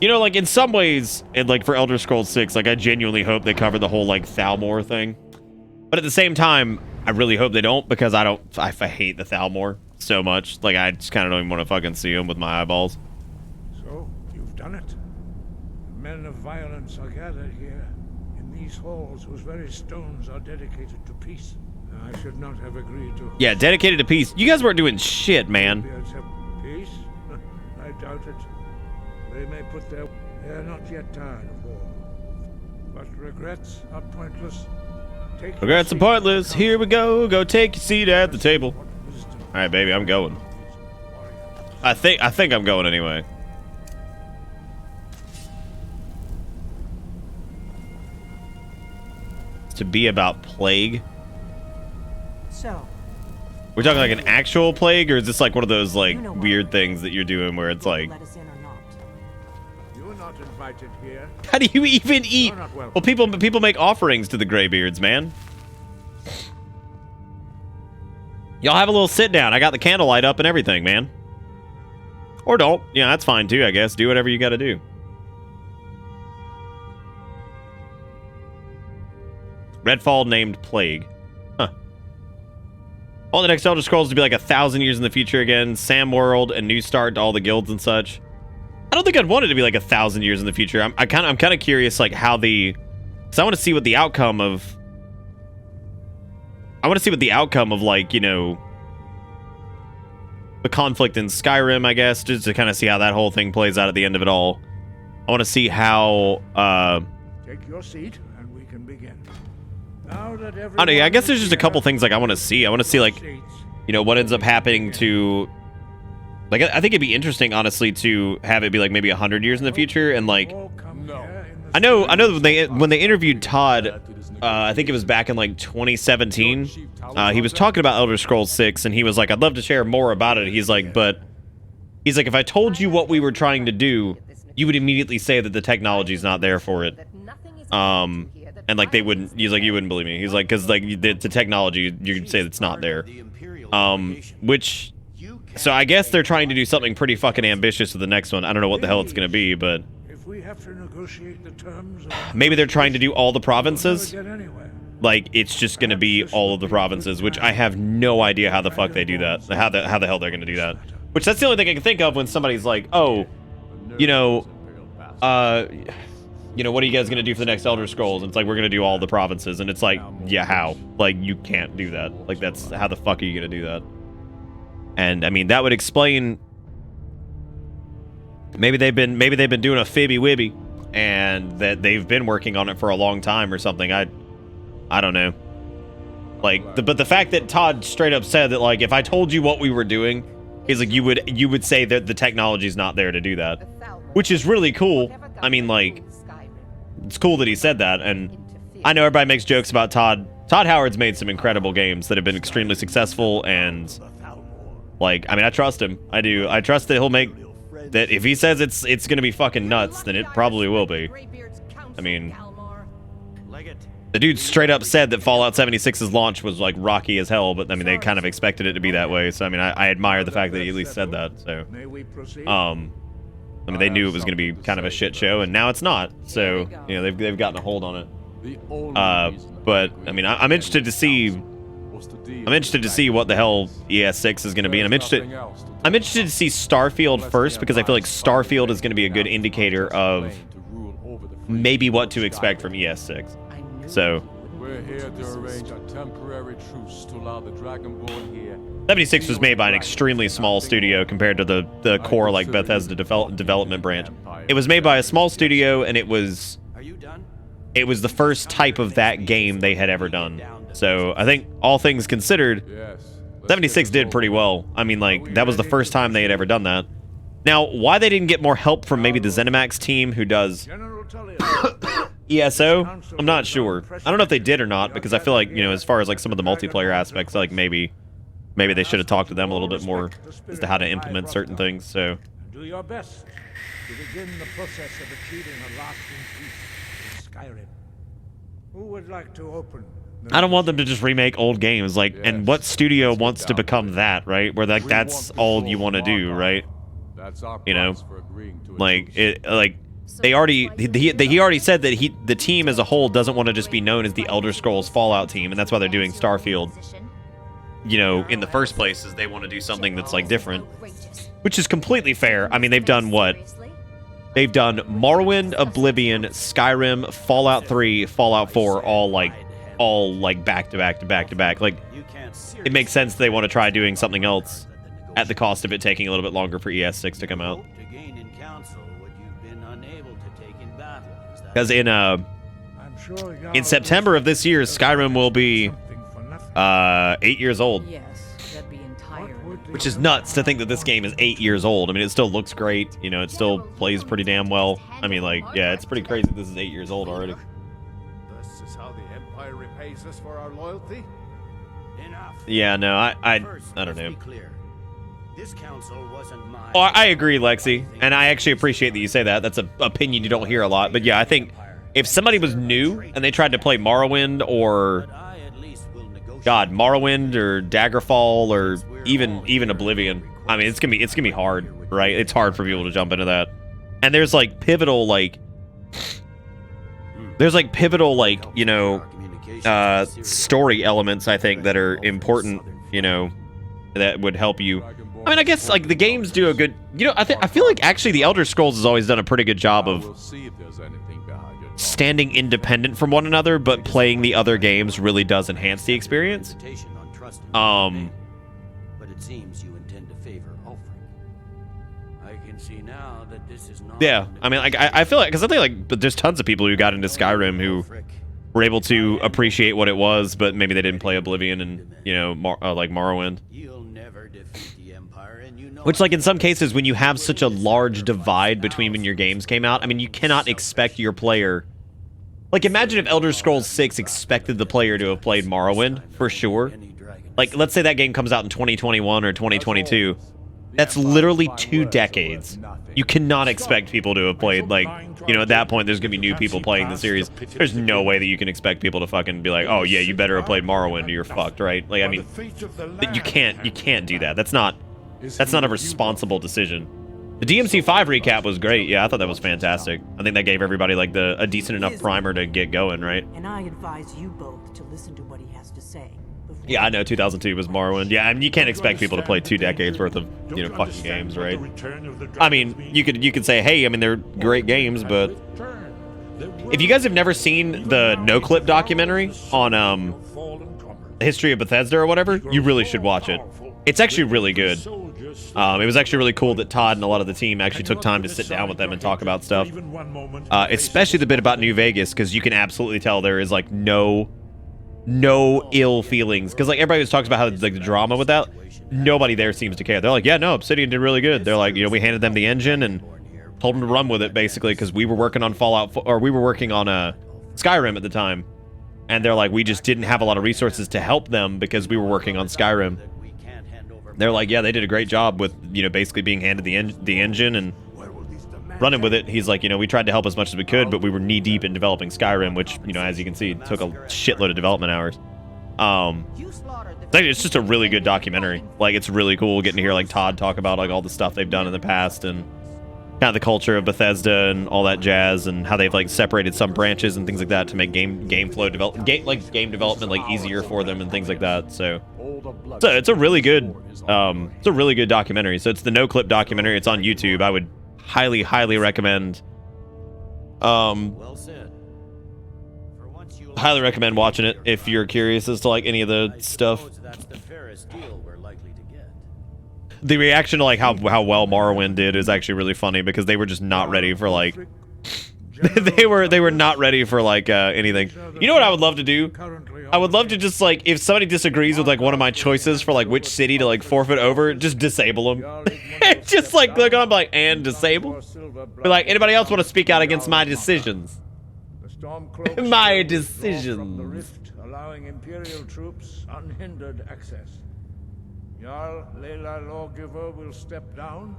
You know, like, in some ways, and like for Elder Scrolls 6, like, I genuinely hope they cover the whole, like, Thalmor thing. But at the same time, I really hope they don't, because I hate the Thalmor so much. Like, I just kind of don't even want to fucking see them with my eyeballs.
So, you've done it. Men of violence are gathered here, in these halls whose very stones are dedicated to peace. I should not have agreed to...
Yeah, dedicated to peace. You guys weren't doing shit, man.
Peace? I doubt it. They may put their... They're not yet tired of war. But regrets are pointless.
Regrets are pointless. Here we go. Go take your seat at the table. All right, baby, I'm going. I think I'm going anyway. It's to be about plague.
So...
We're talking like an actual plague, or is this like one of those, like, weird things that you're doing where it's like...
Invited here.
How do you even eat? Well, people make offerings to the Greybeards, man. Y'all have a little sit down. I got the candlelight up and everything, man. Or don't. Yeah, that's fine too, I guess. Do whatever you got to do. Redfall named Plague. Huh. All the next Elder Scrolls to be like 1,000 years in the future again. Sam World and new start to all the guilds and such. I don't think I'd want it to be like 1,000 years in the future. I'm kind of curious, like, how the... Because I want to see what the outcome of... I want to see what the outcome of, like, you know... the conflict in Skyrim, I guess, just to kind of see how that whole thing plays out at the end of it all. I want to see how...
Take your seat, and we can begin. Now that
I don't know, I guess there's just a couple things, like, I want to see. I want to see, like, you know, what ends up happening to... Like, I think it'd be interesting, honestly, to have it be like maybe 100 years in the future, and like, I know when they interviewed Todd, I think it was back in like 2017. He was talking about Elder Scrolls 6, and he was like, "I'd love to share more about it." He's like, if I told you what we were trying to do, you would immediately say that the technology's not there for it. And like they wouldn't. He's like, you wouldn't believe me. He's like, because like the technology, you'd say it's not there. Which So I guess they're trying to do something pretty fucking ambitious with the next one. I don't know what the hell it's going to be, but
If we have to negotiate the terms of
maybe they're trying to do all the provinces.
we'll never get anywhere.
Like, it's just going to be all of the provinces, which I have no idea how the fuck they do that. How the hell they're going to do that. Which, that's the only thing I can think of when somebody's like, oh, you know, what are you guys going to do for the next Elder Scrolls? And it's like, we're going to do all the provinces. And it's like, yeah, how? Like, you can't do that. Like, that's, how the fuck are you going to do that? And, I mean, that would explain... Maybe they've been doing a fibby-wibby, and that they've been working on it for a long time or something. I don't know. Like, but the fact that Todd straight up said that, like, if I told you what we were doing, he's like, you would say that the technology's not there to do that, which is really cool. I mean, like, it's cool that he said that, and I know everybody makes jokes about Todd. Todd Howard's made some incredible games that have been extremely successful, and, like, I mean, I trust him. I do. I trust that he'll make... That if he says it's gonna be fucking nuts, then it probably will be. I mean, the dude straight up said that Fallout 76's launch was like rocky as hell, but I mean they kind of expected it to be that way. So I mean I admire the fact that he at least said that. So I mean they knew it was gonna be kind of a shit show, and now it's not. So you know they've gotten a hold on it. But I mean I'm interested to see. I'm interested to see what the hell ES6 is going to be, and I'm interested to see Starfield first, because I feel like Starfield is going to be a good indicator of maybe what to expect from ES6. So
We're here to arrange a temporary truce to allow the Dragonborn here.
76 was made by an extremely small studio compared to the core like Bethesda development branch. It was made by a small studio, and it was the first type of that game they had ever done. So I think all things considered, 76 did pretty well. I mean, like, that was the first time they had ever done that. Now, why they didn't get more help from maybe the ZeniMax team who does ESO, I'm not sure. I don't know if they did or not, because I feel like, you know, as far as like some of the multiplayer aspects, like maybe they should have talked to them a little bit more as to how to implement certain things. So
Do your best to begin the process of achieving a lasting peace in Skyrim. Who would like to open?
I don't want them to just remake old games, like, and what studio wants to become that, right? Where like that's all you want to do, right? You know, like he already said that the team as a whole doesn't want to just be known as the Elder Scrolls Fallout team, and that's why they're doing Starfield. You know, in the first place, is they want to do something that's like different, which is completely fair. I mean, they've done what? They've done Morrowind, Oblivion, Skyrim, Fallout 3, Fallout 4, all like back to back to back to back. Like, it makes sense they want to try doing something else at the cost of it taking a little bit longer for ES6 to come out. Because in September of this year, Skyrim will be 8 years old. Which is nuts to think that this game is 8 years old. I mean, it still looks great. You know, it still plays pretty damn well. I mean, like, yeah, it's pretty crazy that this is 8 years old already.
This is how the Empire repays us for our loyalty?
Enough.
Yeah, no, I don't know.
This council wasn't mine.
Oh, I agree, Lexi, and I actually appreciate that you say that. That's an opinion you don't hear a lot. But yeah, I think if somebody was new and they tried to play Morrowind or Morrowind or Daggerfall or even Oblivion, I mean, it's gonna be hard, right? It's hard for people to jump into that. And there's like pivotal you know, story elements, I think, that are important, you know, that would help you. I mean, I guess like the games do a good, you know, I feel like actually the Elder Scrolls has always done a pretty good job of standing independent from one another, but playing the other games really does enhance the experience.
But it seems you intend to favor Ulfric. I can see now that this is not.
Yeah, I mean, like I feel like, because I think like, but there's tons of people who got into Skyrim who were able to appreciate what it was, but maybe they didn't play Oblivion and, you know, like Morrowind. Which, like, in some cases, when you have such a large divide between when your games came out, I mean, you cannot expect your player... Like, imagine if Elder Scrolls 6 expected the player to have played Morrowind, for sure. Like, let's say that game comes out in 2021 or 2022. That's literally 2 decades. You cannot expect people to have played, like, you know, at that point, there's going to be new people playing the series. There's no way that you can expect people to fucking be like, oh, yeah, you better have played Morrowind or you're fucked, right? Like, I mean, you can't do that. That's not... That's not a responsible decision. The DMC5 recap was great. Yeah, I thought that was fantastic. I think that gave everybody like a decent enough primer to get going, right?
And I advise you both to listen to what he has to say.
Yeah, I know 2002 was Morrowind. Yeah, I mean, you can't expect people to play 2 decades worth of, you know, fucking games, right? I mean, you could say, hey, I mean, they're great games, but if you guys have never seen the No Clip documentary on the history of Bethesda or whatever, you really should watch it. It's actually really good. It was actually really cool that Todd and a lot of the team actually took time to sit down with them and talk about stuff. Especially the bit about New Vegas, because you can absolutely tell there is like no ill feelings, because like everybody always talks about how like the drama with that, nobody there seems to care. They're like, yeah, no, Obsidian did really good. They're like, you know, we handed them the engine and told them to run with it, basically, because we were working on we were working on Skyrim at the time, and they're like, we just didn't have a lot of resources to help them because we were working on Skyrim. They're like, yeah, they did a great job with, you know, basically being handed the engine and running with it. He's like, you know, we tried to help as much as we could, but we were knee deep in developing Skyrim, which, you know, as you can see, took a shitload of development hours. It's just a really good documentary. Like, it's really cool getting to hear like Todd talk about like all the stuff they've done in the past and kind of the culture of Bethesda and all that jazz, and how they've like separated some branches and things like that to make game development like easier for them and things like that. So it's a really good documentary. So it's the No Clip documentary. It's on YouTube. I would highly recommend highly recommend watching it if you're curious as to like any of the stuff. The reaction to like how well Morrowind did is actually really funny, because they were just not ready for like they were not ready for like anything. You know what I would love to do? I would love to just like, if somebody disagrees with like one of my choices for like which city to like forfeit over, just disable them. Just like click on like and disable. Be like, anybody else want to speak out against my decisions? My decisions.
Allowing Imperial troops unhindered access. Jarl Layla Lawgiver will step down,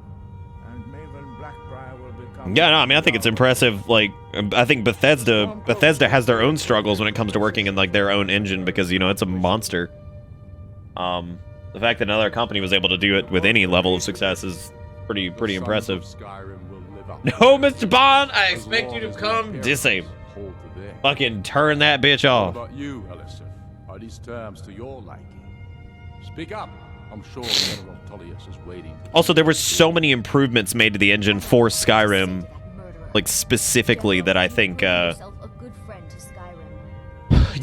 and Maven Blackbriar will become...
Yeah, no, I mean, I think it's impressive. Like, I think Bethesda has their own struggles when it comes to working in like their own engine, because, you know, it's a monster. The fact that another company was able to do it with any level of success is pretty impressive. No, Mr. Bond, I expect you to come disable. Fucking turn that bitch off.
What about you, Alistair? Are these terms to your liking? Speak up. I'm sure General Tullius is waiting.
Also, there were so many improvements made to the engine for Skyrim, like specifically, that I think, you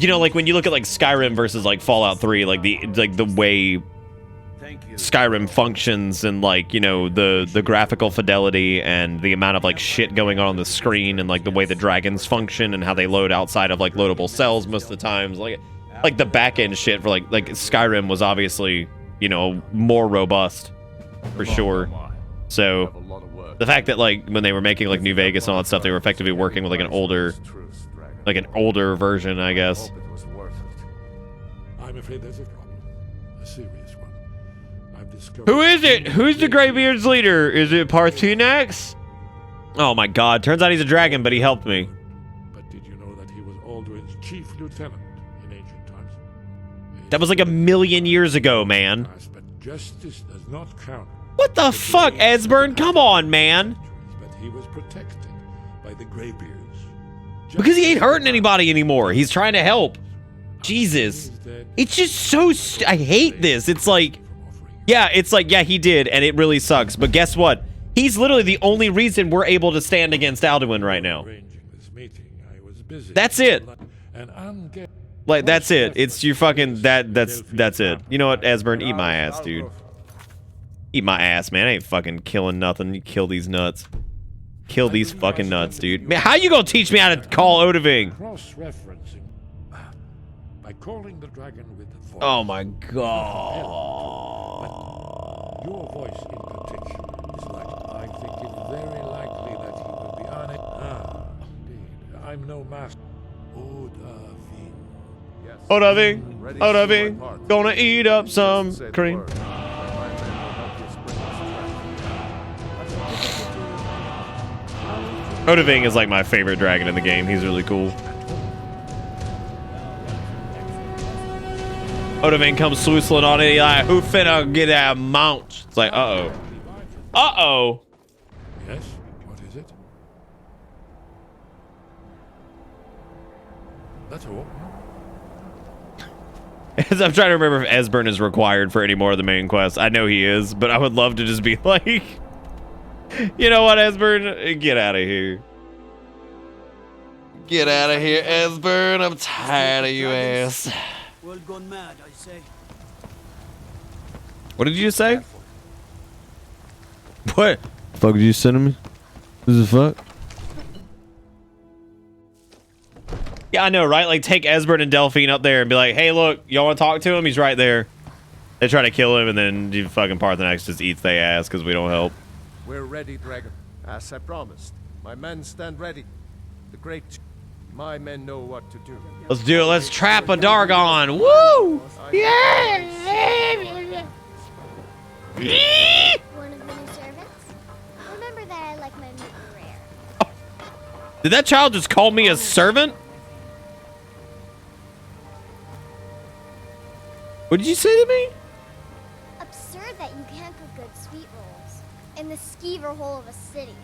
know, like when you look at like Skyrim versus like Fallout 3, like the way Skyrim functions, and like, you know, the graphical fidelity and the amount of like shit going on the screen, and like the way the dragons function and how they load outside of like loadable cells most of the times, like the back end shit for like Skyrim was obviously, you know, more robust for sure. So the fact that like when they were making like New Vegas and all that stuff, they were effectively working with like an older version, I guess.
I'm afraid there's a problem, a serious one. I've discovered.
Who is it? Who's the Greybeard's leader? Is it Parthenax? Oh my God! Turns out he's a dragon, but he helped me.
But did you know that he was Alduin's chief lieutenant in ancient times?
That was like 1,000,000 years ago, man.
But justice does not count.
What the fuck, Esbern? Come on, man.
But he was protected by the Greybeards.
Because he ain't hurting anybody anymore. He's trying to help. Jesus. It's just so... I hate this. It's like... Yeah, he did, and it really sucks. But guess what? He's literally the only reason we're able to stand against Alduin right now. That's it. Like, that's it. It's your fucking... That's it. You know what, Esbern? Eat my ass, dude. Eat my ass, man. I ain't fucking killing nothing. You kill these nuts. Kill these fucking nuts, dude. Man, how you gonna teach me how to call Odahviing?
Cross-referencing by calling the dragon with the voice.
Oh my God.
Your voice in particular is like, I think it very likely that he will be on it. Ah, indeed. I'm no master.
Odahviing. Odahviing. Gonna eat up some cream. Odahviing is like my favorite dragon in the game. He's really cool. Odoving comes swoosling on it. He's like, who finna get that mount? It's like, uh-oh. Uh-oh.
Yes? What is it? That's all.
As I'm trying to remember if Esbern is required for any more of the main quests. I know he is, but I would love to just be like, you know what, Esbern? Get out of here. Get out of here, Esbern. I'm tired of you ass.
World gone mad, I say.
What did you say? What? The fuck did you send me? What the fuck? Yeah, I know, right? Like, take Esbern and Delphine up there and be like, hey, look, y'all want to talk to him? He's right there. They try to kill him, and then you fucking Parthenax just eats their ass because we don't help.
We're ready, Dragon. As I promised. My men stand ready. The great... My men know what to do.
Let's do it. Let's trap a Dargon. Woo! Yeah!
One of the new servants? Remember that I like my meat rare.
Did that child just call me a servant? What did you say to me?
Absurd that you can't cook good sweet rolls in the skeever hole of a city.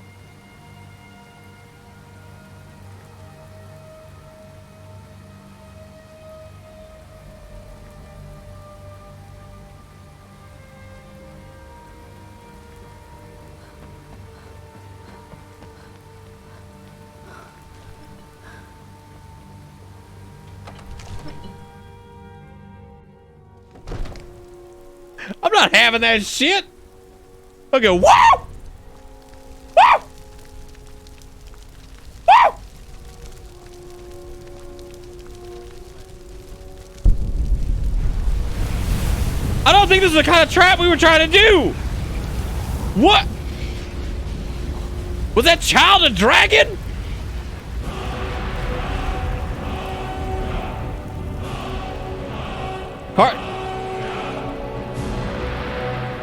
I'm not having that shit. Okay, woo! Woo! Woo! I don't think this is the kind of trap we were trying to do. What? Was that child a dragon?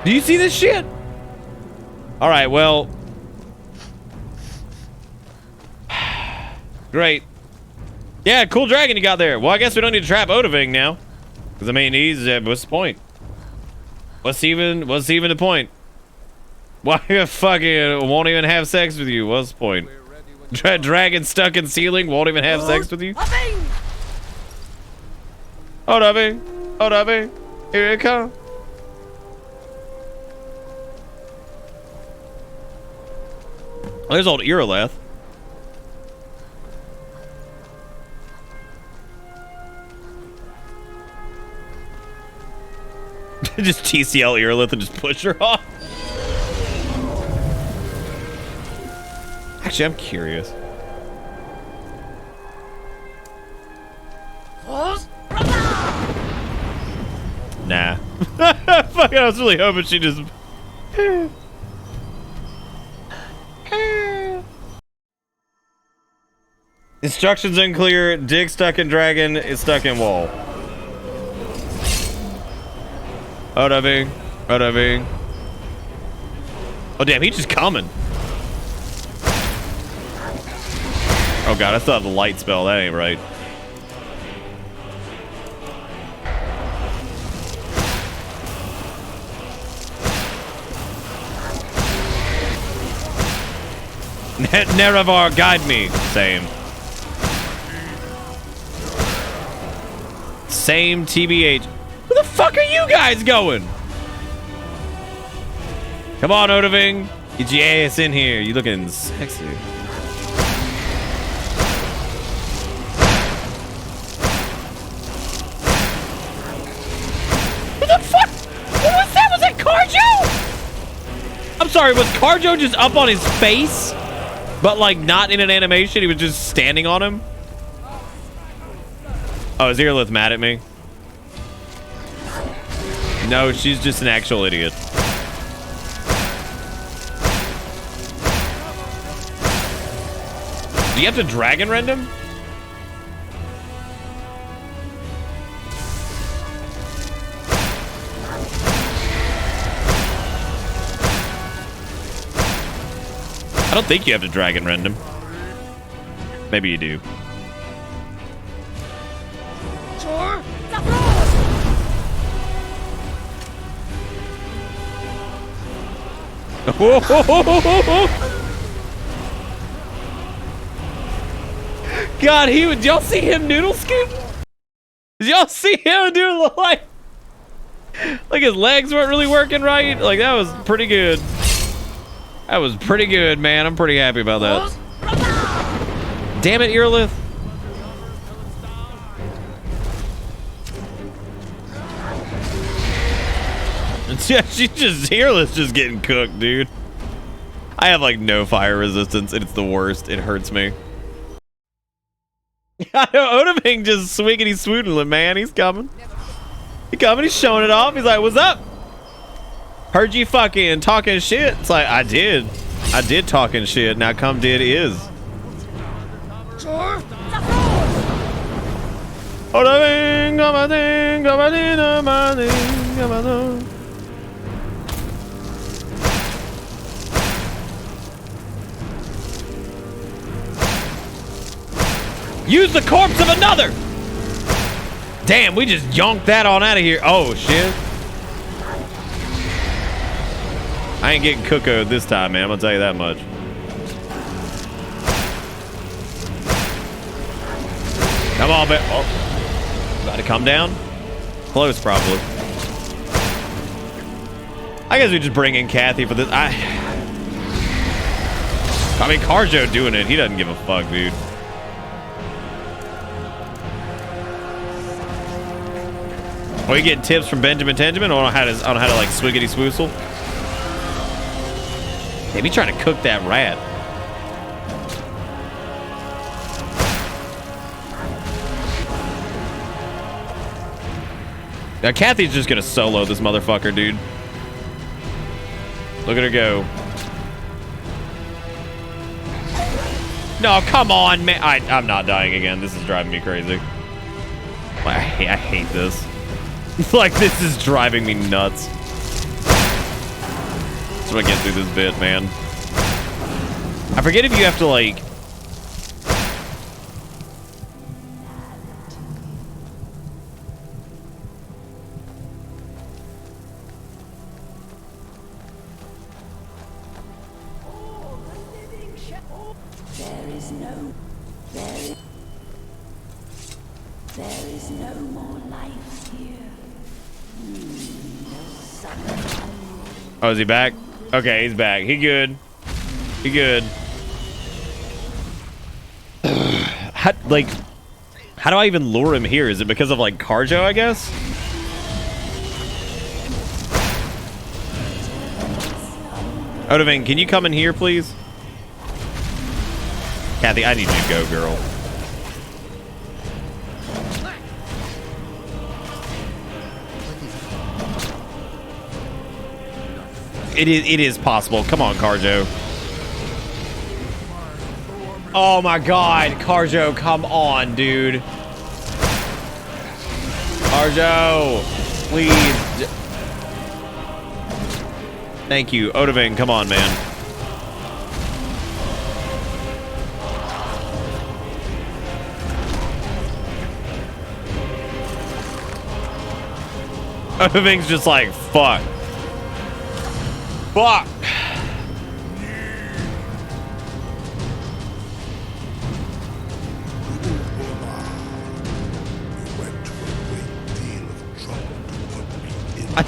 Do you see this shit? All right, well. Great. Yeah, cool dragon you got there. Well, I guess we don't need to trap Odoving now. Because, I mean, he's, what's the point? What's even the point? Why fucking won't even have sex with you? What's the point? Dragon stuck in ceiling won't even have sex with you? Odoving! Odoving! Here it comes. Oh, there's old Irileth. Just TCL Irileth and just push her off. Actually, I'm curious. Nah. Fuck, I was really hoping she just... Instructions unclear. Dig stuck in dragon. Is stuck in wall. Odoving. Odoving. Oh damn, he's just coming. Oh god, I still have the light spell. That ain't right. Nerevar, guide me. Same TBH. Where the fuck are you guys going? Come on, Odoving. Get your ass in here. You looking sexy. What the fuck? What was that? Was that Carjo? I'm sorry, was Carjo just up on his face? But like not in an animation, he was just standing on him? Oh, is Irilith mad at me? No, she's just an actual idiot. Do you have to dragon rend him? I don't think you have to dragon rend him. Maybe you do. God, did y'all see him noodle scoop? Did y'all see him doing like his legs weren't really working right? Like, that was pretty good. That was pretty good, man. I'm pretty happy about that. Damn it, Earlith. Yeah, Earlith's just getting cooked, dude. I have like no fire resistance, and it's the worst. It hurts me. I know Odaming just swiggity swoodling, man. He's coming. He's coming. He's showing it off. He's like, "What's up? Heard you fucking talking shit." It's like, I did talking shit. Now come did is. Odaming, gamading, gamading, gamading, gamading. Use the corpse of another! Damn, we just yonked that on out of here. Oh, shit. I ain't getting cooked this time, man. I'm gonna tell you that much. Come on, man. Oh. About to come down? Close, probably. I guess we just bring in Kathy for this. I mean, Carjo doing it. He doesn't give a fuck, dude. Oh, you getting tips from Benjamin Tenjamin? I don't know how to like swiggity swoosle. Maybe trying to cook that rat. Now Kathy's just gonna solo this motherfucker, dude. Look at her go. No, come on, man. I'm not dying again. This is driving me crazy. I hate this. Like, this is driving me nuts. Just want to get through this bit, man. I forget if you have to, like...
There is no more life here.
Oh, is he back? Okay, he's back. He good. He good. How do I even lure him here? Is it because of, like, Carjo, I guess? Odoving, can you come in here, please? Kathy, I need you to go, girl. It is possible. Come on, Carjo. Oh my god, Carjo, come on, dude. Carjo, please. Thank you. Odoving, come on, man. Odoving's just like, fuck. Fuck.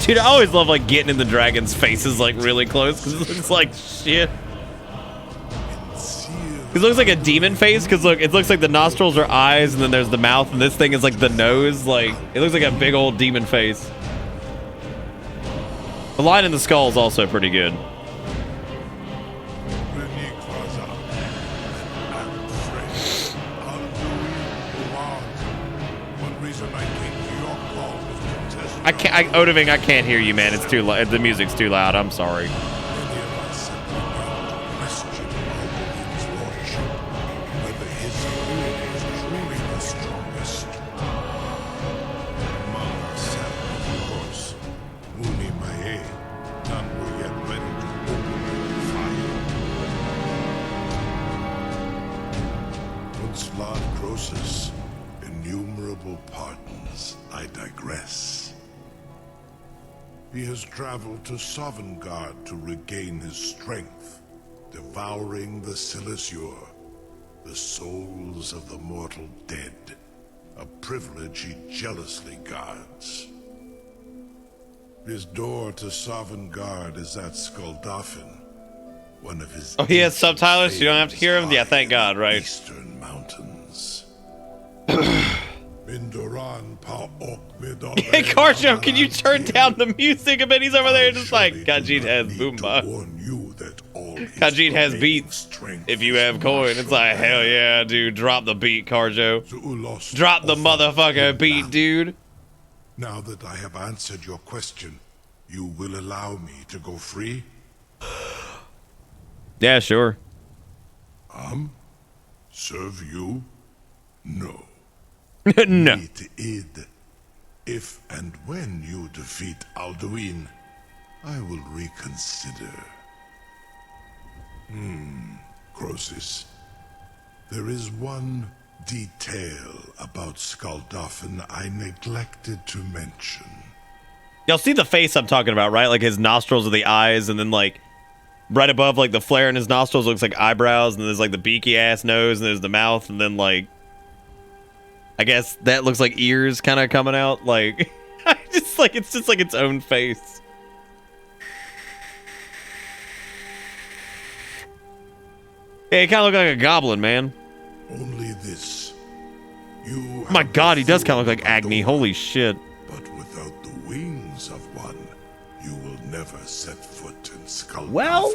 Dude, I always love like getting in the dragon's faces like really close because it looks like shit. It looks like a demon face because look, it looks like the nostrils are eyes and then there's the mouth and this thing is like the nose. Like it looks like a big old demon face. The line in the skull is also pretty good. Odoving, I can't hear you, man. It's too loud. The music's too loud. I'm sorry.
He has traveled to Sovngarde to regain his strength, devouring the Silesure, the souls of the mortal dead, a privilege he jealously guards. His door to Sovngarde is at Skuldafn, one of his...
Oh, he has subtitles, so you don't have to hear him? Yeah, thank God, right?
Eastern mountains.
Karjo, can you turn down the music a bit? He's over there just like, Khajiit has boombox. Khajiit has beats. If you have coin, it's like, hell yeah, dude. Drop the beat, Karjo. Drop the motherfucker beat, dude.
Now that I have answered your question, you will allow me to go free?
Yeah, sure.
Serve you? No.
No.
Id. If and when you defeat Alduin, I will reconsider. Croesus. There is one detail about Skuldafn I neglected to mention.
Y'all see the face I'm talking about, right? Like his nostrils are the eyes, and then like right above like the flare in his nostrils looks like eyebrows, and there's like the beaky ass nose, and there's the mouth, and then like I guess that looks like ears kind of coming out. Like it's just like its own face. Yeah, he kind of look like a goblin, man.
Only this. You
Oh my God, he does kind of look like Agni. Holy shit.
But without the wings of one, you will never set foot in Skuldafn.
Well,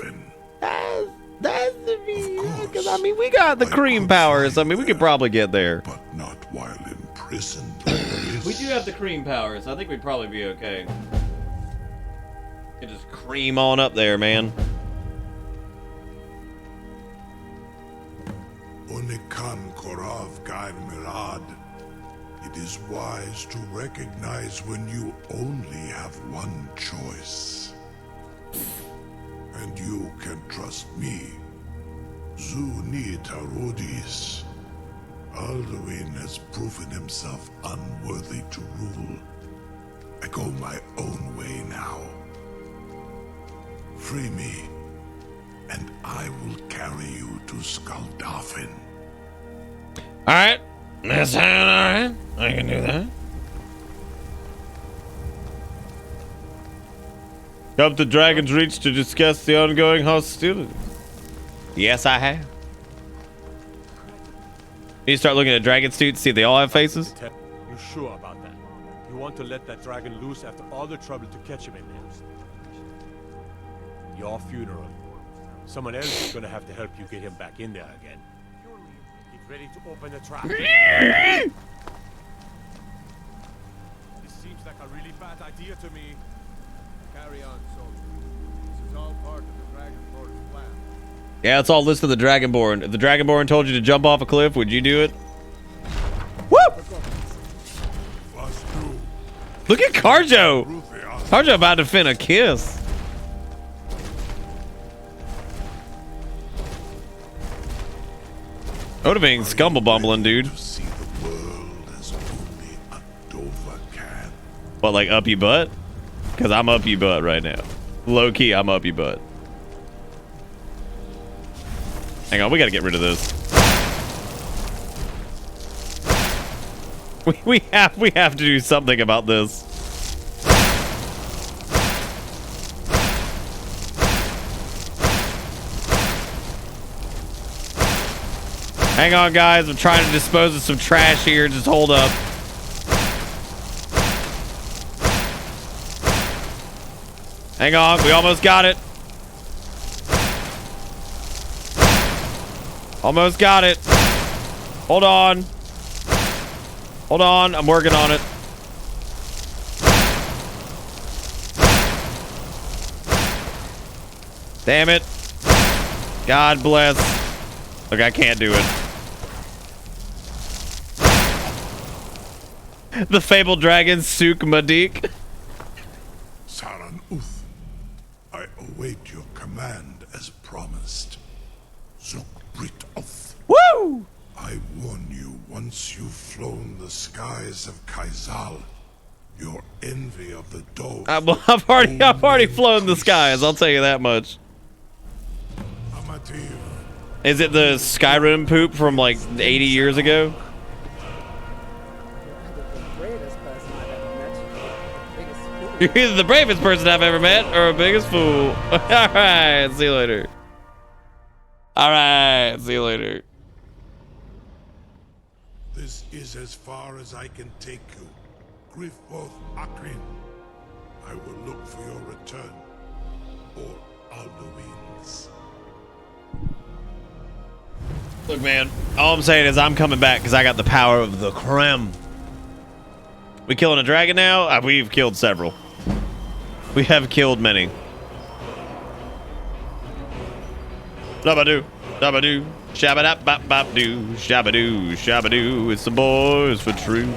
that's because I mean we got the cream powers. I mean we could probably get there.
But not while imprisoned.
We do have the cream powers. I think we'd probably be okay. Could just cream on up there, man.
Onikan Korav Gair Mirad. It is wise to recognize when you only have one choice. And you can trust me. Zuni Tarudis. Alduin has proven himself unworthy to rule. I go my own way now. Free me, and I will carry you to Skuldafn.
Alright. That's alright. I can do that. Come to Dragon's Reach to discuss the ongoing hostility. Yes, I have. You start looking at dragon suits, see if they all have faces.
You sure about that? You want to let that dragon loose after all the trouble to catch him in there? Your funeral. Someone else is gonna have to help you get him back in there again. Get ready to open the trap. This seems like a really bad idea to me.
Carry on, soldier. This is all part of the Dragonborn's plan.
Yeah, it's all listed in the Dragonborn. If the Dragonborn told you to jump off a cliff, would you do it? Woo! Look at Karjo! Karjo about to fin a kiss. I would have been scumble-bumbling, dude. What, like up your butt? Because I'm up your butt right now. Low-key, I'm up your butt. Hang on, we gotta get rid of this. We have to do something about this. Hang on, guys. I'm trying to dispose of some trash here. Just hold up. Hang on. We almost got it. Almost got it. Hold on. Hold on. I'm working on it. Damn it. God bless. Look, I can't do it. The fabled dragon, Suk Madik.
Saran Uth, I await your command as promised. Zuk Brit Uth.
Woo!
I warn you, once you've flown the skies of Kaizal, Your envy of the dogs.
I've already flown the skies. I'll tell you that much. Is it the Skyrim poop from like 80 years ago? You're either the bravest person I've ever met or a biggest fool. Alright, see you later. Alright, see you later.
This is as far as I can take you. Griffboth Akrin. I will look for your return. Or Alduin's.
Look, man, all I'm saying is I'm coming back because I got the power of the Krem. We killing a dragon now? We've killed several. We have killed many. Shabadoo, shabadoo, shabadap bap bap doo, shabadoo, shabadoo. It's the boys for true.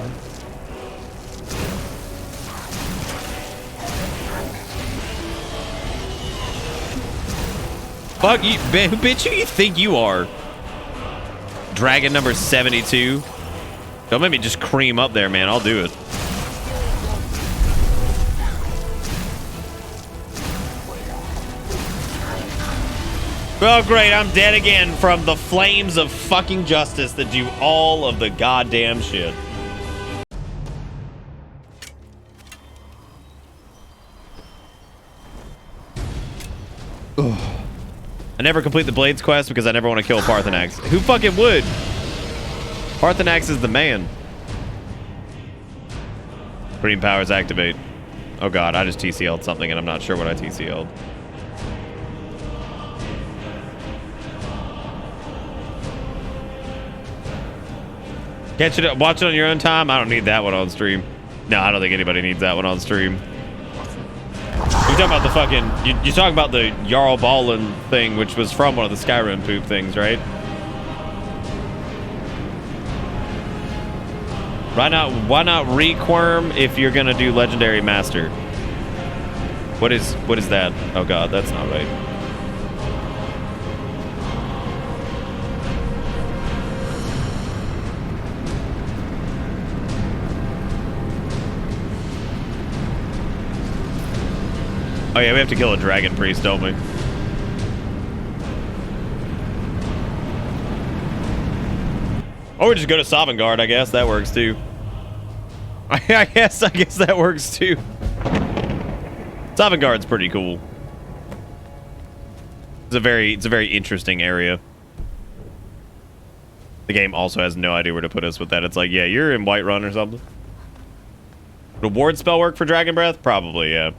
Fuck you, bitch! Who you think you are? Dragon number 72. Don't make me just cream up there, man. I'll do it. Oh, great. I'm dead again from the flames of fucking justice that do all of the goddamn shit. Ugh. I never complete the Blades quest because I never want to kill Parthenax. Who fucking would? Parthenax is the man. Green powers activate. Oh god, I just TCL'd something and I'm not sure what I TCL'd. Catch it up, watch it on your own time. I don't need that one on stream. No, I don't think anybody needs that one on stream. You're talking about the fucking... You're talking about the Jarl Balin thing, which was from one of the Skyrim poop things, right? Why not Requirm if you're gonna do Legendary Master? What is that? Oh god, that's not right. Oh yeah, we have to kill a dragon priest, don't we? Or we just go to Sovngarde, I guess. That works too. I guess that works too. Sovngarde's pretty cool. It's a very interesting area. The game also has no idea where to put us with that. It's like, yeah, you're in Whiterun or something. Would a ward spell work for Dragon Breath? Probably, yeah.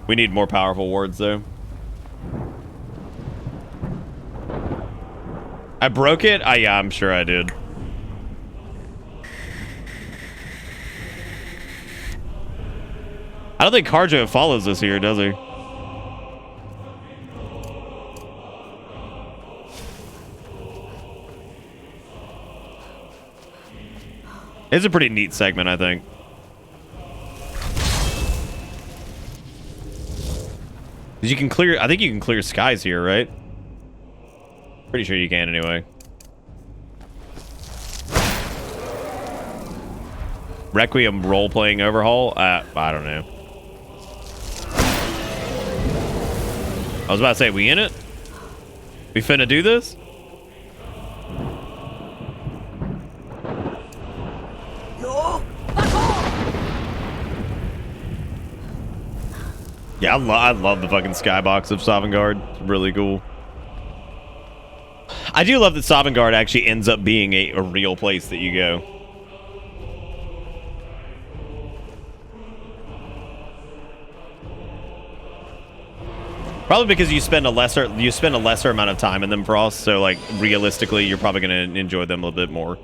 We need more powerful wards, though. I broke it? Yeah, I'm sure I did. I don't think Karjo follows us here, does he? It's a pretty neat segment, I think. You can clear, I think you can clear skies here, right? Pretty sure you can anyway. Requiem role-playing overhaul? I don't know. I was about to say, we in it? We finna do this? Yeah, I love the fucking skybox of Sovngarde. It's really cool. I do love that Sovngarde actually ends up being a real place that you go. Probably because you spend a lesser amount of time in them, Frost. So like realistically, you're probably gonna enjoy them a little bit more.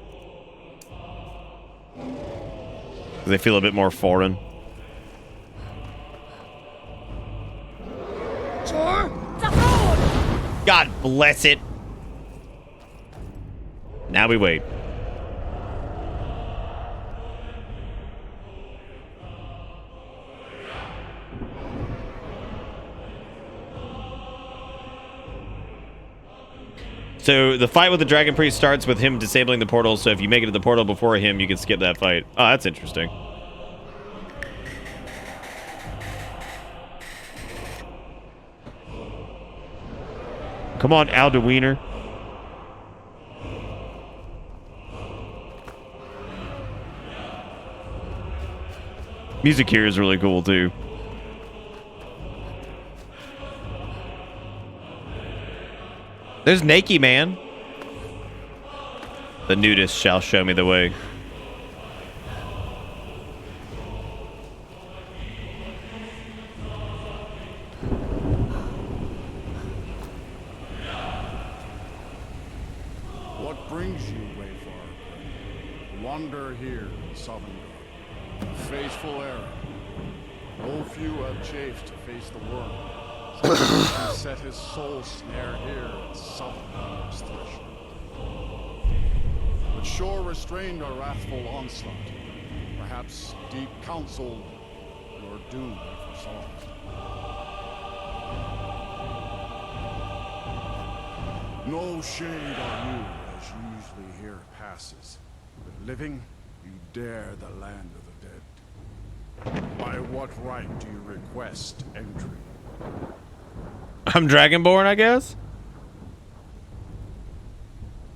They feel a bit more foreign. God bless it. Now we wait. So the fight with the Dragon Priest starts with him disabling the portal, so if you make it to the portal before him, you can skip that fight. Oh, that's interesting. Come on, Alduiner. Music here is really cool too. There's Nakey Man. The nudist shall show me the way.
What brings you, Wayfarer? Wander here in Sovngarde. A faithful errand. No few have chafed to face the worm. He set his soul snare here at Sovngarde's threshold. But sure restrained our wrathful onslaught. Perhaps deep counsel your doom foresaw. No shade on you, as usually here passes. But living, you dare the land of the dead. By what right do you request entry?
I'm Dragonborn, I guess?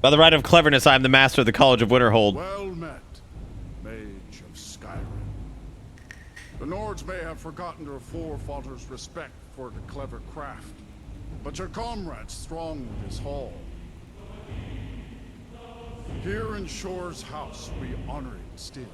By the right of cleverness, I am the master of the College of Winterhold.
Well met, mage of Skyrim. The Nords may have forgotten their forefathers' respect for the clever craft, but your comrades throng this hall. Here in Shore's house, we honor it still.